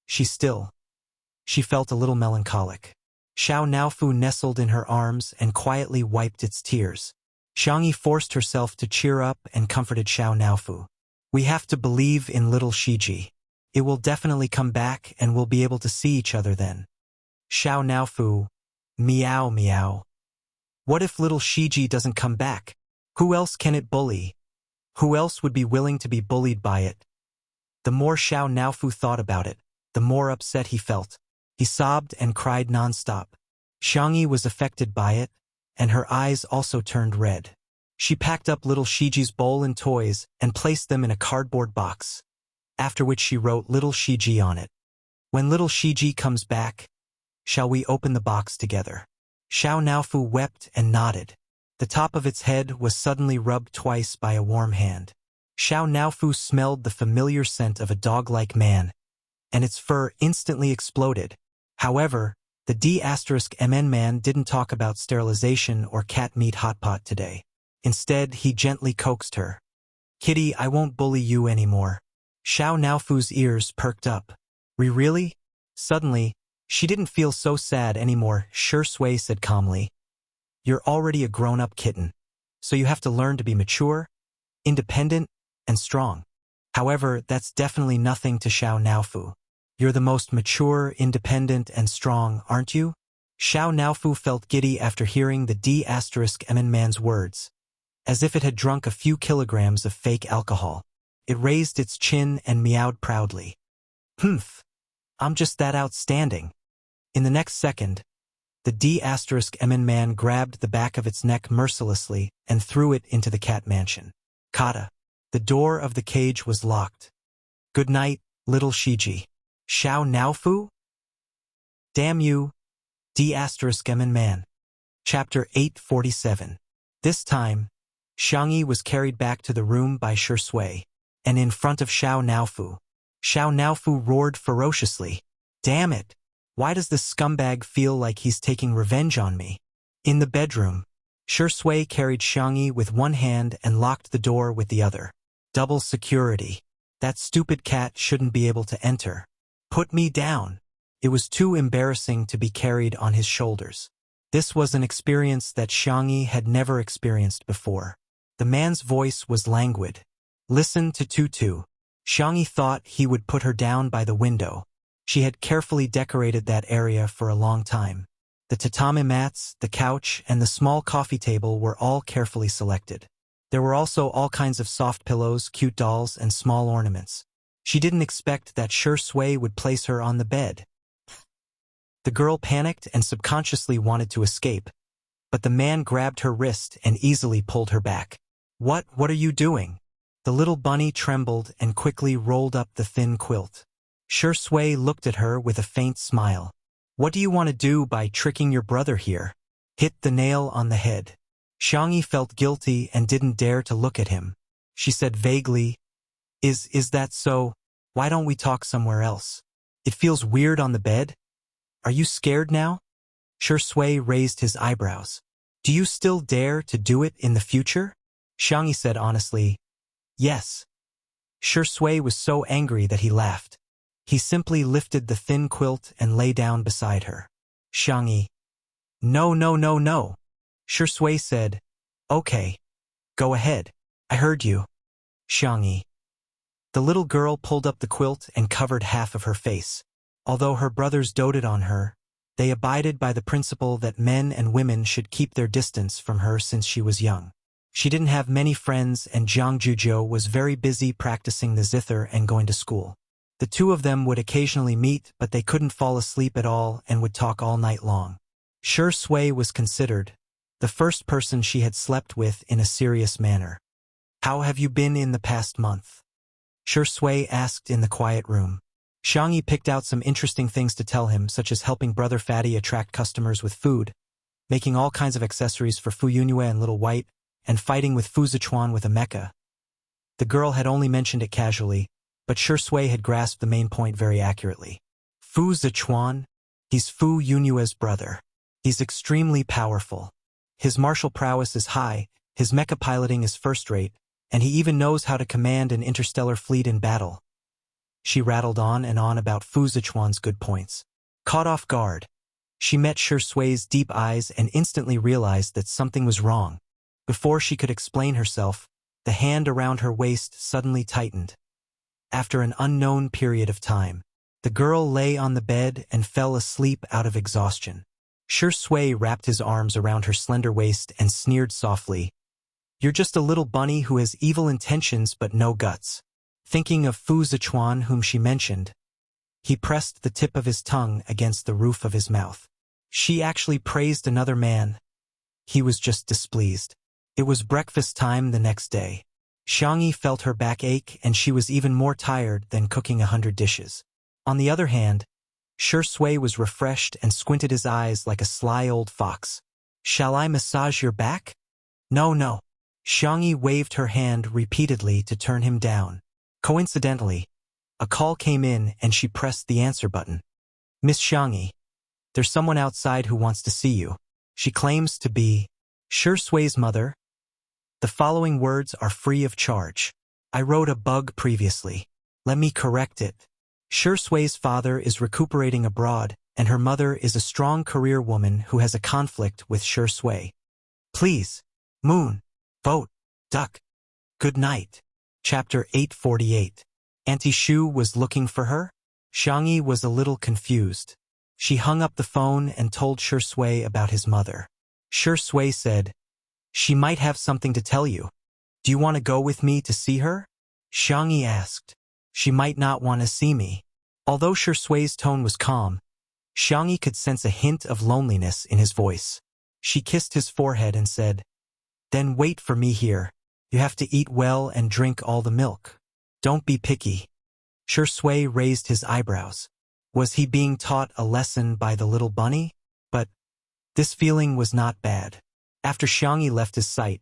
she felt a little melancholic. Xiao Naofu nestled in her arms and quietly wiped its tears. Xiangyi forced herself to cheer up and comforted Xiao Naofu. We have to believe in little Shiji. It will definitely come back and we'll be able to see each other then. Xiao Naofu, meow meow. What if little Shiji doesn't come back? Who else can it bully? Who else would be willing to be bullied by it? The more Xiao Naofu thought about it, the more upset he felt. He sobbed and cried nonstop. Xiangyi was affected by it, and her eyes also turned red. She packed up little Shiji's bowl and toys and placed them in a cardboard box, after which she wrote little Shiji on it. When little Shiji comes back, shall we open the box together? Xiao Naofu wept and nodded. The top of its head was suddenly rubbed twice by a warm hand. Xiao Naofu smelled the familiar scent of a dog-like man, and its fur instantly exploded. However, the D*MN man didn't talk about sterilization or cat meat hotpot today. Instead, he gently coaxed her. Kitty, I won't bully you anymore. Xiao Naofu's ears perked up. Really? Suddenly, she didn't feel so sad anymore, Shui said calmly. You're already a grown-up kitten, so you have to learn to be mature, independent, and strong. However, that's definitely nothing to Xiao Naofu. You're the most mature, independent, and strong, aren't you? Xiao Naofu felt giddy after hearing the D*MN man's words, as if it had drunk a few kilograms of fake alcohol. It raised its chin and meowed proudly. Humph, I'm just that outstanding. In the next second, the D*MN man grabbed the back of its neck mercilessly and threw it into the cat mansion. Kata. The door of the cage was locked. Good night, little Shiji. Xiao Naofu? Damn you, D*MN man. Chapter 847. This time, Xiangyi was carried back to the room by Shui, and in front of Xiao Naofu. Xiao Naofu roared ferociously. Damn it! Why does this scumbag feel like he's taking revenge on me? In the bedroom, Shui carried Xiangyi with one hand and locked the door with the other. Double security. That stupid cat shouldn't be able to enter. Put me down. It was too embarrassing to be carried on his shoulders. This was an experience that Xiangyi had never experienced before. The man's voice was languid. Listen to Tutu. Xiangyi thought he would put her down by the window. She had carefully decorated that area for a long time. The tatami mats, the couch, and the small coffee table were all carefully selected. There were also all kinds of soft pillows, cute dolls, and small ornaments. She didn't expect that Shui would place her on the bed. The girl panicked and subconsciously wanted to escape, but the man grabbed her wrist and easily pulled her back. What are you doing? The little bunny trembled and quickly rolled up the thin quilt. Shui looked at her with a faint smile. What do you want to do by tricking your brother here? Hit the nail on the head. Xiangyi felt guilty and didn't dare to look at him. She said vaguely, Is that so? Why don't we talk somewhere else? It feels weird on the bed. Are you scared now? Shui raised his eyebrows. Do you still dare to do it in the future? Xiangyi said honestly, Yes. Shui was so angry that he laughed. He simply lifted the thin quilt and lay down beside her. Xiangyi, No, no, no, no. Shui said, Okay. Go ahead. I heard you. Xiangyi. The little girl pulled up the quilt and covered half of her face. Although her brothers doted on her, they abided by the principle that men and women should keep their distance from her since she was young. She didn't have many friends and Jiang Juzhou was very busy practicing the zither and going to school. The two of them would occasionally meet, but they couldn't fall asleep at all and would talk all night long. Shui was considered the first person she had slept with in a serious manner. How have you been in the past month? Shui asked in the quiet room. Xiangyi picked out some interesting things to tell him, such as helping Brother Fatty attract customers with food, making all kinds of accessories for Fu Yunyue and Little White, and fighting with Fu Zichuan with a mecha. The girl had only mentioned it casually, but Shui had grasped the main point very accurately. Fu Zichuan? He's Fu Yunyue's brother. He's extremely powerful. His martial prowess is high, his mecha piloting is first-rate, and he even knows how to command an interstellar fleet in battle. She rattled on and on about Fu Zichuan's good points. Caught off guard, she met Shui's deep eyes and instantly realized that something was wrong. Before she could explain herself, the hand around her waist suddenly tightened. After an unknown period of time, the girl lay on the bed and fell asleep out of exhaustion. Shui wrapped his arms around her slender waist and sneered softly, You're just a little bunny who has evil intentions but no guts. Thinking of Fu Zichuan whom she mentioned, he pressed the tip of his tongue against the roof of his mouth. She actually praised another man. He was just displeased. It was breakfast time the next day. Xiangyi felt her back ache and she was even more tired than cooking 100 dishes. On the other hand, Shui was refreshed and squinted his eyes like a sly old fox. Shall I massage your back? No, no. Xiangyi waved her hand repeatedly to turn him down. Coincidentally, a call came in and she pressed the answer button. Miss Xiangyi, there's someone outside who wants to see you. She claims to be Shui's mother. The following words are free of charge. I wrote a bug previously. Let me correct it. Shui's father is recuperating abroad, and her mother is a strong career woman who has a conflict with Shui. Please, Moon, vote, duck. Good night. Chapter 848. Auntie Shu was looking for her? Xiangyi was a little confused. She hung up the phone and told Shui about his mother. Shui said, She might have something to tell you. Do you want to go with me to see her? Xiangyi asked. She might not want to see me. Although Shui's tone was calm, Xiangyi could sense a hint of loneliness in his voice. She kissed his forehead and said, Then wait for me here. You have to eat well and drink all the milk. Don't be picky. Shui raised his eyebrows. Was he being taught a lesson by the little bunny? But this feeling was not bad. After Xiangyi left his sight,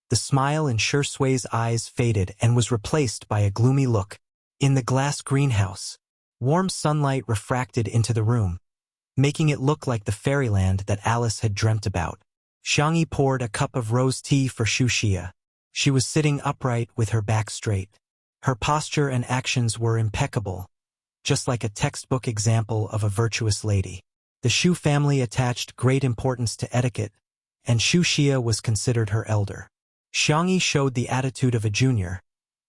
the smile in Shui's eyes faded and was replaced by a gloomy look. In the glass greenhouse, warm sunlight refracted into the room, making it look like the fairyland that Alice had dreamt about. Xiangyi poured a cup of rose tea for Wuxia. She was sitting upright with her back straight. Her posture and actions were impeccable, just like a textbook example of a virtuous lady. The Shu family attached great importance to etiquette, and Wuxia was considered her elder. Xiangyi showed the attitude of a junior,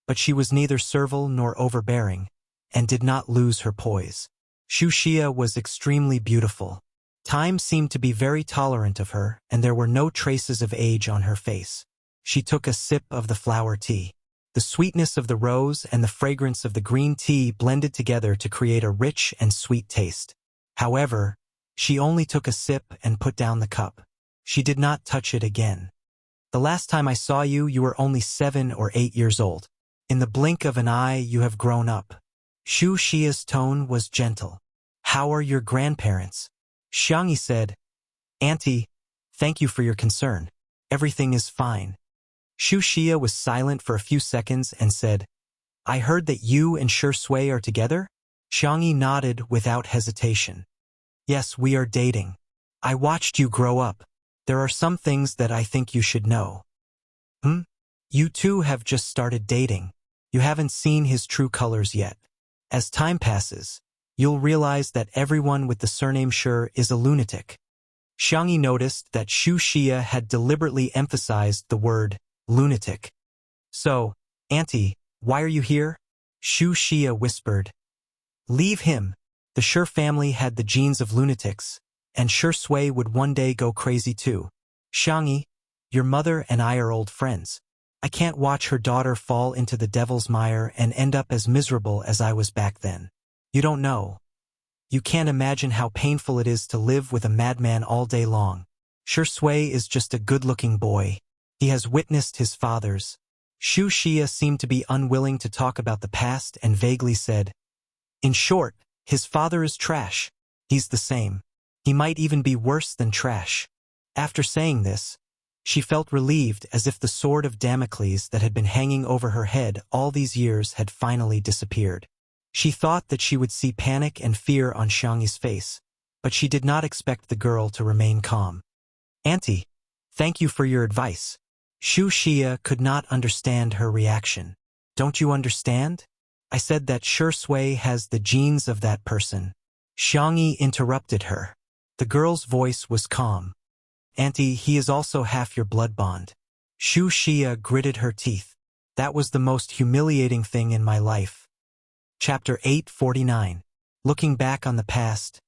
but she was neither servile nor overbearing, and did not lose her poise. Wuxia was extremely beautiful. Time seemed to be very tolerant of her, and there were no traces of age on her face. She took a sip of the flower tea. The sweetness of the rose and the fragrance of the green tea blended together to create a rich and sweet taste. However, she only took a sip and put down the cup. She did not touch it again. The last time I saw you, you were only 7 or 8 years old. In the blink of an eye you have grown up. Shu Xia's tone was gentle. How are your grandparents? Xiangyi said, Auntie, thank you for your concern. Everything is fine. Shu Xia was silent for a few seconds and said, I heard that you and Shi Sui are together? Xiangyi nodded without hesitation. Yes, we are dating. I watched you grow up. There are some things that I think you should know. You two have just started dating. You haven't seen his true colors yet. As time passes, you'll realize that everyone with the surname Shi is a lunatic. Xiangyi noticed that Shu Xia had deliberately emphasized the word lunatic. So, Auntie, why are you here? Shu Xia whispered. Leave him. The Shi family had the genes of lunatics, and Shi Sui would one day go crazy too. Xiangyi, your mother and I are old friends. I can't watch her daughter fall into the devil's mire and end up as miserable as I was back then. You don't know. You can't imagine how painful it is to live with a madman all day long. Shi Sui is just a good-looking boy. He has witnessed his father's. Shu Xia seemed to be unwilling to talk about the past and vaguely said, in short, his father is trash. He's the same. He might even be worse than trash. After saying this, she felt relieved as if the sword of Damocles that had been hanging over her head all these years had finally disappeared. She thought that she would see panic and fear on Xiangyi's face, but she did not expect the girl to remain calm. Auntie, thank you for your advice. Shu Xia could not understand her reaction. Don't you understand? I said that Shi Sui has the genes of that person. Xiangyi interrupted her. The girl's voice was calm. Auntie, he is also half your blood bond. Shu Xia gritted her teeth. That was the most humiliating thing in my life. Chapter 849. Looking back on the past,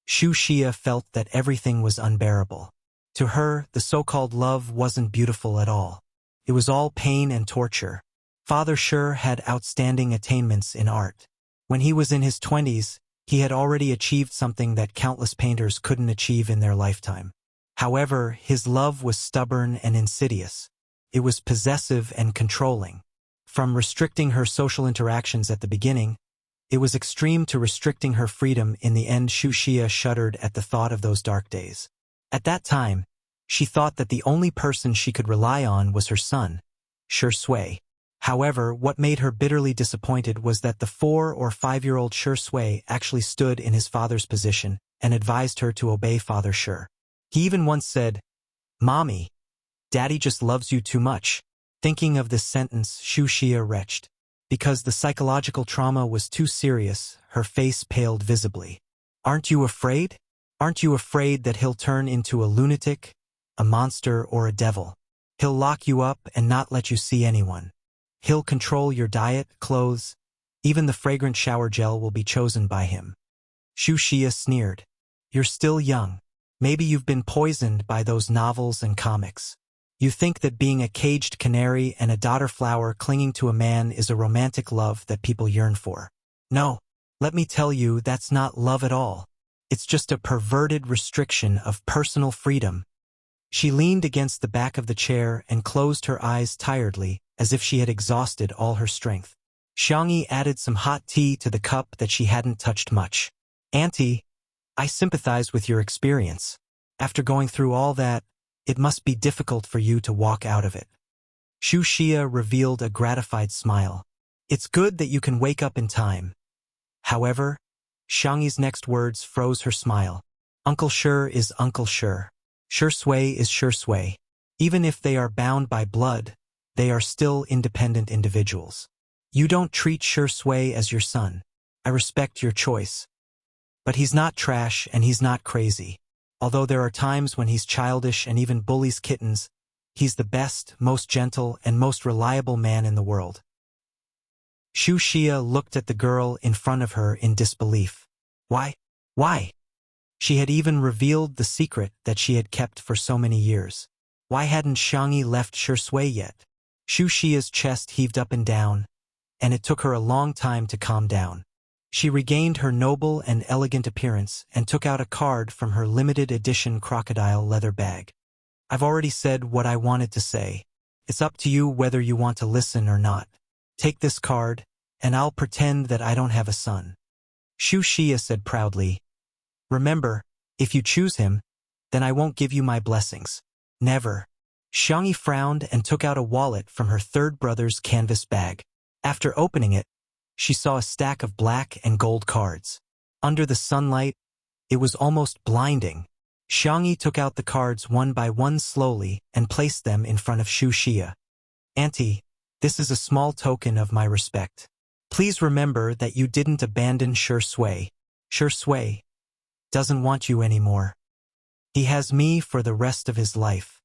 Shu Xia felt that everything was unbearable. To her, the so-called love wasn't beautiful at all. It was all pain and torture. Father Shi had outstanding attainments in art. When he was in his 20s, he had already achieved something that countless painters couldn't achieve in their lifetime. However, his love was stubborn and insidious. It was possessive and controlling. From restricting her social interactions at the beginning, it was extreme to restricting her freedom. In the end, Shu Xia shuddered at the thought of those dark days. At that time, she thought that the only person she could rely on was her son, Shi Sui. However, what made her bitterly disappointed was that the 4 or 5-year-old Shi Sui actually stood in his father's position and advised her to obey Father Shi. He even once said, Mommy, Daddy just loves you too much. Thinking of this sentence, Shu Xia retched. Because the psychological trauma was too serious, her face paled visibly. Aren't you afraid? Aren't you afraid that he'll turn into a lunatic, a monster, or a devil? He'll lock you up and not let you see anyone. He'll control your diet, clothes. Even the fragrant shower gel will be chosen by him. Shu Xia sneered. You're still young. Maybe you've been poisoned by those novels and comics. You think that being a caged canary and a daughter flower clinging to a man is a romantic love that people yearn for. No, let me tell you, that's not love at all. It's just a perverted restriction of personal freedom. She leaned against the back of the chair and closed her eyes tiredly, as if she had exhausted all her strength. Xiangyi added some hot tea to the cup that she hadn't touched much. Auntie, I sympathize with your experience. After going through all that, it must be difficult for you to walk out of it. Shu Xia revealed a gratified smile. It's good that you can wake up in time. However, Xiangyi's next words froze her smile. Uncle Shi is Uncle Shi. Shi Sui is Shi Sui. Even if they are bound by blood, they are still independent individuals. You don't treat Shi Sui as your son. I respect your choice. But he's not trash and he's not crazy. Although there are times when he's childish and even bullies kittens, he's the best, most gentle, and most reliable man in the world. Shu Xia looked at the girl in front of her in disbelief. Why? Why? She had even revealed the secret that she had kept for so many years. Why hadn't Xiangyi left Shi Sui yet? Shu Xia's chest heaved up and down, and it took her a long time to calm down. She regained her noble and elegant appearance and took out a card from her limited edition crocodile leather bag. I've already said what I wanted to say. It's up to you whether you want to listen or not. Take this card, and I'll pretend that I don't have a son. Wuxia said proudly. Remember, if you choose him, then I won't give you my blessings. Never. Xiangyi frowned and took out a wallet from her third brother's canvas bag. After opening it, she saw a stack of black and gold cards. Under the sunlight, it was almost blinding. Xiangyi took out the cards one by one slowly and placed them in front of Wuxia. Auntie, this is a small token of my respect. Please remember that you didn't abandon Shui. Shui doesn't want you anymore. He has me for the rest of his life.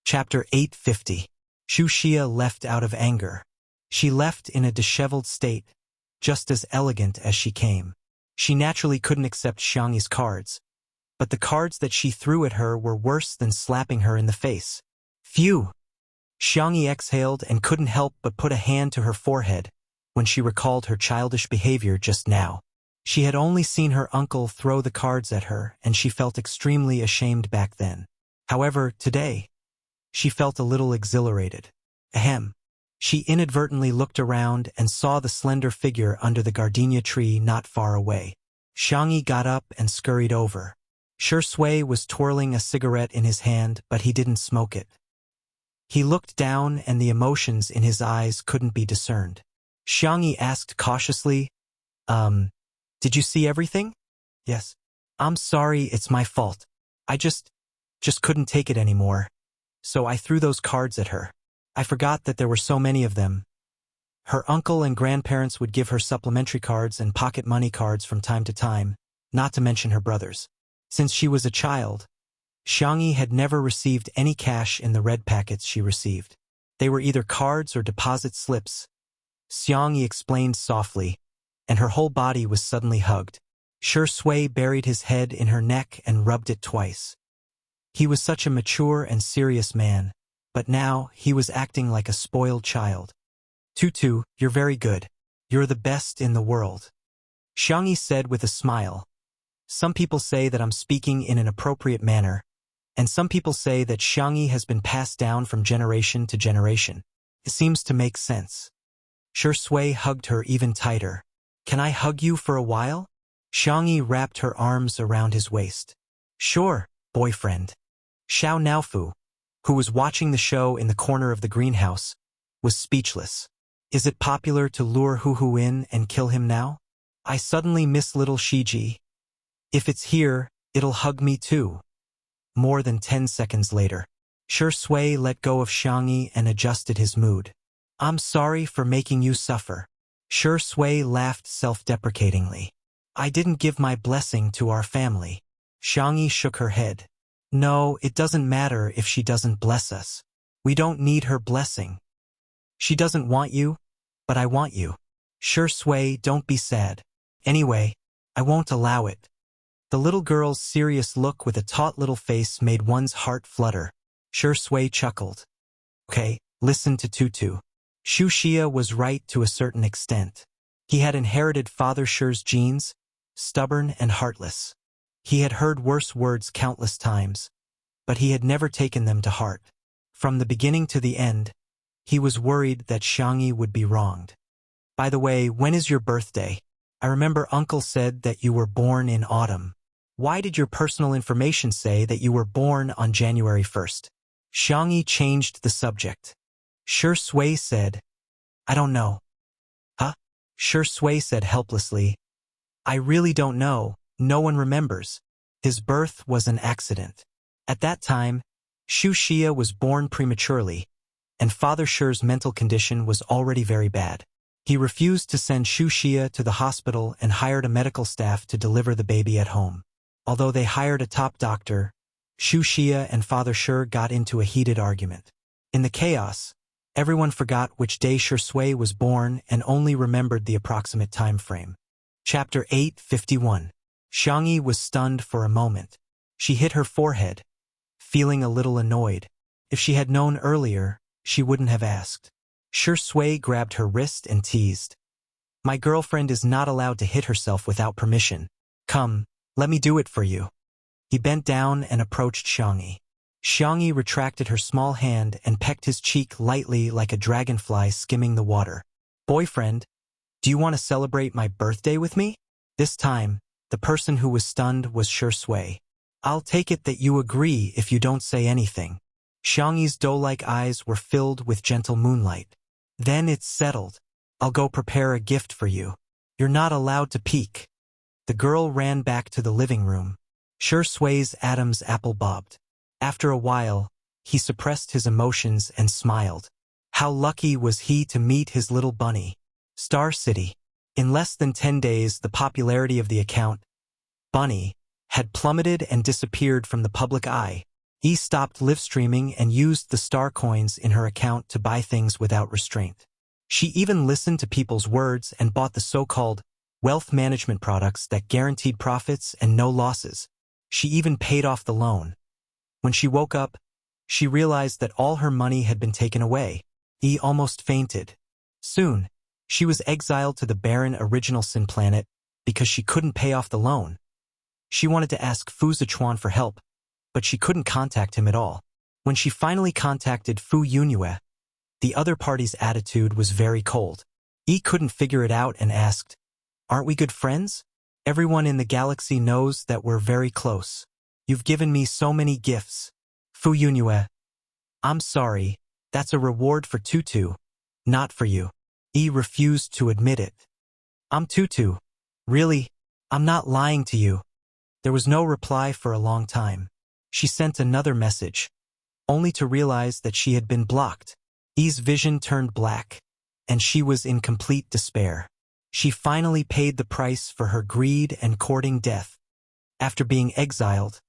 Chapter 850. Wuxia left out of anger. She left in a disheveled state, just as elegant as she came. She naturally couldn't accept Xiangyi's cards, but the cards that she threw at her were worse than slapping her in the face. Phew! Xiangyi exhaled and couldn't help but put a hand to her forehead when she recalled her childish behavior just now. She had only seen her uncle throw the cards at her, and she felt extremely ashamed back then. However, today, she felt a little exhilarated. Ahem. She inadvertently looked around and saw the slender figure under the gardenia tree not far away. Xiangyi got up and scurried over. Shui was twirling a cigarette in his hand, but he didn't smoke it. He looked down and the emotions in his eyes couldn't be discerned. Xiangyi asked cautiously, did you see everything? Yes. I'm sorry, it's my fault. I just couldn't take it anymore. So I threw those cards at her. I forgot that there were so many of them. Her uncle and grandparents would give her supplementary cards and pocket money cards from time to time, not to mention her brothers. Since she was a child, Xiangyi had never received any cash in the red packets she received. They were either cards or deposit slips. Xiangyi explained softly, and her whole body was suddenly hugged. Shui buried his head in her neck and rubbed it twice. He was such a mature and serious man, but now he was acting like a spoiled child. Tutu, you're very good. You're the best in the world. Xiangyi said with a smile. Some people say that I'm speaking in an appropriate manner, and some people say that Xiangyi has been passed down from generation to generation. It seems to make sense. Shui hugged her even tighter. Can I hug you for a while? Xiangyi wrapped her arms around his waist. Sure, boyfriend. Xiao Naofu, who was watching the show in the corner of the greenhouse, was speechless. Is it popular to lure Huhu in and kill him now? I suddenly miss little Shiji. If it's here, it'll hug me too. More than 10 seconds later, Shui let go of Xiangyi and adjusted his mood. I'm sorry for making you suffer. Shui laughed self-deprecatingly. I didn't give my blessing to our family. Xiangyi shook her head. No, it doesn't matter if she doesn't bless us. We don't need her blessing. She doesn't want you, but I want you. Shui, don't be sad. Anyway, I won't allow it. The little girl's serious look with a taut little face made one's heart flutter. Shui chuckled. Okay, listen to Tutu. Wuxia was right to a certain extent. He had inherited Father Shi's genes, stubborn and heartless. He had heard worse words countless times, but he had never taken them to heart. From the beginning to the end, he was worried that Xiangyi would be wronged. By the way, when is your birthday? I remember Uncle said that you were born in autumn. Why did your personal information say that you were born on January 1st? Xiangyi changed the subject. Shui said, I don't know. Huh? Shui said helplessly, I really don't know. No one remembers. His birth was an accident. At that time, Wuxia was born prematurely, and Father Shi's mental condition was already very bad. He refused to send Wuxia to the hospital and hired a medical staff to deliver the baby at home. Although they hired a top doctor, Wuxia and Father Shi got into a heated argument. In the chaos, everyone forgot which day Shui was born and only remembered the approximate time frame. Chapter 851. Xiangyi was stunned for a moment. She hit her forehead, feeling a little annoyed. If she had known earlier, she wouldn't have asked. Shui grabbed her wrist and teased. My girlfriend is not allowed to hit herself without permission. Come, let me do it for you. He bent down and approached Xiangyi. Xiangyi retracted her small hand and pecked his cheek lightly like a dragonfly skimming the water. Boyfriend, do you want to celebrate my birthday with me? This time, the person who was stunned was Shui. I'll take it that you agree if you don't say anything. Xiangyi's doe-like eyes were filled with gentle moonlight. Then it's settled. I'll go prepare a gift for you. You're not allowed to peek. The girl ran back to the living room. Shui's Adam's apple bobbed. After a while, he suppressed his emotions and smiled. How lucky was he to meet his little bunny. Star City. In less than 10 days, the popularity of the account, Bunny, had plummeted and disappeared from the public eye. He stopped live streaming and used the star coins in her account to buy things without restraint. She even listened to people's words and bought the so-called wealth management products that guaranteed profits and no losses. She even paid off the loan. When she woke up, she realized that all her money had been taken away. He almost fainted. Soon, she was exiled to the barren original Sin planet because she couldn't pay off the loan. She wanted to ask Fu Zichuan for help, but she couldn't contact him at all. When she finally contacted Fu Yunyue, the other party's attitude was very cold. He couldn't figure it out and asked, "Aren't we good friends? Everyone in the galaxy knows that we're very close. You've given me so many gifts." Fu Yunyue, "I'm sorry, that's a reward for Tutu, not for you." He refused to admit it. "I'm Tutu. Really? I'm not lying to you." There was no reply for a long time. She sent another message, only to realize that she had been blocked. Yi's vision turned black, and she was in complete despair. She finally paid the price for her greed and courting death. After being exiled,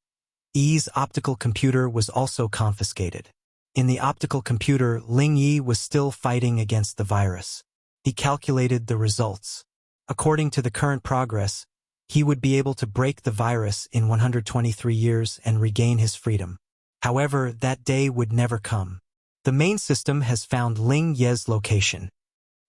Yi's optical computer was also confiscated. In the optical computer, Ling Yi was still fighting against the virus. He calculated the results. According to the current progress, he would be able to break the virus in 123 years and regain his freedom. However, that day would never come. The main system has found Ling Ye's location.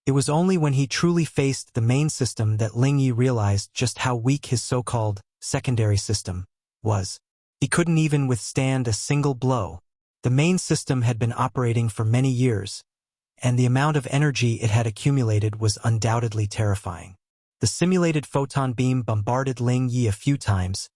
It was only when he truly faced the main system that Ling Yi realized just how weak his so-called secondary system was. He couldn't even withstand a single blow. The main system had been operating for many years, and the amount of energy it had accumulated was undoubtedly terrifying. The simulated photon beam bombarded Ling Yi a few times,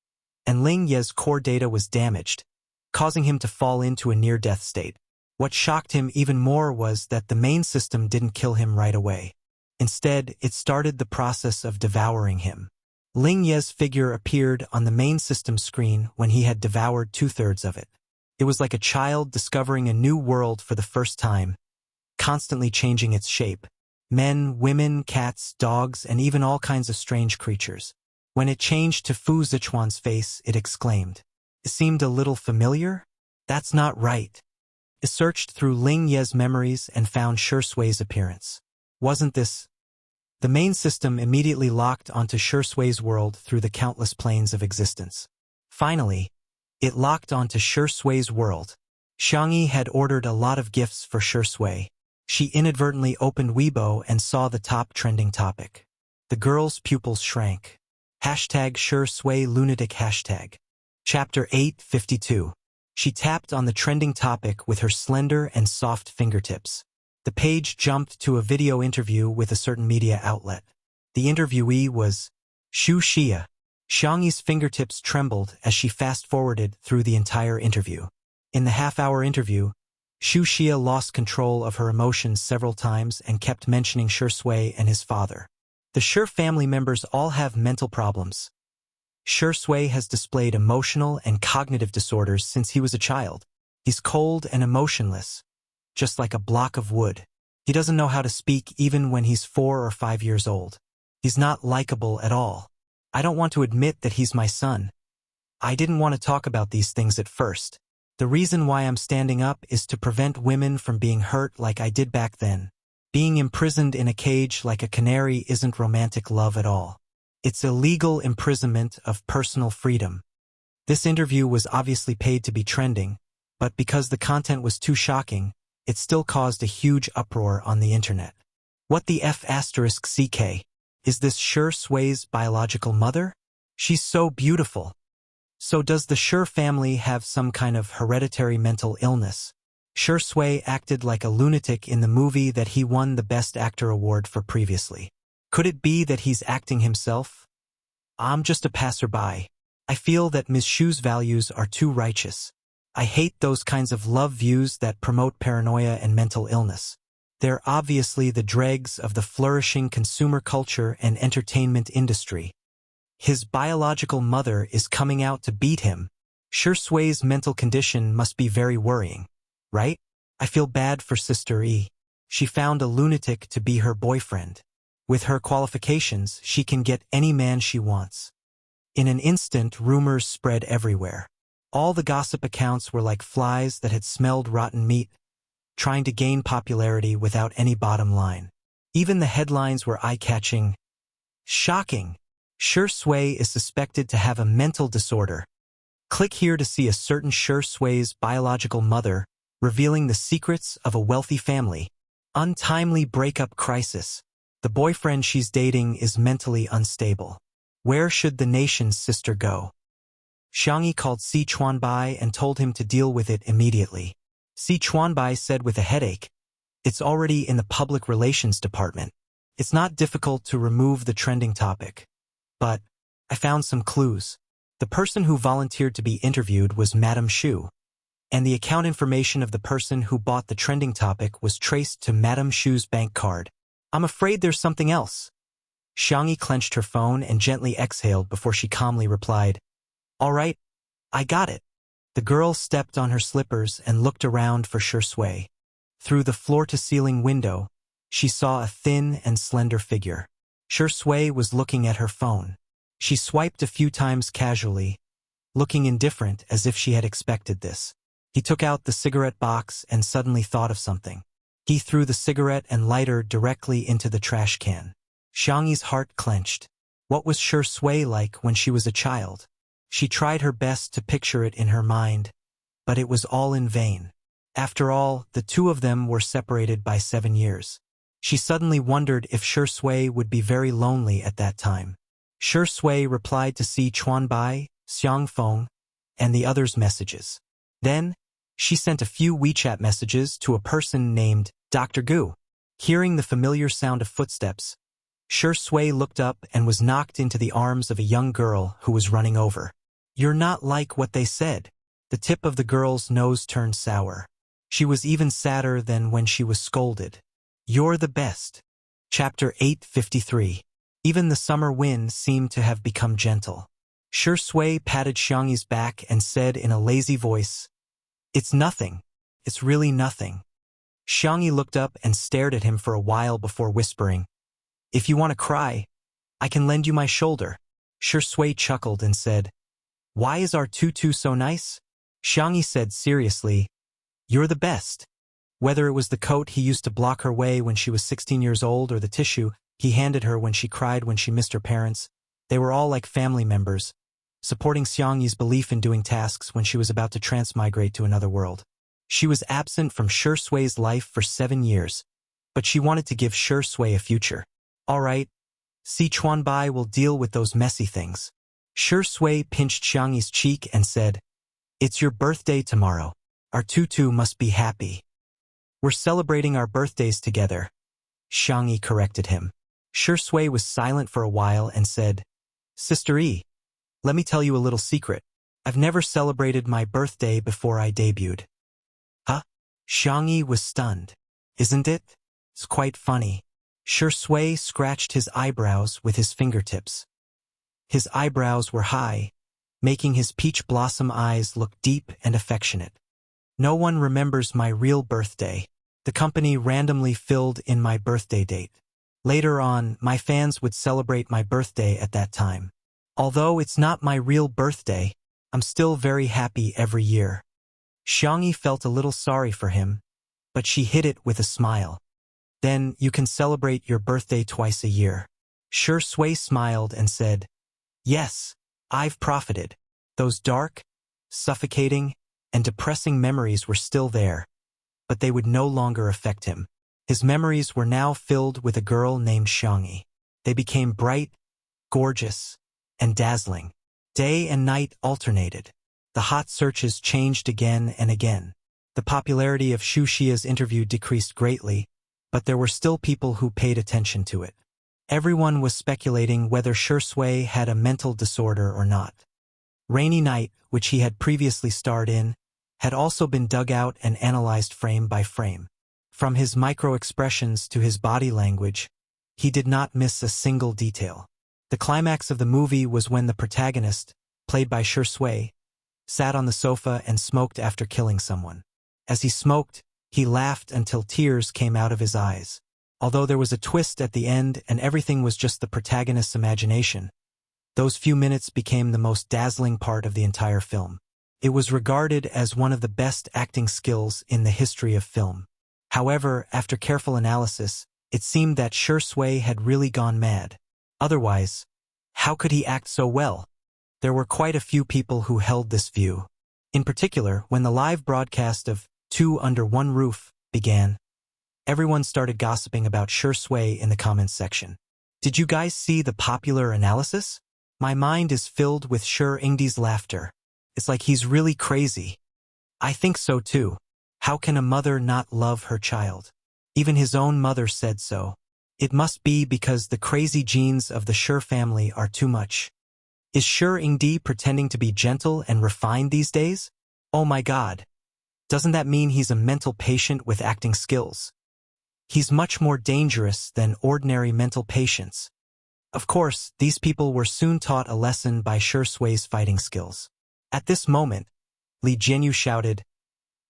and Ling Ye's core data was damaged, causing him to fall into a near-death state. What shocked him even more was that the main system didn't kill him right away. Instead, it started the process of devouring him. Ling Ye's figure appeared on the main system screen when he had devoured 2/3 of it. It was like a child discovering a new world for the first time, constantly changing its shape. Men, women, cats, dogs, and even all kinds of strange creatures. When it changed to Fu Zichuan's face, it exclaimed, "It seemed a little familiar? That's not right." It searched through Ling Ye's memories and found Shui's appearance. Wasn't this? The main system immediately locked onto Shui's world through the countless planes of existence. Finally, it locked onto Shui's world. Xiangyi had ordered a lot of gifts for Shui. She inadvertently opened Weibo and saw the top trending topic. The girl's pupils shrank. #Shui lunatic hashtag. Chapter 852. She tapped on the trending topic with her slender and soft fingertips. The page jumped to a video interview with a certain media outlet. The interviewee was Wuxia. Xiangyi's fingertips trembled as she fast-forwarded through the entire interview. In the half-hour interview, Wuxia lost control of her emotions several times and kept mentioning Shui and his father. The Shui family members all have mental problems. Shui has displayed emotional and cognitive disorders since he was a child. He's cold and emotionless, just like a block of wood. He doesn't know how to speak even when he's 4 or 5 years old. He's not likable at all. I don't want to admit that he's my son. I didn't want to talk about these things at first. The reason why I'm standing up is to prevent women from being hurt like I did back then. Being imprisoned in a cage like a canary isn't romantic love at all. It's illegal imprisonment of personal freedom. This interview was obviously paid to be trending, but because the content was too shocking, it still caused a huge uproar on the internet. What the F***CK? Is this Shui's biological mother? She's so beautiful. So does the Shui family have some kind of hereditary mental illness? Shui acted like a lunatic in the movie that he won the Best Actor award for previously. Could it be that he's acting himself? I'm just a passerby. I feel that Ms. Shu's values are too righteous. I hate those kinds of love views that promote paranoia and mental illness. They're obviously the dregs of the flourishing consumer culture and entertainment industry. His biological mother is coming out to beat him. Shui's mental condition must be very worrying, right? I feel bad for Sister E. She found a lunatic to be her boyfriend. With her qualifications, she can get any man she wants. In an instant, rumors spread everywhere. All the gossip accounts were like flies that had smelled rotten meat, trying to gain popularity without any bottom line. Even the headlines were eye-catching. Shocking! Shui is suspected to have a mental disorder. Click here to see a certain Shui's biological mother revealing the secrets of a wealthy family. Untimely breakup crisis. The boyfriend she's dating is mentally unstable. Where should the nation's sister go? Xiangyi called Si Chuanbai and told him to deal with it immediately. Si Chuanbai said with a headache, "It's already in the public relations department. It's not difficult to remove the trending topic. But I found some clues. The person who volunteered to be interviewed was Madame Shu, and the account information of the person who bought the trending topic was traced to Madame Shu's bank card. I'm afraid there's something else." Xiangyi clenched her phone and gently exhaled before she calmly replied, "All right, I got it." The girl stepped on her slippers and looked around for Shui. Through the floor-to-ceiling window, she saw a thin and slender figure. Shui was looking at her phone. She swiped a few times casually, looking indifferent as if she had expected this. He took out the cigarette box and suddenly thought of something. He threw the cigarette and lighter directly into the trash can. Xiangyi's heart clenched. What was Shui like when she was a child? She tried her best to picture it in her mind, but it was all in vain. After all, the two of them were separated by 7 years. She suddenly wondered if Shui would be very lonely at that time. Shui replied to Si Chuanbai, Xiang Feng, and the others' messages. Then, she sent a few WeChat messages to a person named Dr. Gu. Hearing the familiar sound of footsteps, Shui looked up and was knocked into the arms of a young girl who was running over. "You're not like what they said." The tip of the girl's nose turned sour. She was even sadder than when she was scolded. "You're the best." Chapter 853. Even the summer wind seemed to have become gentle. Shui patted Xiangyi's back and said in a lazy voice, "It's nothing. It's really nothing." Xiangyi looked up and stared at him for a while before whispering, "If you want to cry, I can lend you my shoulder." Shui chuckled and said, "Why is our tutu so nice?" Xiangyi said seriously, "You're the best." Whether it was the coat he used to block her way when she was 16 years old or the tissue he handed her when she cried when she missed her parents, they were all like family members, supporting Xiangyi's belief in doing tasks when she was about to transmigrate to another world. She was absent from Shui's life for 7 years, but she wanted to give Shui a future. "All right, Si Chuanbai will deal with those messy things." Shui pinched Xiangyi's cheek and said, "It's your birthday tomorrow. Our tutu must be happy." "We're celebrating our birthdays together," Xiangyi corrected him. Shui was silent for a while and said, "Sister E, let me tell you a little secret. I've never celebrated my birthday before I debuted." "Huh?" Xiangyi was stunned. "Isn't it? It's quite funny." Shui scratched his eyebrows with his fingertips. His eyebrows were high, making his peach blossom eyes look deep and affectionate. "No one remembers my real birthday. The company randomly filled in my birthday date. Later on, my fans would celebrate my birthday at that time. Although it's not my real birthday, I'm still very happy every year." Xiangyi felt a little sorry for him, but she hid it with a smile. "Then you can celebrate your birthday twice a year." Shui smiled and said, "Yes, I've profited." Those dark, suffocating, and depressing memories were still there, but they would no longer affect him. His memories were now filled with a girl named Xiangyi. They became bright, gorgeous, and dazzling. Day and night alternated. The hot searches changed again and again. The popularity of Wuxia's interview decreased greatly, but there were still people who paid attention to it. Everyone was speculating whether Shui had a mental disorder or not. Rainy Night, which he had previously starred in, had also been dug out and analyzed frame by frame. From his micro-expressions to his body language, he did not miss a single detail. The climax of the movie was when the protagonist, played by Shui, sat on the sofa and smoked after killing someone. As he smoked, he laughed until tears came out of his eyes. Although there was a twist at the end and everything was just the protagonist's imagination, those few minutes became the most dazzling part of the entire film. It was regarded as one of the best acting skills in the history of film. However, after careful analysis, it seemed that Shui had really gone mad. Otherwise, how could he act so well? There were quite a few people who held this view. In particular, when the live broadcast of Two Under One Roof began, everyone started gossiping about Shui in the comments section. Did you guys see the popular analysis? My mind is filled with Ingdi's laughter. It's like he's really crazy. I think so too. How can a mother not love her child? Even his own mother said so. It must be because the crazy genes of the family are too much. Is Ingdi pretending to be gentle and refined these days? Oh my God. Doesn't that mean he's a mental patient with acting skills? He's much more dangerous than ordinary mental patients. Of course, these people were soon taught a lesson by Shui's fighting skills. At this moment, Li Jianyu shouted,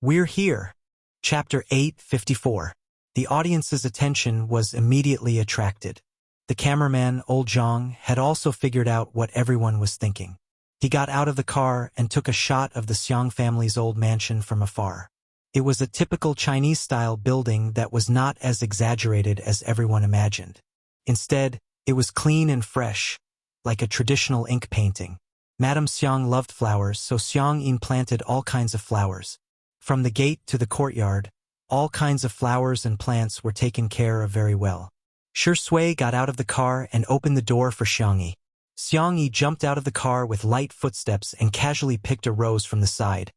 "We're here!" Chapter 854. The audience's attention was immediately attracted. The cameraman, Old Zhang, had also figured out what everyone was thinking. He got out of the car and took a shot of the Xiang family's old mansion from afar. It was a typical Chinese-style building that was not as exaggerated as everyone imagined. Instead, it was clean and fresh, like a traditional ink painting. Madame Xiang loved flowers, so Xiang Yin planted all kinds of flowers. From the gate to the courtyard, all kinds of flowers and plants were taken care of very well. Shui got out of the car and opened the door for Xiang Yi. Xiang Yi jumped out of the car with light footsteps and casually picked a rose from the side,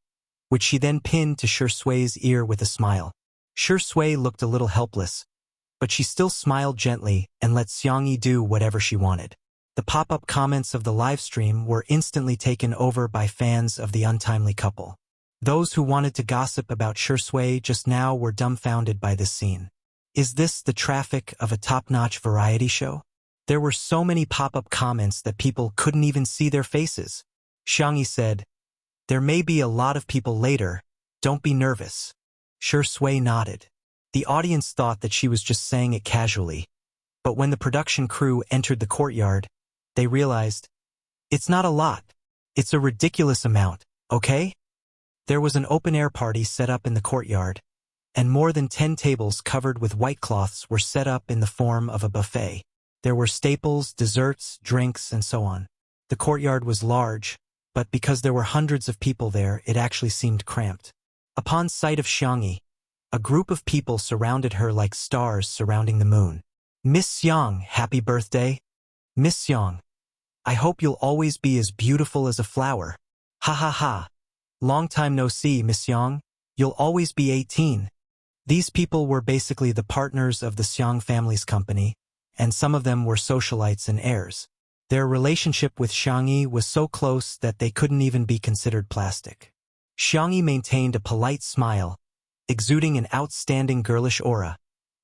which she then pinned to Shui's ear with a smile. Shui looked a little helpless, but she still smiled gently and let Xiang Yi do whatever she wanted. The pop-up comments of the live stream were instantly taken over by fans of the untimely couple. Those who wanted to gossip about Shui just now were dumbfounded by this scene. Is this the traffic of a top-notch variety show? There were so many pop-up comments that people couldn't even see their faces. Xiang Yi said, "There may be a lot of people later, don't be nervous." Shui nodded. The audience thought that she was just saying it casually, but when the production crew entered the courtyard, they realized, it's not a lot, it's a ridiculous amount, okay? There was an open-air party set up in the courtyard, and more than 10 tables covered with white cloths were set up in the form of a buffet. There were staples, desserts, drinks, and so on. The courtyard was large, but because there were hundreds of people there, it actually seemed cramped. Upon sight of Xiang Yi, a group of people surrounded her like stars surrounding the moon. "Miss Xiang, happy birthday! Miss Xiang, I hope you'll always be as beautiful as a flower. Ha ha ha! Long time no see, Miss Xiang. You'll always be 18. These people were basically the partners of the Xiang family's company, and some of them were socialites and heirs. Their relationship with Xiang Yi was so close that they couldn't even be considered plastic. Xiang Yi maintained a polite smile, exuding an outstanding girlish aura,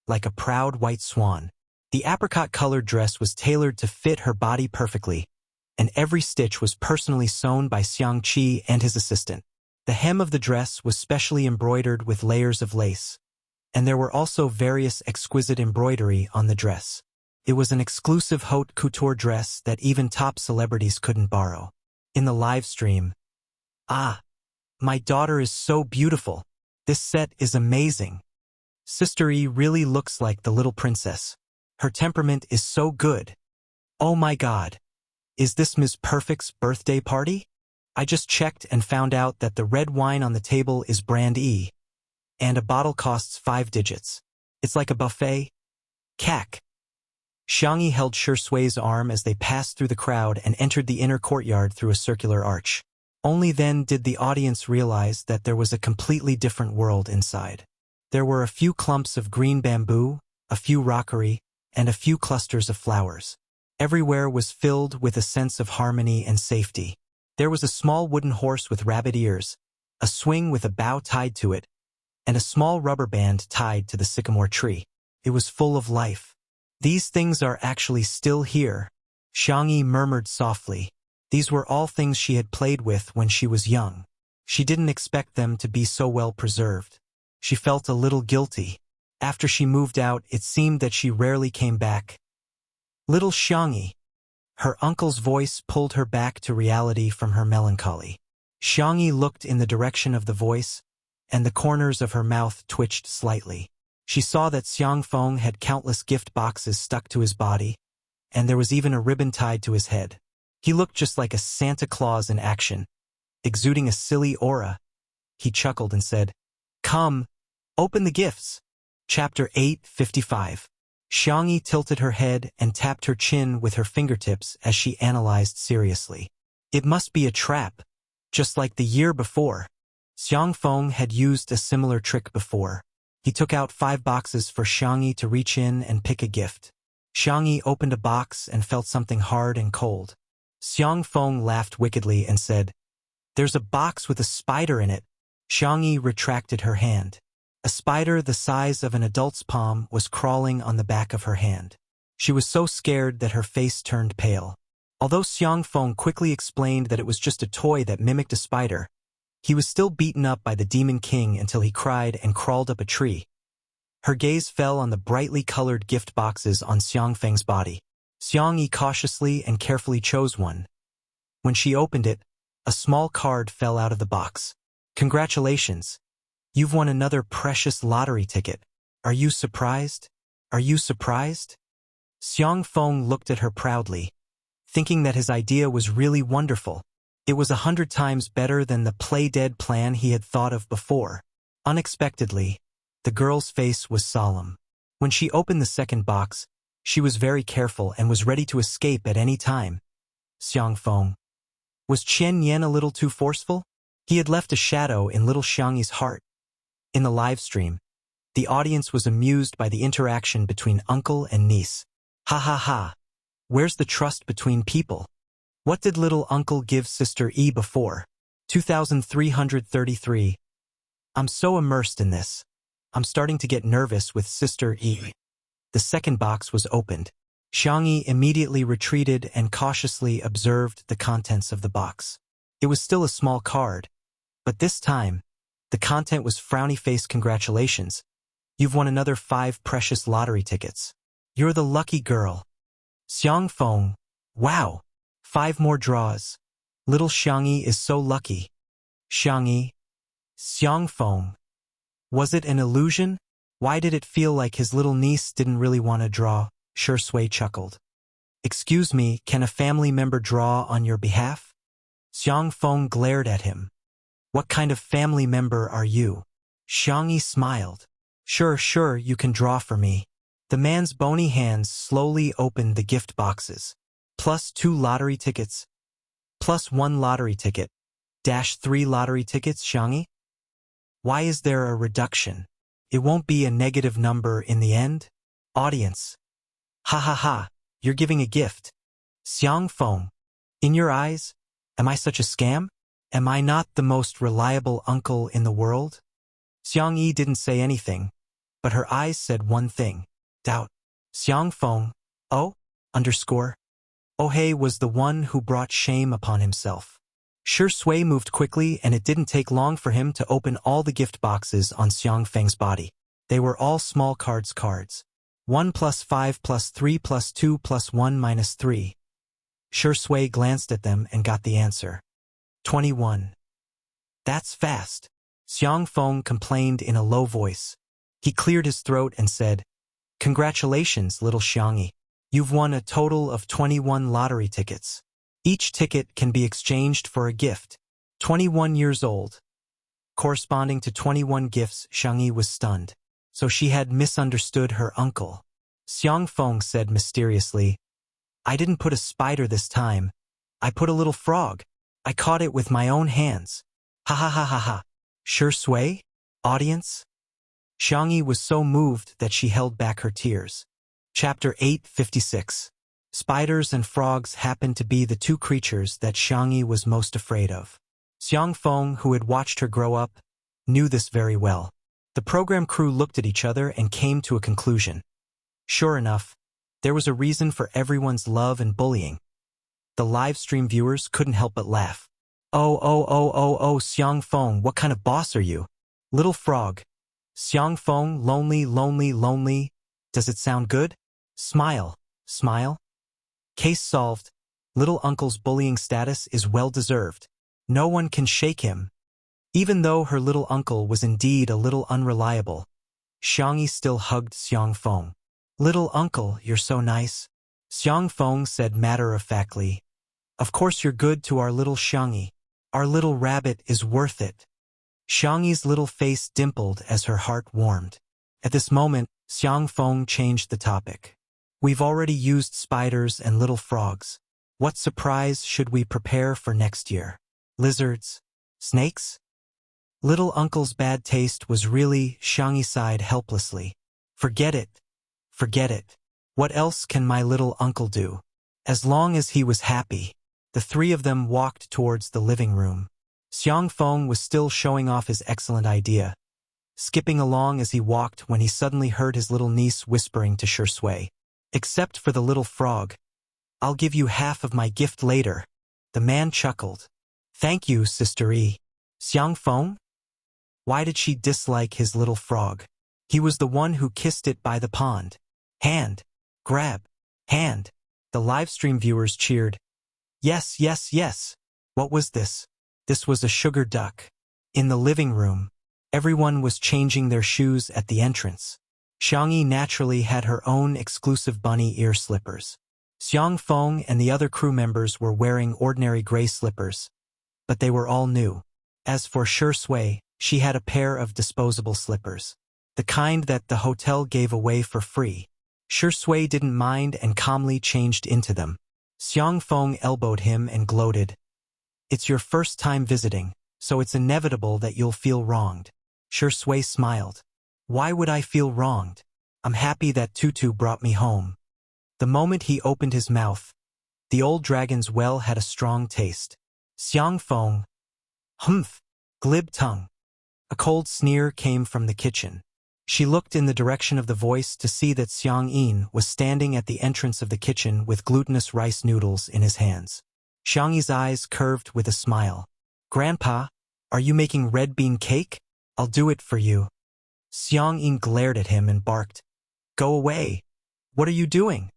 like a proud white swan. The apricot-colored dress was tailored to fit her body perfectly, and every stitch was personally sewn by Xiang Qi and his assistant. The hem of the dress was specially embroidered with layers of lace, and there were also various exquisite embroidery on the dress. It was an exclusive haute couture dress that even top celebrities couldn't borrow. In the live stream, "Ah, my daughter is so beautiful. This set is amazing. Sister Yi really looks like the little princess. Her temperament is so good. Oh my God. Is this Ms. Perfect's birthday party? I just checked and found out that the red wine on the table is brand E, and a bottle costs 5 digits. It's like a buffet. Cack." Xiang Yi held Shui's arm as they passed through the crowd and entered the inner courtyard through a circular arch. Only then did the audience realize that there was a completely different world inside. There were a few clumps of green bamboo, a few rockery, and a few clusters of flowers. Everywhere was filled with a sense of harmony and safety. There was a small wooden horse with rabbit ears, a swing with a bow tied to it, and a small rubber band tied to the sycamore tree. It was full of life. These things are actually still here, Xiangyi murmured softly. These were all things she had played with when she was young. She didn't expect them to be so well preserved. She felt a little guilty. After she moved out, it seemed that she rarely came back. Little Xiangyi. Her uncle's voice pulled her back to reality from her melancholy. Xiangyi looked in the direction of the voice, and the corners of her mouth twitched slightly. She saw that Xiangfeng had countless gift boxes stuck to his body, and there was even a ribbon tied to his head. He looked just like a Santa Claus in action, exuding a silly aura. He chuckled and said, "Come, open the gifts." Chapter 8:55. Xiangyi tilted her head and tapped her chin with her fingertips as she analyzed seriously. It must be a trap, just like the year before. Xiangfeng had used a similar trick before. He took out 5 boxes for Xiangyi to reach in and pick a gift. Xiangyi opened a box and felt something hard and cold. Xiangfeng laughed wickedly and said, "There's a box with a spider in it." Xiangyi retracted her hand. A spider the size of an adult's palm was crawling on the back of her hand. She was so scared that her face turned pale. Although Xiangfeng quickly explained that it was just a toy that mimicked a spider, he was still beaten up by the Demon King until he cried and crawled up a tree. Her gaze fell on the brightly colored gift boxes on Xiangfeng's body. Xiangyi cautiously and carefully chose one. When she opened it, a small card fell out of the box. "Congratulations! You've won another precious lottery ticket. Are you surprised? Are you surprised?" Xiangfeng looked at her proudly, thinking that his idea was really wonderful. It was 100 times better than the play-dead plan he had thought of before. Unexpectedly, the girl's face was solemn. When she opened the second box, she was very careful and was ready to escape at any time. Xiangfeng. Was Chen Yan a little too forceful? He had left a shadow in little Xiangyi's heart. In the live stream, the audience was amused by the interaction between uncle and niece. Ha ha ha. Where's the trust between people? What did little uncle give sister E before? 2333. I'm so immersed in this. I'm starting to get nervous with sister E. The second box was opened. Xiangyi immediately retreated and cautiously observed the contents of the box. It was still a small card, but this time, the content was frowny face. "Congratulations. You've won another 5 precious lottery tickets. You're the lucky girl." Xiangfeng. Wow. 5 more draws. Little Xiangyi is so lucky. Xiangyi. Xiangfeng. Was it an illusion? Why did it feel like his little niece didn't really want to draw? Shui chuckled. "Excuse me, can a family member draw on your behalf?" Xiangfeng glared at him. "What kind of family member are you?" Xiangyi smiled. Sure, you can draw for me." The man's bony hands slowly opened the gift boxes. +2 lottery tickets. +1 lottery ticket. -3 lottery tickets, Xiangyi? Why is there a reduction? It won't be a negative number in the end? Audience. Ha ha ha, you're giving a gift. Xiangfeng. In your eyes, am I such a scam? Am I not the most reliable uncle in the world? Xiangyi didn't say anything, but her eyes said one thing. Doubt. Xiangfeng. Ohei was the one who brought shame upon himself. Shui moved quickly, and it didn't take long for him to open all the gift boxes on Xiangfeng's body. They were all small cards. 1 + 5 + 3 + 2 + 1 - 3. Shui glanced at them and got the answer. 21. That's fast. Xiangfeng complained in a low voice. He cleared his throat and said, "Congratulations, little Xiangyi. You've won a total of 21 lottery tickets. Each ticket can be exchanged for a gift. 21 years old. Corresponding to 21 gifts." Xiangyi was stunned. So she had misunderstood her uncle. Xiangfeng said mysteriously, "I didn't put a spider this time. I put a little frog. I caught it with my own hands. Ha ha ha ha ha. Sure sway? Audience? Xiangyi was so moved that she held back her tears. Chapter 856. Spiders and frogs happened to be the two creatures that Xiangyi was most afraid of. Xiang Feng, who had watched her grow up, knew this very well. The program crew looked at each other and came to a conclusion. Sure enough, there was a reason for everyone's love and bullying. The live stream viewers couldn't help but laugh. Oh, Xiang Feng, what kind of boss are you? Little frog. Xiang Feng, lonely, lonely, lonely. Does it sound good? Smile, smile. Case solved. Little uncle's bullying status is well-deserved. No one can shake him. Even though her little uncle was indeed a little unreliable, Xiangyi still hugged Xiang Feng. Little uncle, you're so nice. Xiang Feng said matter-of-factly. Of course you're good to our little Xiangyi. Our little rabbit is worth it. Xiangyi's little face dimpled as her heart warmed. At this moment, Xiang Feng changed the topic. We've already used spiders and little frogs. What surprise should we prepare for next year? Lizards? Snakes? Little uncle's bad taste was really, Xiangyi sighed helplessly. Forget it. Forget it. What else can my little uncle do? As long as he was happy. The three of them walked towards the living room. Xiang Feng was still showing off his excellent idea, skipping along as he walked when he suddenly heard his little niece whispering to Sure Sui. Except for the little frog. I'll give you half of my gift later. The man chuckled. Thank you, Sister E. Xiang Feng? Why did she dislike his little frog? He was the one who kissed it by the pond. Hand. Grab. Hand. The livestream viewers cheered. Yes, yes, yes. What was this? This was a sugar duck. In the living room, everyone was changing their shoes at the entrance. Xiangyi naturally had her own exclusive bunny ear slippers. Xiang Feng and the other crew members were wearing ordinary gray slippers, but they were all new. As for Sure Sui, she had a pair of disposable slippers, the kind that the hotel gave away for free. Sure Sui didn't mind and calmly changed into them. Xiang Feng elbowed him and gloated. It's your first time visiting, so it's inevitable that you'll feel wronged. Sure Sui smiled. Why would I feel wronged? I'm happy that Tutu brought me home. The moment he opened his mouth, the old dragon's well had a strong taste. Xiang Feng. Humph. Glib tongue. A cold sneer came from the kitchen. She looked in the direction of the voice to see that Xiang Yin was standing at the entrance of the kitchen with glutinous rice noodles in his hands. Xiangyi's eyes curved with a smile. Grandpa, are you making red bean cake? I'll do it for you. Xiang Yin glared at him and barked. Go away. What are you doing?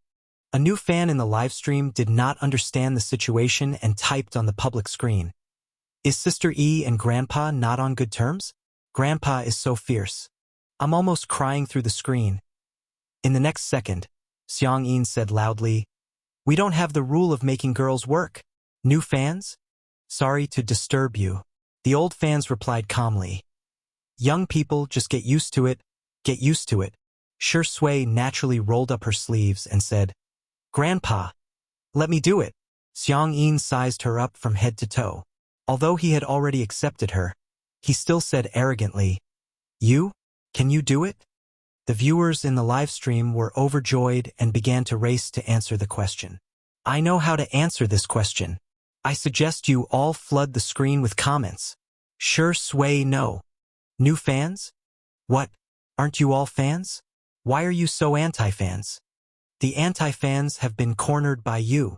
A new fan in the livestream did not understand the situation and typed on the public screen. Is Sister E and Grandpa not on good terms? Grandpa is so fierce. I'm almost crying through the screen. In the next second, Xiang Yin said loudly, We don't have the rule of making girls work. New fans? Sorry to disturb you. The old fans replied calmly. Young people just get used to it. Get used to it. Sure Sui naturally rolled up her sleeves and said, Grandpa, let me do it. Xiang Yin sized her up from head to toe. Although he had already accepted her, he still said arrogantly, You? Can you do it? The viewers in the live stream were overjoyed and began to race to answer the question. I know how to answer this question. I suggest you all flood the screen with comments. Sure Sui no. New fans? What? Aren't you all fans? Why are you so anti-fans? The anti-fans have been cornered by you.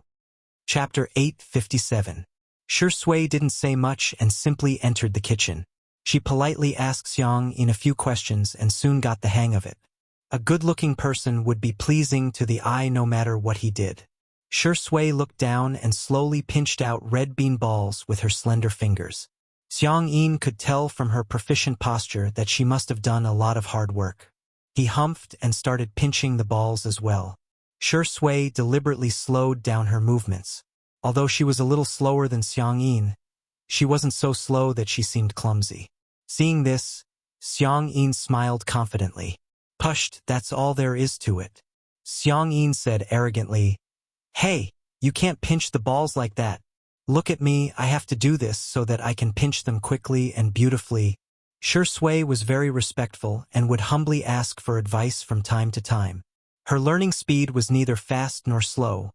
Chapter 857. Sure Sui didn't say much and simply entered the kitchen. She politely asked Xiang Yin a few questions and soon got the hang of it. A good-looking person would be pleasing to the eye no matter what he did. Sure Sui looked down and slowly pinched out red bean balls with her slender fingers. Xiang Yin could tell from her proficient posture that she must have done a lot of hard work. He humphed and started pinching the balls as well. Sure Sui deliberately slowed down her movements. Although she was a little slower than Xiang Yin, she wasn't so slow that she seemed clumsy. Seeing this, Xiang Yin smiled confidently. Pushed, that's all there is to it. Xiang Yin said arrogantly, Hey, you can't pinch the balls like that. Look at me, I have to do this so that I can pinch them quickly and beautifully. Shui was very respectful and would humbly ask for advice from time to time. Her learning speed was neither fast nor slow,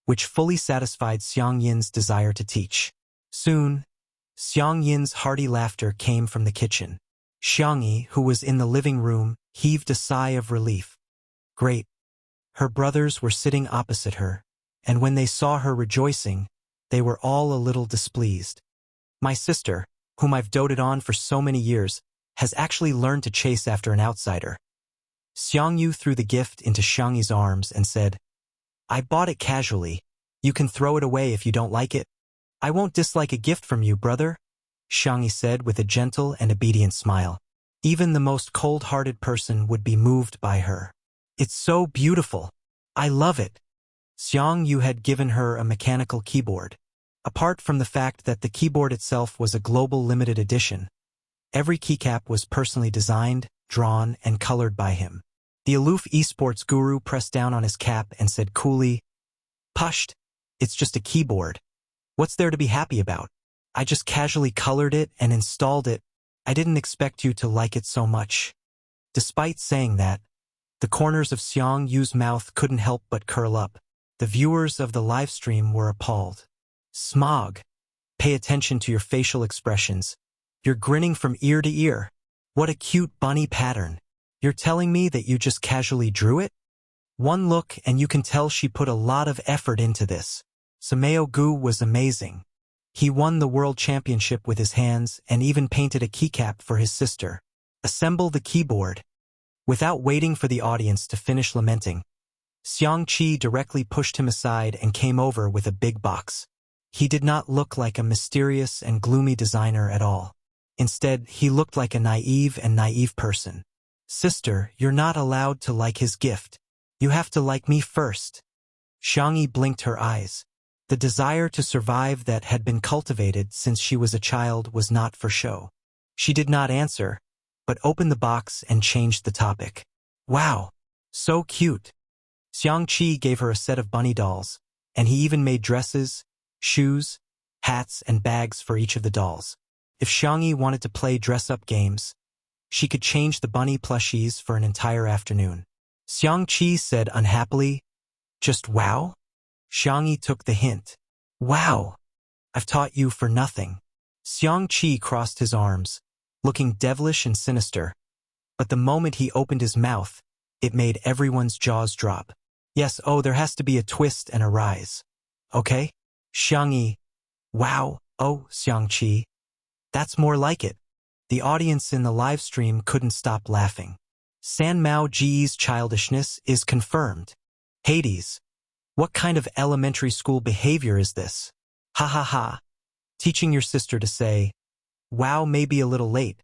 which fully satisfied Xiang Yin's desire to teach. Soon, Xiang Yin's hearty laughter came from the kitchen. Xiang Yi, who was in the living room, heaved a sigh of relief. Great. Her brothers were sitting opposite her, and when they saw her rejoicing, they were all a little displeased. My sister, whom I've doted on for so many years, has actually learned to chase after an outsider. Xiang Yu threw the gift into Xiang Yi's arms and said, I bought it casually. You can throw it away if you don't like it. I won't dislike a gift from you, brother, Xiang Yi said with a gentle and obedient smile. Even the most cold-hearted person would be moved by her. It's so beautiful. I love it. Xiang Yu had given her a mechanical keyboard. Apart from the fact that the keyboard itself was a global limited edition, every keycap was personally designed, drawn, and colored by him. The aloof esports guru pressed down on his cap and said coolly, Pushed, it's just a keyboard. What's there to be happy about? I just casually colored it and installed it. I didn't expect you to like it so much. Despite saying that, the corners of Xiang Yu's mouth couldn't help but curl up. The viewers of the livestream were appalled. Smog. Pay attention to your facial expressions. You're grinning from ear to ear. What a cute bunny pattern. You're telling me that you just casually drew it? One look and you can tell she put a lot of effort into this. Sameo Gu was amazing. He won the world championship with his hands and even painted a keycap for his sister. Assemble the keyboard. Without waiting for the audience to finish lamenting, Xiang Qi directly pushed him aside and came over with a big box. He did not look like a mysterious and gloomy designer at all. Instead, he looked like a naive person. Sister, you're not allowed to like his gift. You have to like me first. Xiang Yi blinked her eyes. The desire to survive that had been cultivated since she was a child was not for show. She did not answer, but opened the box and changed the topic. Wow, so cute. Xiang Qi gave her a set of bunny dolls, and he even made dresses, shoes, hats, and bags for each of the dolls. If Xiang Yi wanted to play dress-up games, she could change the bunny plushies for an entire afternoon. Xiang Qi said unhappily, Just wow? Xiang Yi took the hint. Wow! I've taught you for nothing. Xiang Qi crossed his arms, looking devilish and sinister. But the moment he opened his mouth, it made everyone's jaws drop. Yes, there has to be a twist and a rise. Okay? Xiang Yi. Wow, Xiang Qi. That's more like it. The audience in the live stream couldn't stop laughing. San Mao Ji's childishness is confirmed. Hades. What kind of elementary school behavior is this? Ha ha ha. Teaching your sister to say, wow may be a little late,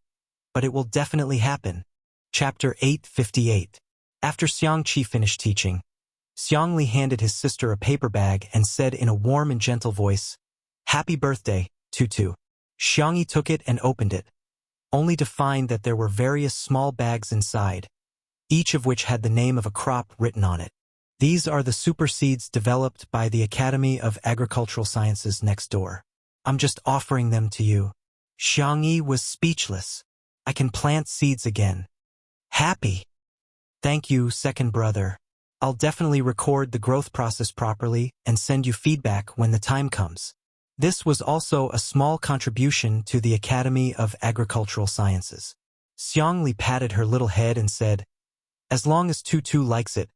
but it will definitely happen. Chapter 858. After Xiang Qi finished teaching, Xiang Li handed his sister a paper bag and said in a warm and gentle voice, Happy birthday, Tutu. Xiang Yi took it and opened it, only to find that there were various small bags inside, each of which had the name of a crop written on it. These are the super seeds developed by the Academy of Agricultural Sciences next door. I'm just offering them to you. Xiang Yi was speechless. I can plant seeds again. Happy. Thank you, second brother. I'll definitely record the growth process properly and send you feedback when the time comes. This was also a small contribution to the Academy of Agricultural Sciences. Xiang Li patted her little head and said, As long as Tutu likes it,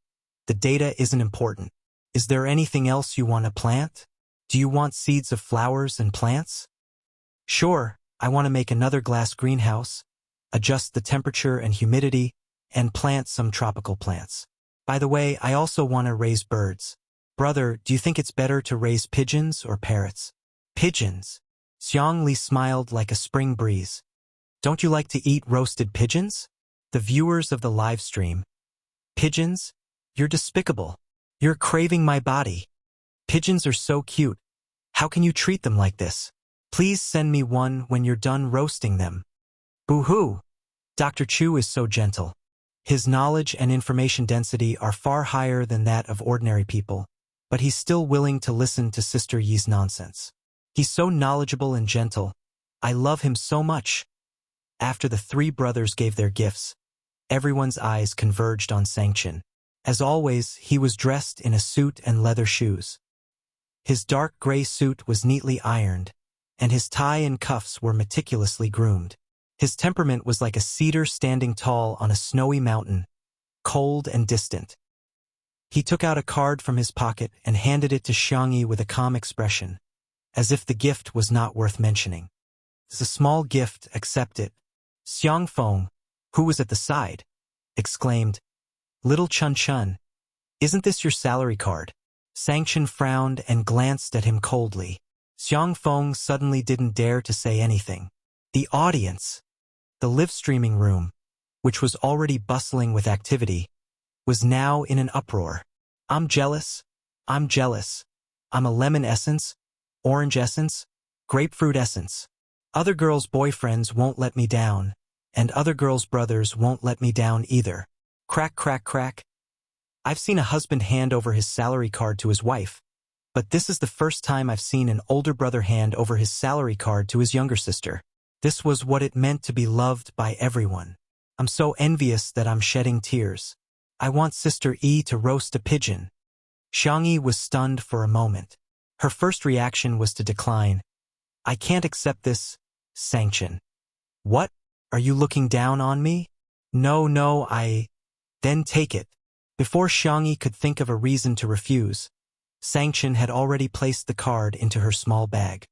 the data isn't important. Is there anything else you want to plant? Do you want seeds of flowers and plants? Sure, I want to make another glass greenhouse, adjust the temperature and humidity, and plant some tropical plants. By the way, I also want to raise birds. Brother, do you think it's better to raise pigeons or parrots? Pigeons. Xiang Li smiled like a spring breeze. Don't you like to eat roasted pigeons? The viewers of the live stream. Pigeons? You're despicable. You're craving my body. Pigeons are so cute. How can you treat them like this? Please send me one when you're done roasting them. Boo-hoo. Dr. Chu is so gentle. His knowledge and information density are far higher than that of ordinary people, but he's still willing to listen to Sister Yi's nonsense. He's so knowledgeable and gentle. I love him so much. After the three brothers gave their gifts, everyone's eyes converged on Sangchen. As always, he was dressed in a suit and leather shoes. His dark gray suit was neatly ironed, and his tie and cuffs were meticulously groomed. His temperament was like a cedar standing tall on a snowy mountain, cold and distant. He took out a card from his pocket and handed it to Xiangyi with a calm expression, as if the gift was not worth mentioning. "It's a small gift, accept it." Xiang Feng, who was at the side, exclaimed, "Little Chun Chun, isn't this your salary card?" Sangchen frowned and glanced at him coldly. Xiang Feng suddenly didn't dare to say anything. The audience, the live streaming room, which was already bustling with activity, was now in an uproar. "I'm jealous. I'm jealous. I'm a lemon essence, orange essence, grapefruit essence. Other girls' boyfriends won't let me down, and other girls' brothers won't let me down either. Crack, crack, crack. I've seen a husband hand over his salary card to his wife, but this is the first time I've seen an older brother hand over his salary card to his younger sister. This was what it meant to be loved by everyone. I'm so envious that I'm shedding tears. I want Sister E to roast a pigeon." Xiangyi was stunned for a moment. Her first reaction was to decline. "I can't accept this, Sangchen." "What? Are you looking down on me?" No, I..." "Then take it." Before Xiangyi could think of a reason to refuse, Sangchen had already placed the card into her small bag.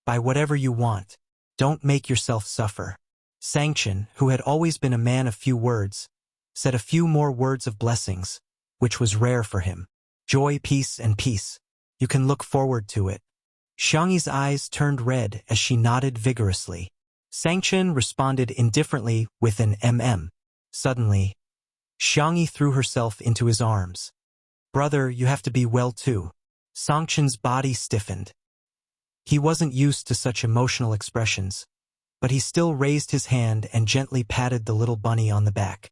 "Buy whatever you want. Don't make yourself suffer." Sangchen, who had always been a man of few words, said a few more words of blessings, which was rare for him. "Joy, peace, and peace. You can look forward to it." Xiangyi's eyes turned red as she nodded vigorously. Sangchen responded indifferently with an mm. Suddenly, Xiangyi threw herself into his arms. "Brother, you have to be well too." Sangchen's body stiffened. He wasn't used to such emotional expressions, but he still raised his hand and gently patted the little bunny on the back.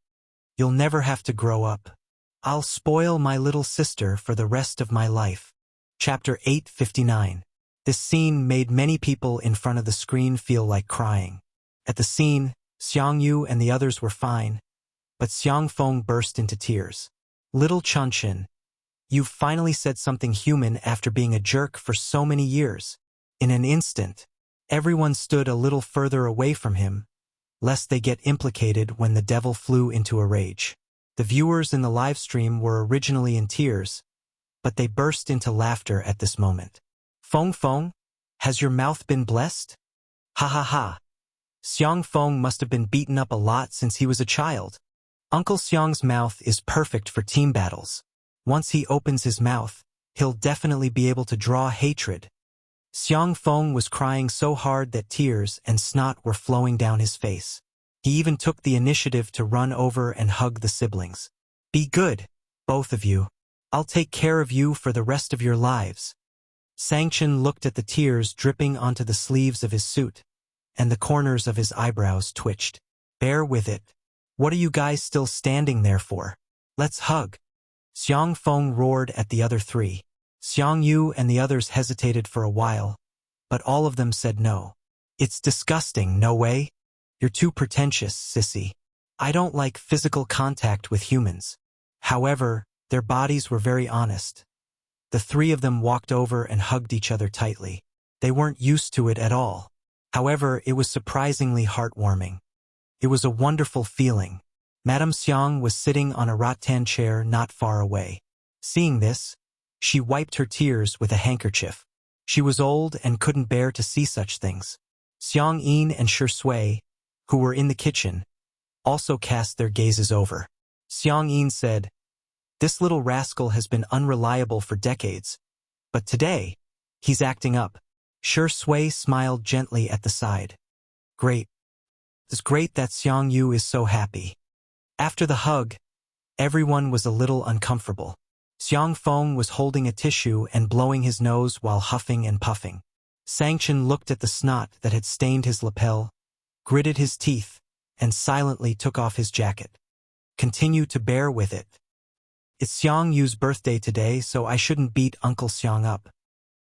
"You'll never have to grow up. I'll spoil my little sister for the rest of my life." Chapter 859. This scene made many people in front of the screen feel like crying. At the scene, Xiang Yu and the others were fine, but Xiang Feng burst into tears. "Little Chunchen, you've finally said something human after being a jerk for so many years." In an instant, everyone stood a little further away from him, lest they get implicated when the devil flew into a rage. The viewers in the live stream were originally in tears, but they burst into laughter at this moment. Feng, has your mouth been blessed?" "Ha ha ha. Xiang Feng must have been beaten up a lot since he was a child. Uncle Xiang's mouth is perfect for team battles. Once he opens his mouth, he'll definitely be able to draw hatred." Xiang Feng was crying so hard that tears and snot were flowing down his face. He even took the initiative to run over and hug the siblings. "Be good, both of you. I'll take care of you for the rest of your lives." Sangchen looked at the tears dripping onto the sleeves of his suit, and the corners of his eyebrows twitched. "Bear with it. What are you guys still standing there for? Let's hug." Xiang Feng roared at the other three. Xiang Yu and the others hesitated for a while, but all of them said no. "It's disgusting, no way. You're too pretentious, sissy. I don't like physical contact with humans." However, their bodies were very honest. The three of them walked over and hugged each other tightly. They weren't used to it at all. However, it was surprisingly heartwarming. It was a wonderful feeling. Madame Xiang was sitting on a rattan chair not far away. Seeing this, she wiped her tears with a handkerchief. She was old and couldn't bear to see such things. Xiang Yin and Shi Sui, who were in the kitchen, also cast their gazes over. Xiang Yin said, "This little rascal has been unreliable for decades, but today, he's acting up." Shi Sui smiled gently at the side. "Great. It's great that Xiang Yu is so happy." After the hug, everyone was a little uncomfortable. Xiang Feng was holding a tissue and blowing his nose while huffing and puffing. Sangchen looked at the snot that had stained his lapel, gritted his teeth, and silently took off his jacket. "Continue to bear with it. It's Xiang Yu's birthday today, so I shouldn't beat Uncle Xiang up."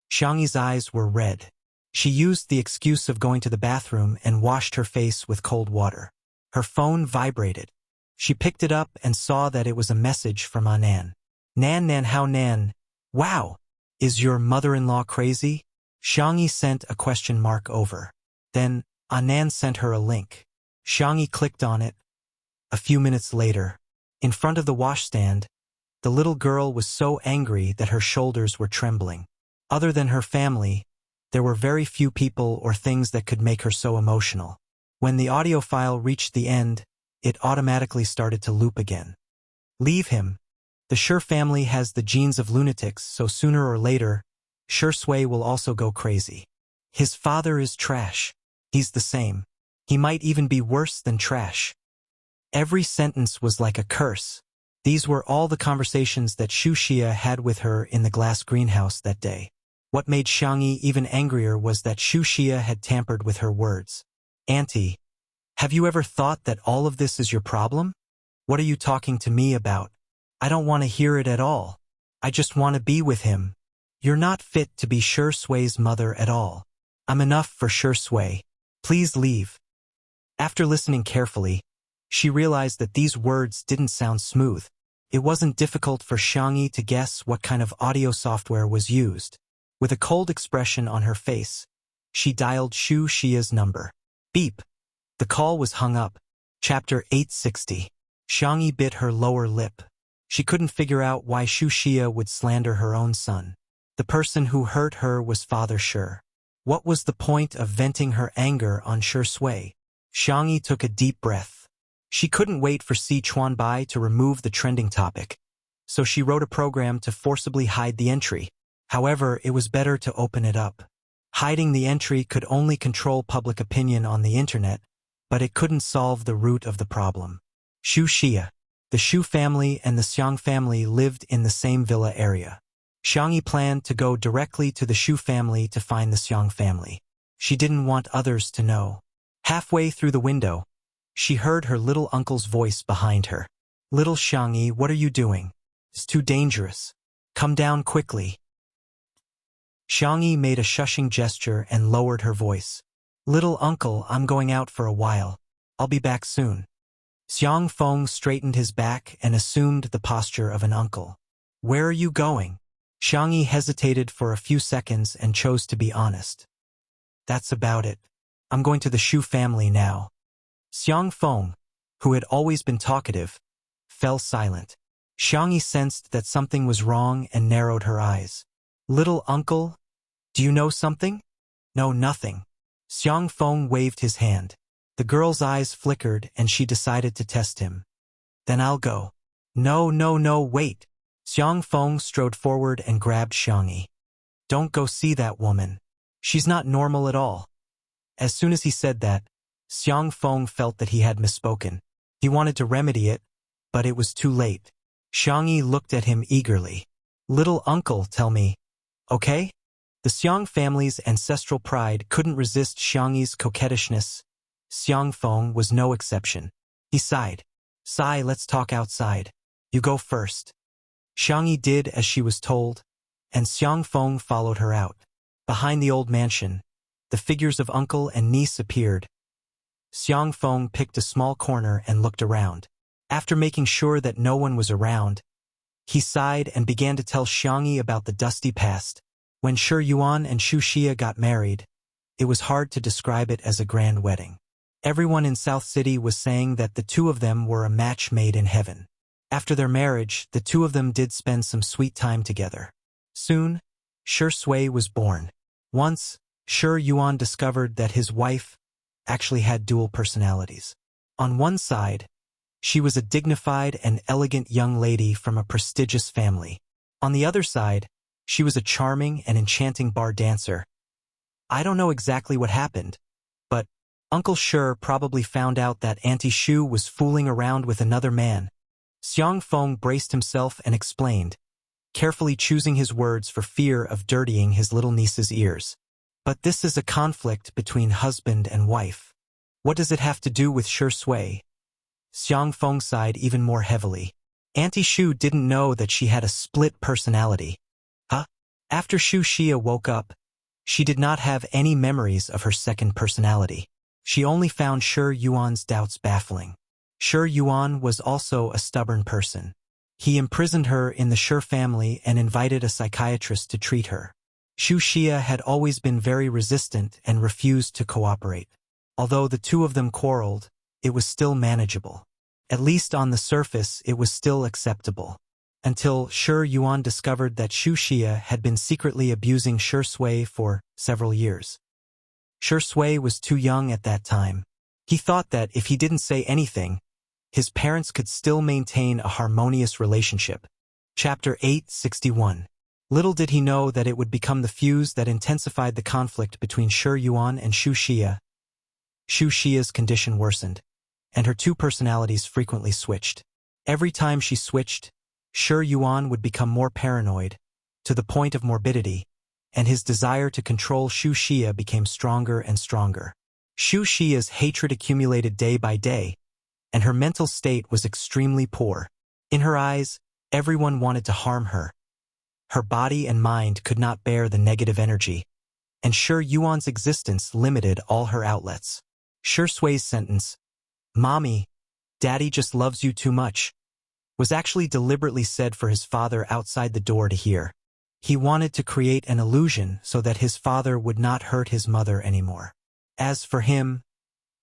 Xiangyi's eyes were red. She used the excuse of going to the bathroom and washed her face with cold water. Her phone vibrated. She picked it up and saw that it was a message from Nan. Nan, how Nan? Wow! Is your mother-in-law crazy? Xiangyi sent a question mark over. Then, Nan sent her a link. Xiangyi clicked on it. A few minutes later, in front of the washstand, the little girl was so angry that her shoulders were trembling. Other than her family, there were very few people or things that could make her so emotional. When the audio file reached the end, it automatically started to loop again. Leave him. The Shi family has the genes of lunatics, so sooner or later, Shi Sui will also go crazy. His father is trash. He's the same. He might even be worse than trash. Every sentence was like a curse. These were all the conversations that Wuxia had with her in the glass greenhouse that day. What made Xiangyi even angrier was that Wuxia had tampered with her words. Auntie, have you ever thought that all of this is your problem? What are you talking to me about? I don't want to hear it at all. I just want to be with him. You're not fit to be Shi Sui's mother at all. I'm enough for Shi Sui. Please leave. After listening carefully, she realized that these words didn't sound smooth. It wasn't difficult for Xiangyi to guess what kind of audio software was used. With a cold expression on her face, she dialed Wuxia's number. Beep. The call was hung up. Chapter 860. Xiangyi bit her lower lip. She couldn't figure out why Wuxia would slander her own son. The person who hurt her was Father Shi. What was the point of venting her anger on Shi Sui? Xiangyi took a deep breath. She couldn't wait for Si Chuanbai to remove the trending topic, so she wrote a program to forcibly hide the entry. However, it was better to open it up. Hiding the entry could only control public opinion on the internet, but it couldn't solve the root of the problem. Wuxia. The Shu family and the Xiang family lived in the same villa area. Xiangyi planned to go directly to the Shu family to find the Xiang family. She didn't want others to know. Halfway through the window, she heard her little uncle's voice behind her. Little Xiangyi, what are you doing? It's too dangerous. Come down quickly. Xiangyi made a shushing gesture and lowered her voice. Little uncle, I'm going out for a while. I'll be back soon. Xiang Feng straightened his back and assumed the posture of an uncle. Where are you going? Xiangyi hesitated for a few seconds and chose to be honest. That's about it. I'm going to the Shu family now. Xiang Feng, who had always been talkative, fell silent. Xiangyi sensed that something was wrong and narrowed her eyes. Little uncle, do you know something? No, nothing. Xiang Feng waved his hand. The girl's eyes flickered and she decided to test him. Then I'll go. No, wait. Xiang Feng strode forward and grabbed Xiangyi. Don't go see that woman. She's not normal at all. As soon as he said that, Xiang Feng felt that he had misspoken. He wanted to remedy it, but it was too late. Xiangyi looked at him eagerly. Little uncle, tell me. Okay? The Xiang family's ancestral pride couldn't resist Xiangyi's coquettishness. Xiang Feng was no exception. He sighed. Sigh, let's talk outside. You go first. Xiangyi did as she was told, and Xiang Feng followed her out. Behind the old mansion, the figures of uncle and niece appeared. Xiang Feng picked a small corner and looked around. After making sure that no one was around, he sighed and began to tell Xiangyi about the dusty past. When Shi Yuan and Wuxia got married, it was hard to describe it as a grand wedding. Everyone in South City was saying that the two of them were a match made in heaven. After their marriage, the two of them did spend some sweet time together. Soon, Shi Sui was born. Once, Shi Yuan discovered that his wife actually had dual personalities. On one side, she was a dignified and elegant young lady from a prestigious family. On the other side, she was a charming and enchanting bar dancer. I don't know exactly what happened, but Uncle Shi probably found out that Auntie Shu was fooling around with another man. Xiang Feng braced himself and explained, carefully choosing his words for fear of dirtying his little niece's ears. But this is a conflict between husband and wife. What does it have to do with Shi Sui? Xiang Feng sighed even more heavily. Auntie Shu didn't know that she had a split personality. Huh? After Wuxia woke up, She did not have any memories of her second personality. She only found Shi Yuan's doubts baffling. Shi Yuan was also a stubborn person. He imprisoned her in the Shi family and invited a psychiatrist to treat her. Xu Xia had always been very resistant and refused to cooperate. Although the two of them quarreled, it was still manageable. At least on the surface, it was still acceptable. Until Shi Yuan discovered that Xu Xia had been secretly abusing Shi Sui for several years. Shi Sui was too young at that time. He thought that if he didn't say anything, his parents could still maintain a harmonious relationship. Chapter 861. Little did he know that it would become the fuse that intensified the conflict between Shi Yuan and Xu Xia. Xu Xia's condition worsened, and her two personalities frequently switched. Every time she switched, Shi Yuan would become more paranoid, to the point of morbidity, and his desire to control Xu Xia became stronger and stronger. Xu Xia's hatred accumulated day by day, and her mental state was extremely poor. In her eyes, everyone wanted to harm her. Her body and mind could not bear the negative energy, and Shi Yuan's existence limited all her outlets. Shi Sui's sentence, "Mommy, Daddy just loves you too much," was actually deliberately said for his father outside the door to hear. He wanted to create an illusion so that his father would not hurt his mother anymore. As for him,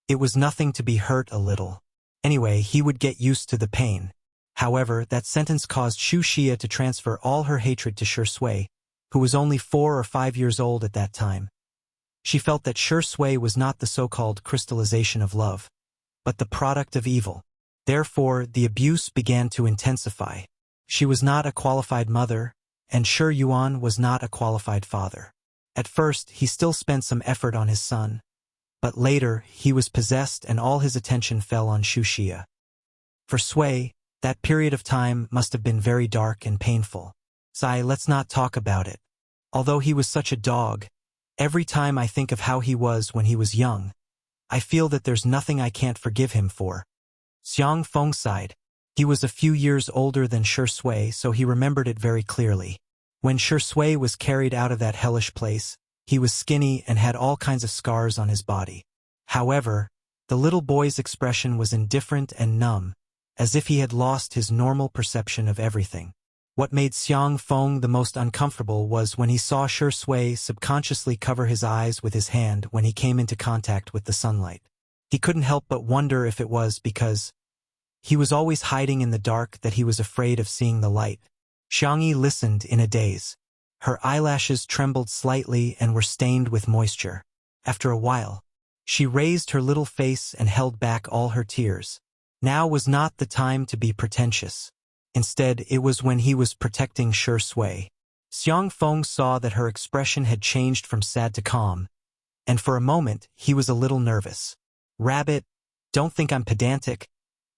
it was nothing to be hurt a little. Anyway, he would get used to the pain. However, that sentence caused Xu Xia to transfer all her hatred to Shi Sui, who was only 4 or 5 years old at that time. She felt that Shi Sui was not the so-called crystallization of love, but the product of evil. Therefore, the abuse began to intensify. She was not a qualified mother, and Shi Yuan was not a qualified father. At first, he still spent some effort on his son, but later, he was possessed and all his attention fell on Xu Xia. For Sui, that period of time must have been very dark and painful. Let's not talk about it. Although he was such a dog, every time I think of how he was when he was young, I feel that there's nothing I can't forgive him for. Xiang Feng sighed. He was a few years older than Shi Sui, so he remembered it very clearly. When Shi Sui was carried out of that hellish place, he was skinny and had all kinds of scars on his body. However, the little boy's expression was indifferent and numb, as if he had lost his normal perception of everything. What made Xiang Feng the most uncomfortable was when he saw Shi Sui subconsciously cover his eyes with his hand when he came into contact with the sunlight. He couldn't help but wonder if it was because he was always hiding in the dark that he was afraid of seeing the light. Xiangyi listened in a daze. Her eyelashes trembled slightly and were stained with moisture. After a while, she raised her little face and held back all her tears. Now was not the time to be pretentious. Instead, it was when he was protecting Shi Sui. Xiang Feng saw that her expression had changed from sad to calm, and for a moment, he was a little nervous. "Rabbit, don't think I'm pedantic,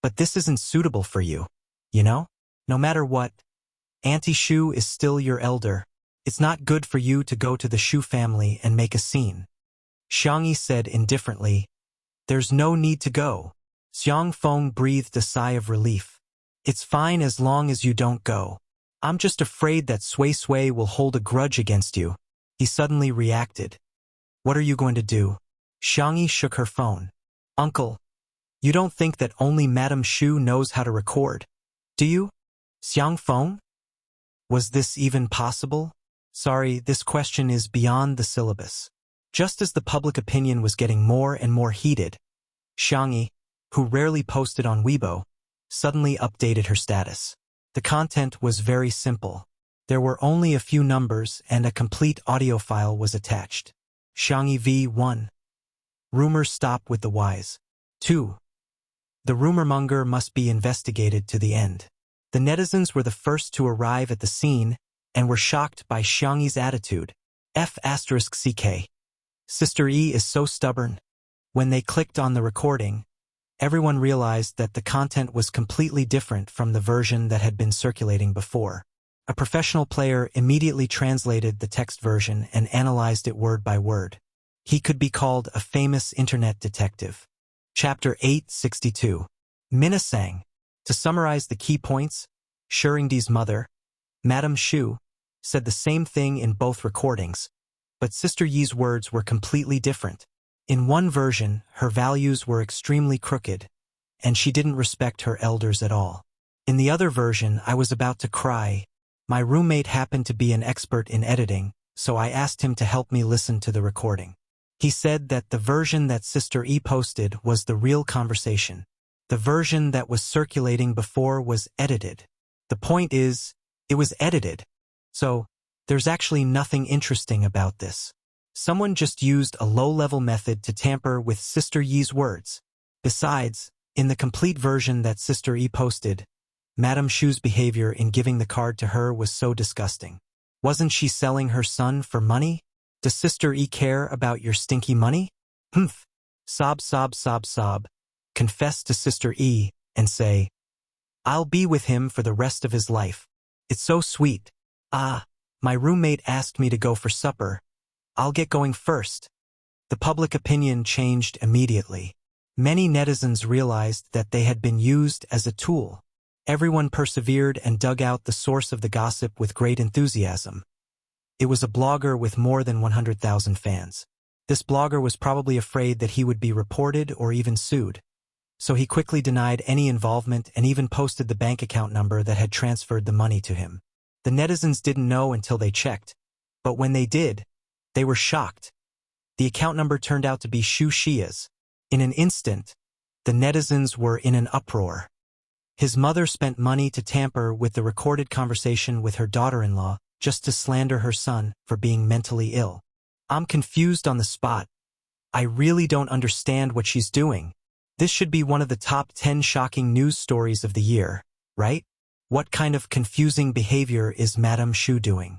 but this isn't suitable for you, you know? No matter what, Auntie Shu is still your elder. It's not good for you to go to the Shu family and make a scene." Xiangyi said indifferently, "There's no need to go." Xiang Feng breathed a sigh of relief. "It's fine as long as you don't go. I'm just afraid that Sui Sui will hold a grudge against you." He suddenly reacted. "What are you going to do?" Xiangyi shook her phone. "Uncle, you don't think that only Madame Shu knows how to record, do you?" Xiang Feng? Was this even possible? Sorry, this question is beyond the syllabus. Just as the public opinion was getting more and more heated, Xiangyi, who rarely posted on Weibo, suddenly updated her status. The content was very simple. There were only a few numbers and a complete audio file was attached. Xiangyi v1. Rumors stop with the wise. 2. The rumormonger must be investigated to the end. The netizens were the first to arrive at the scene and were shocked by Xiangyi's attitude. F***CK. Sister E is so stubborn. When they clicked on the recording, everyone realized that the content was completely different from the version that had been circulating before. A professional player immediately translated the text version and analyzed it word by word. He could be called a famous internet detective. Chapter 862. Minasang. To summarize the key points, Shuringdi's mother, Madame Shu, said the same thing in both recordings, but Sister Yi's words were completely different. In one version, her values were extremely crooked, and she didn't respect her elders at all. In the other version, I was about to cry. My roommate happened to be an expert in editing, so I asked him to help me listen to the recording. He said that the version that Sister E posted was the real conversation. The version that was circulating before was edited. The point is, it was edited. So, there's actually nothing interesting about this. Someone just used a low-level method to tamper with Sister Yi's words. Besides, in the complete version that Sister E posted, Madame Shu's behavior in giving the card to her was so disgusting. Wasn't she selling her son for money? Does Sister E care about your stinky money? Humph. Sob, sob, sob, sob. Confess to Sister E and say, I'll be with him for the rest of his life. It's so sweet. Ah, my roommate asked me to go for supper. I'll get going first. The public opinion changed immediately. Many netizens realized that they had been used as a tool. Everyone persevered and dug out the source of the gossip with great enthusiasm. It was a blogger with more than 100,000 fans. This blogger was probably afraid that he would be reported or even sued. So he quickly denied any involvement and even posted the bank account number that had transferred the money to him. The netizens didn't know until they checked. But when they did, they were shocked. The account number turned out to be Shu Xia's. In an instant, the netizens were in an uproar. His mother spent money to tamper with the recorded conversation with her daughter-in-law just to slander her son for being mentally ill. I'm confused on the spot. I really don't understand what she's doing. This should be one of the top 10 shocking news stories of the year, right? What kind of confusing behavior is Madame Shu doing?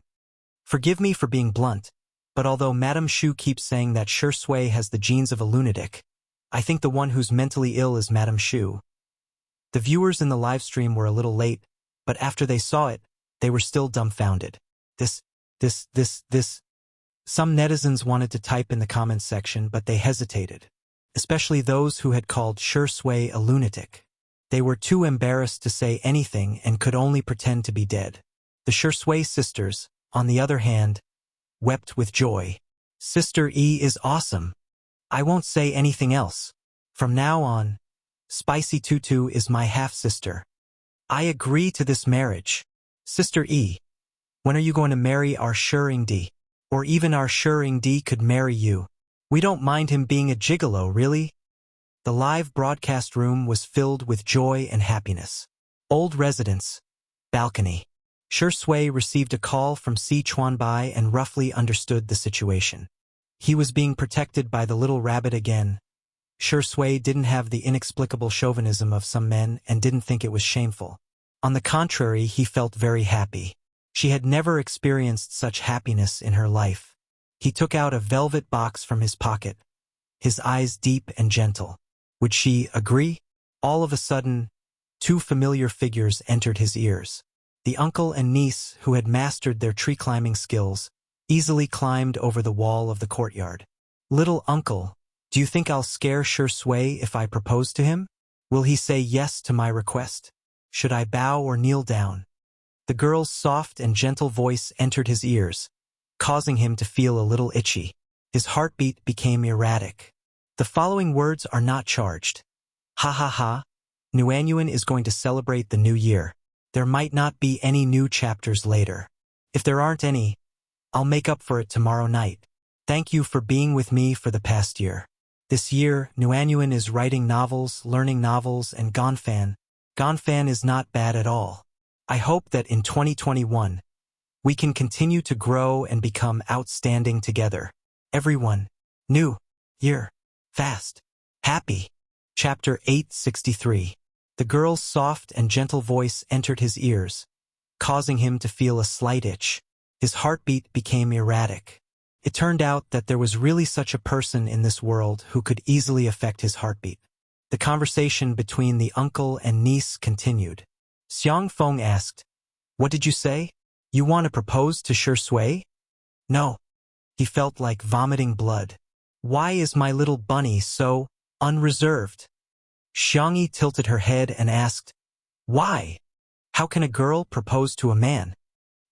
Forgive me for being blunt, but although Madame Shu keeps saying that Shui has the genes of a lunatic, I think the one who's mentally ill is Madame Shu. The viewers in the live stream were a little late, but after they saw it, they were still dumbfounded. This. Some netizens wanted to type in the comments section, but they hesitated, especially those who had called Shui a lunatic. They were too embarrassed to say anything and could only pretend to be dead. The Shui sisters, on the other hand, wept with joy. Sister E is awesome. I won't say anything else. From now on, Spicy Tutu is my half-sister. I agree to this marriage. Sister E, when are you going to marry our Shuring D? Or even our Shuring D could marry you. We don't mind him being a gigolo, really. The live broadcast room was filled with joy and happiness. Old residents. Balcony. Shui received a call from Si Chuanbai and roughly understood the situation. He was being protected by the little rabbit again. Shui didn't have the inexplicable chauvinism of some men and didn't think it was shameful. On the contrary, he felt very happy. She had never experienced such happiness in her life. He took out a velvet box from his pocket, his eyes deep and gentle. Would she agree? All of a sudden, two familiar figures entered his ears. The uncle and niece, who had mastered their tree-climbing skills, easily climbed over the wall of the courtyard. Little uncle, do you think I'll scare Shui if I propose to him? Will he say yes to my request? Should I bow or kneel down? The girl's soft and gentle voice entered his ears, causing him to feel a little itchy. His heartbeat became erratic. The following words are not charged. Ha ha ha. Nuanyuan is going to celebrate the new year. There might not be any new chapters later. If there aren't any, I'll make up for it tomorrow night. Thank you for being with me for the past year. This year, Nuanyuan is writing novels, learning novels, and Gonfan. Gonfan is not bad at all. I hope that in 2021, we can continue to grow and become outstanding together. Everyone, new year, fast, happy. Chapter 863. The girl's soft and gentle voice entered his ears, causing him to feel a slight itch. His heartbeat became erratic. It turned out that there was really such a person in this world who could easily affect his heartbeat. The conversation between the uncle and niece continued. Xiang Feng asked, "What did you say? You want to propose to Shui?" "No." He felt like vomiting blood. "Why is my little bunny so unreserved?" Xiangyi tilted her head and asked, "Why? How can a girl propose to a man?"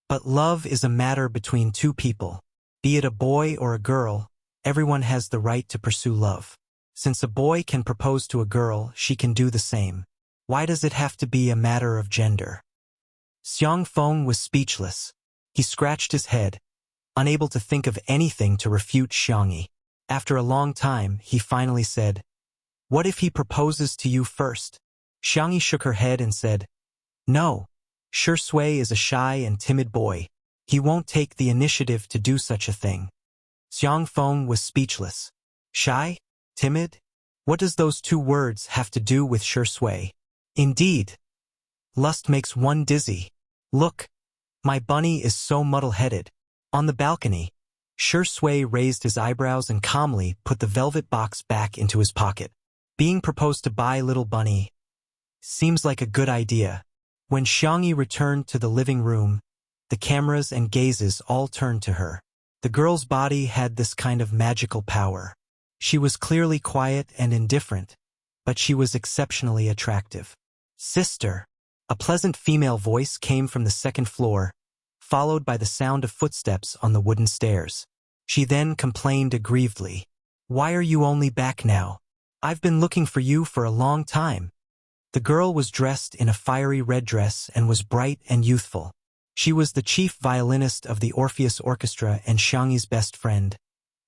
"But love is a matter between two people. Be it a boy or a girl, everyone has the right to pursue love. Since a boy can propose to a girl, she can do the same. Why does it have to be a matter of gender? Xiang Feng was speechless. He scratched his head, unable to think of anything to refute Xiangyi. After a long time, he finally said, "What if he proposes to you first?" Xiangyi shook her head and said, "No. Shi Sui is a shy and timid boy. He won't take the initiative to do such a thing." Xiang Feng was speechless. Shy? Timid? What does those two words have to do with Shi Sui? Indeed. Lust makes one dizzy. Look, my bunny is so muddle-headed. On the balcony, Shi Sui raised his eyebrows and calmly put the velvet box back into his pocket. Being proposed to by little bunny seems like a good idea. When Xiangyi returned to the living room, the cameras and gazes all turned to her. The girl's body had this kind of magical power. She was clearly quiet and indifferent, but she was exceptionally attractive. "Sister!" A pleasant female voice came from the second floor, followed by the sound of footsteps on the wooden stairs. She then complained aggrievedly. "Why are you only back now? I've been looking for you for a long time." The girl was dressed in a fiery red dress and was bright and youthful. She was the chief violinist of the Orpheus Orchestra and Xiangyi's best friend,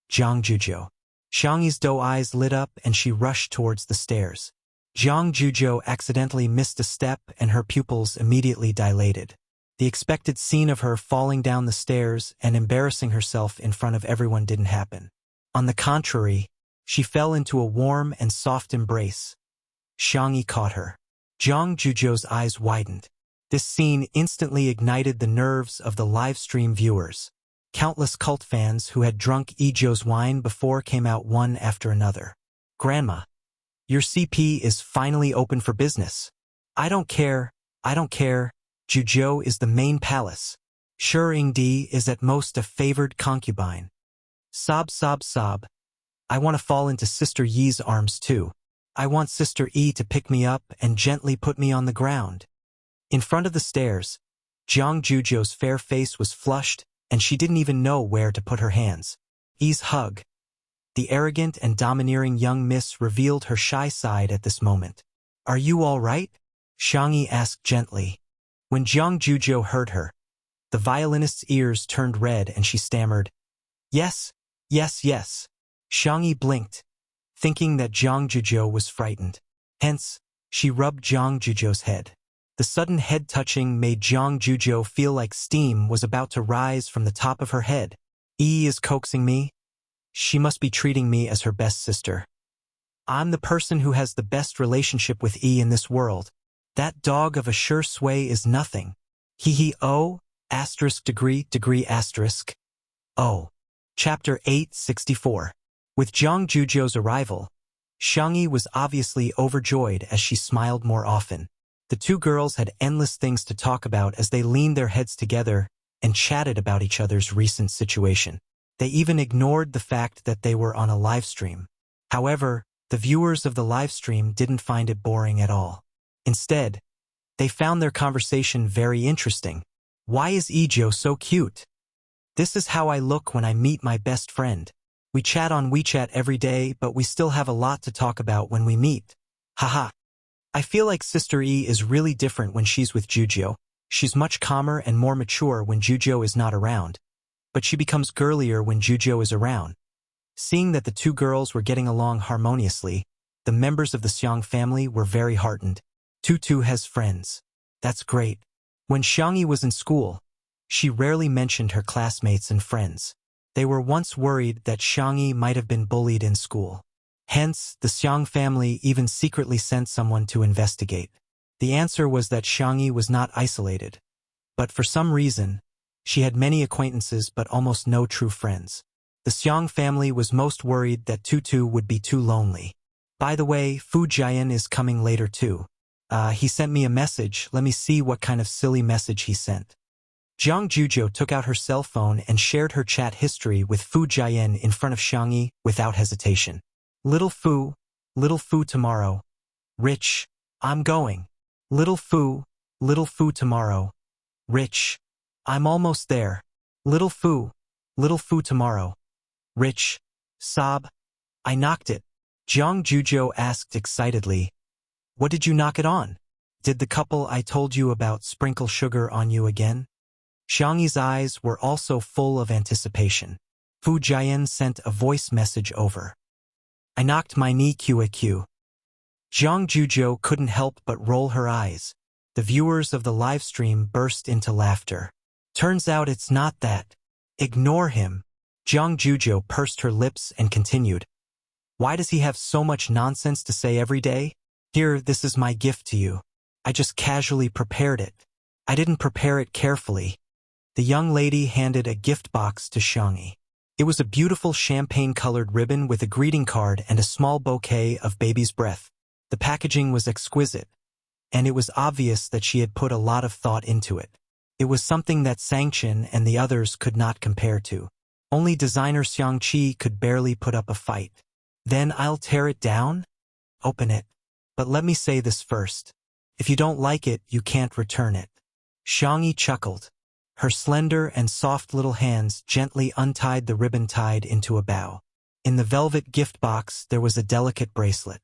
Zhang Juzhou. Xiangyi's doe eyes lit up and she rushed towards the stairs. Zhang Juzhou accidentally missed a step and her pupils immediately dilated. The expected scene of her falling down the stairs and embarrassing herself in front of everyone didn't happen. On the contrary, she fell into a warm and soft embrace. Xiangyi caught her. Zhang Juzhou's eyes widened. This scene instantly ignited the nerves of the livestream viewers. Countless cult fans who had drunk Izhou's wine before came out one after another. "Grandma, your CP is finally open for business. I don't care. Juzhou is the main palace. Shi Yingdi is at most a favored concubine. Sob, sob, sob. I want to fall into Sister Yi's arms too. I want Sister Yi to pick me up and gently put me on the ground." In front of the stairs, Zhang Juzhou's fair face was flushed, and she didn't even know where to put her hands. Yi's hug. The arrogant and domineering young miss revealed her shy side at this moment. "Are you all right?" Xiangyi asked gently. When Zhang Juzhou heard her, the violinist's ears turned red and she stammered, "Yes, yes, yes." Xiangyi blinked, thinking that Zhang Juzhou was frightened. Hence, she rubbed Zhang Juzhou's head. The sudden head touching made Zhang Juzhou feel like steam was about to rise from the top of her head. "Yi is coaxing me. She must be treating me as her best sister. I'm the person who has the best relationship with Yi in this world. That dog of a Shi Sui is nothing. He oh, asterisk degree asterisk. Oh. Chapter 864. With Zhang Juzhou's arrival, Xiangyi was obviously overjoyed as she smiled more often. The two girls had endless things to talk about as they leaned their heads together and chatted about each other's recent situation. They even ignored the fact that they were on a live stream. However, the viewers of the live stream didn't find it boring at all. Instead, they found their conversation very interesting. "Why is Izhou so cute? This is how I look when I meet my best friend. We chat on WeChat every day, but we still have a lot to talk about when we meet. Haha. I feel like Sister Yi is really different when she's with Juzhou. She's much calmer and more mature when Juzhou is not around, but she becomes girlier when Juzhou is around." Seeing that the two girls were getting along harmoniously, the members of the Xiang family were very heartened. Tutu has friends. That's great. When Xiangyi was in school, she rarely mentioned her classmates and friends. They were once worried that Xiangyi might have been bullied in school. Hence, the Xiang family even secretly sent someone to investigate. The answer was that Xiangyi was not isolated, but for some reason, she had many acquaintances but almost no true friends. The Xiang family was most worried that Tutu would be too lonely. "By the way, Fu Jian is coming later too. He sent me a message. Let me see what kind of silly message he sent." Zhang Juzhou took out her cell phone and shared her chat history with Fu Jian in front of Xiangyi without hesitation. Little Fu tomorrow. Rich, I'm going. Little Fu tomorrow. Rich, I'm almost there. Little Fu, Little Fu tomorrow. Rich. Sob. I knocked it. Jiang Juzhou asked excitedly. What did you knock it on? Did the couple I told you about sprinkle sugar on you again? Xiangyi's eyes were also full of anticipation. Fu Jian sent a voice message over. I knocked my knee QAQ. Jiang Juzhou couldn't help but roll her eyes. The viewers of the live stream burst into laughter. Turns out it's not that. Ignore him. Jiang Juzhou pursed her lips and continued. Why does he have so much nonsense to say every day? Here, this is my gift to you. I just casually prepared it. I didn't prepare it carefully. The young lady handed a gift box to Xiangyi. It was a beautiful champagne-colored ribbon with a greeting card and a small bouquet of baby's breath. The packaging was exquisite, and it was obvious that she had put a lot of thought into it. It was something that Sangchen and the others could not compare to. Only designer Xiangqi could barely put up a fight. Then I'll tear it down? Open it. But let me say this first. If you don't like it, you can't return it. Xiangyi chuckled. Her slender and soft little hands gently untied the ribbon tied into a bow. In the velvet gift box there was a delicate bracelet.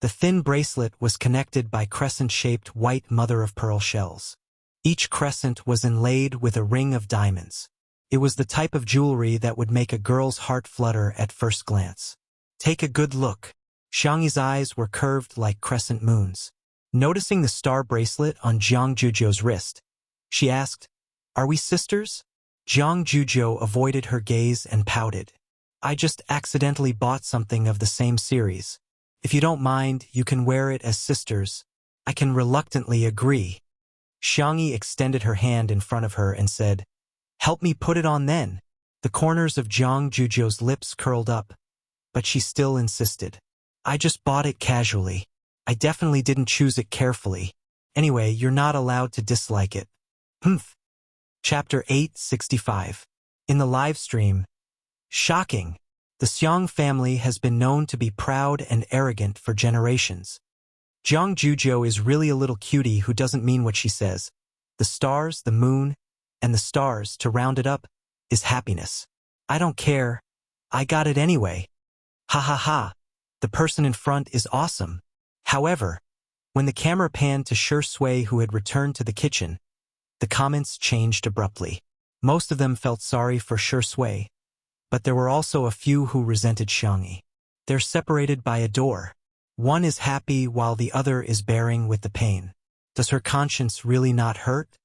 The thin bracelet was connected by crescent-shaped white mother-of-pearl shells. Each crescent was inlaid with a ring of diamonds. It was the type of jewelry that would make a girl's heart flutter at first glance. Take a good look. Xiangyi's eyes were curved like crescent moons. Noticing the star bracelet on Jiang Juzhou's wrist, she asked, Are we sisters? Jiang Juzhou avoided her gaze and pouted. I just accidentally bought something of the same series. If you don't mind, you can wear it as sisters. I can reluctantly agree. Xiangyi extended her hand in front of her and said, Help me put it on then. The corners of Jiang Juzhou's lips curled up, but she still insisted. I just bought it casually. I definitely didn't choose it carefully. Anyway, you're not allowed to dislike it. Humph. Chapter 865. In the live stream. Shocking. The Xiang family has been known to be proud and arrogant for generations. Jiang Juzhou is really a little cutie who doesn't mean what she says. The stars, the moon, and the stars, to round it up, is happiness. I don't care. I got it anyway. Ha ha ha. The person in front is awesome. However, when the camera panned to Shi Sui, who had returned to the kitchen, the comments changed abruptly. Most of them felt sorry for Shi Sui, but there were also a few who resented Xiangyi. They're separated by a door. One is happy while the other is bearing with the pain. Does her conscience really not hurt?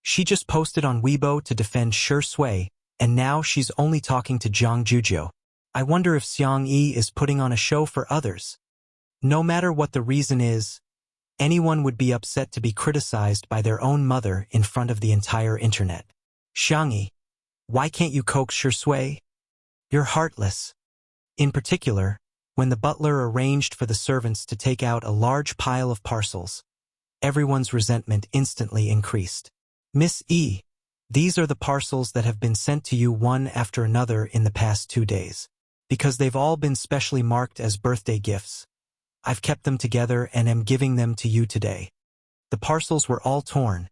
She just posted on Weibo to defend Shi Sui, and now she's only talking to Jiang Juzhou. I wonder if Xiangyi is putting on a show for others. No matter what the reason is, anyone would be upset to be criticized by their own mother in front of the entire internet. Xiangyi, why can't you coax Shi Sui? You're heartless. In particular, when the butler arranged for the servants to take out a large pile of parcels, everyone's resentment instantly increased. Miss E, these are the parcels that have been sent to you one after another in the past 2 days. Because they've all been specially marked as birthday gifts, I've kept them together and am giving them to you today. The parcels were all torn,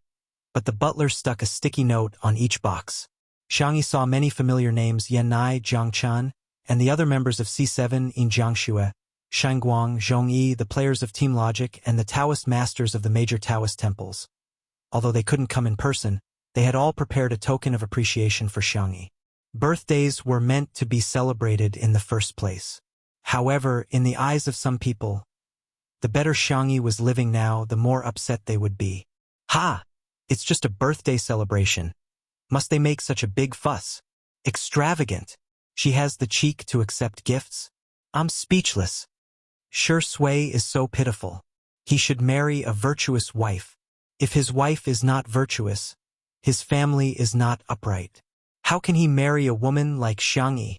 but the butler stuck a sticky note on each box. Xiangyi saw many familiar names: Yanai, Jiangchan, and the other members of C7 in Jiangxue, Shangguang, Zhongyi, the players of Team Logic, and the Taoist masters of the major Taoist temples. Although they couldn't come in person, they had all prepared a token of appreciation for Xiangyi. Birthdays were meant to be celebrated in the first place. However, in the eyes of some people, the better Xiangyi was living now, the more upset they would be. Ha! It's just a birthday celebration. Must they make such a big fuss? Extravagant. She has the cheek to accept gifts? I'm speechless. Shi Sui is so pitiful. He should marry a virtuous wife. If his wife is not virtuous, his family is not upright. How can he marry a woman like Xiangyi?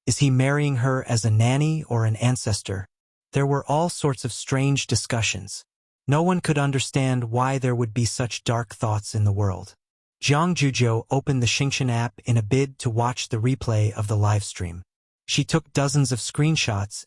Is he marrying her as a nanny or an ancestor? There were all sorts of strange discussions. No one could understand why there would be such dark thoughts in the world. Jiang Juzhou opened the Xingchen app in a bid to watch the replay of the live stream. She took dozens of screenshots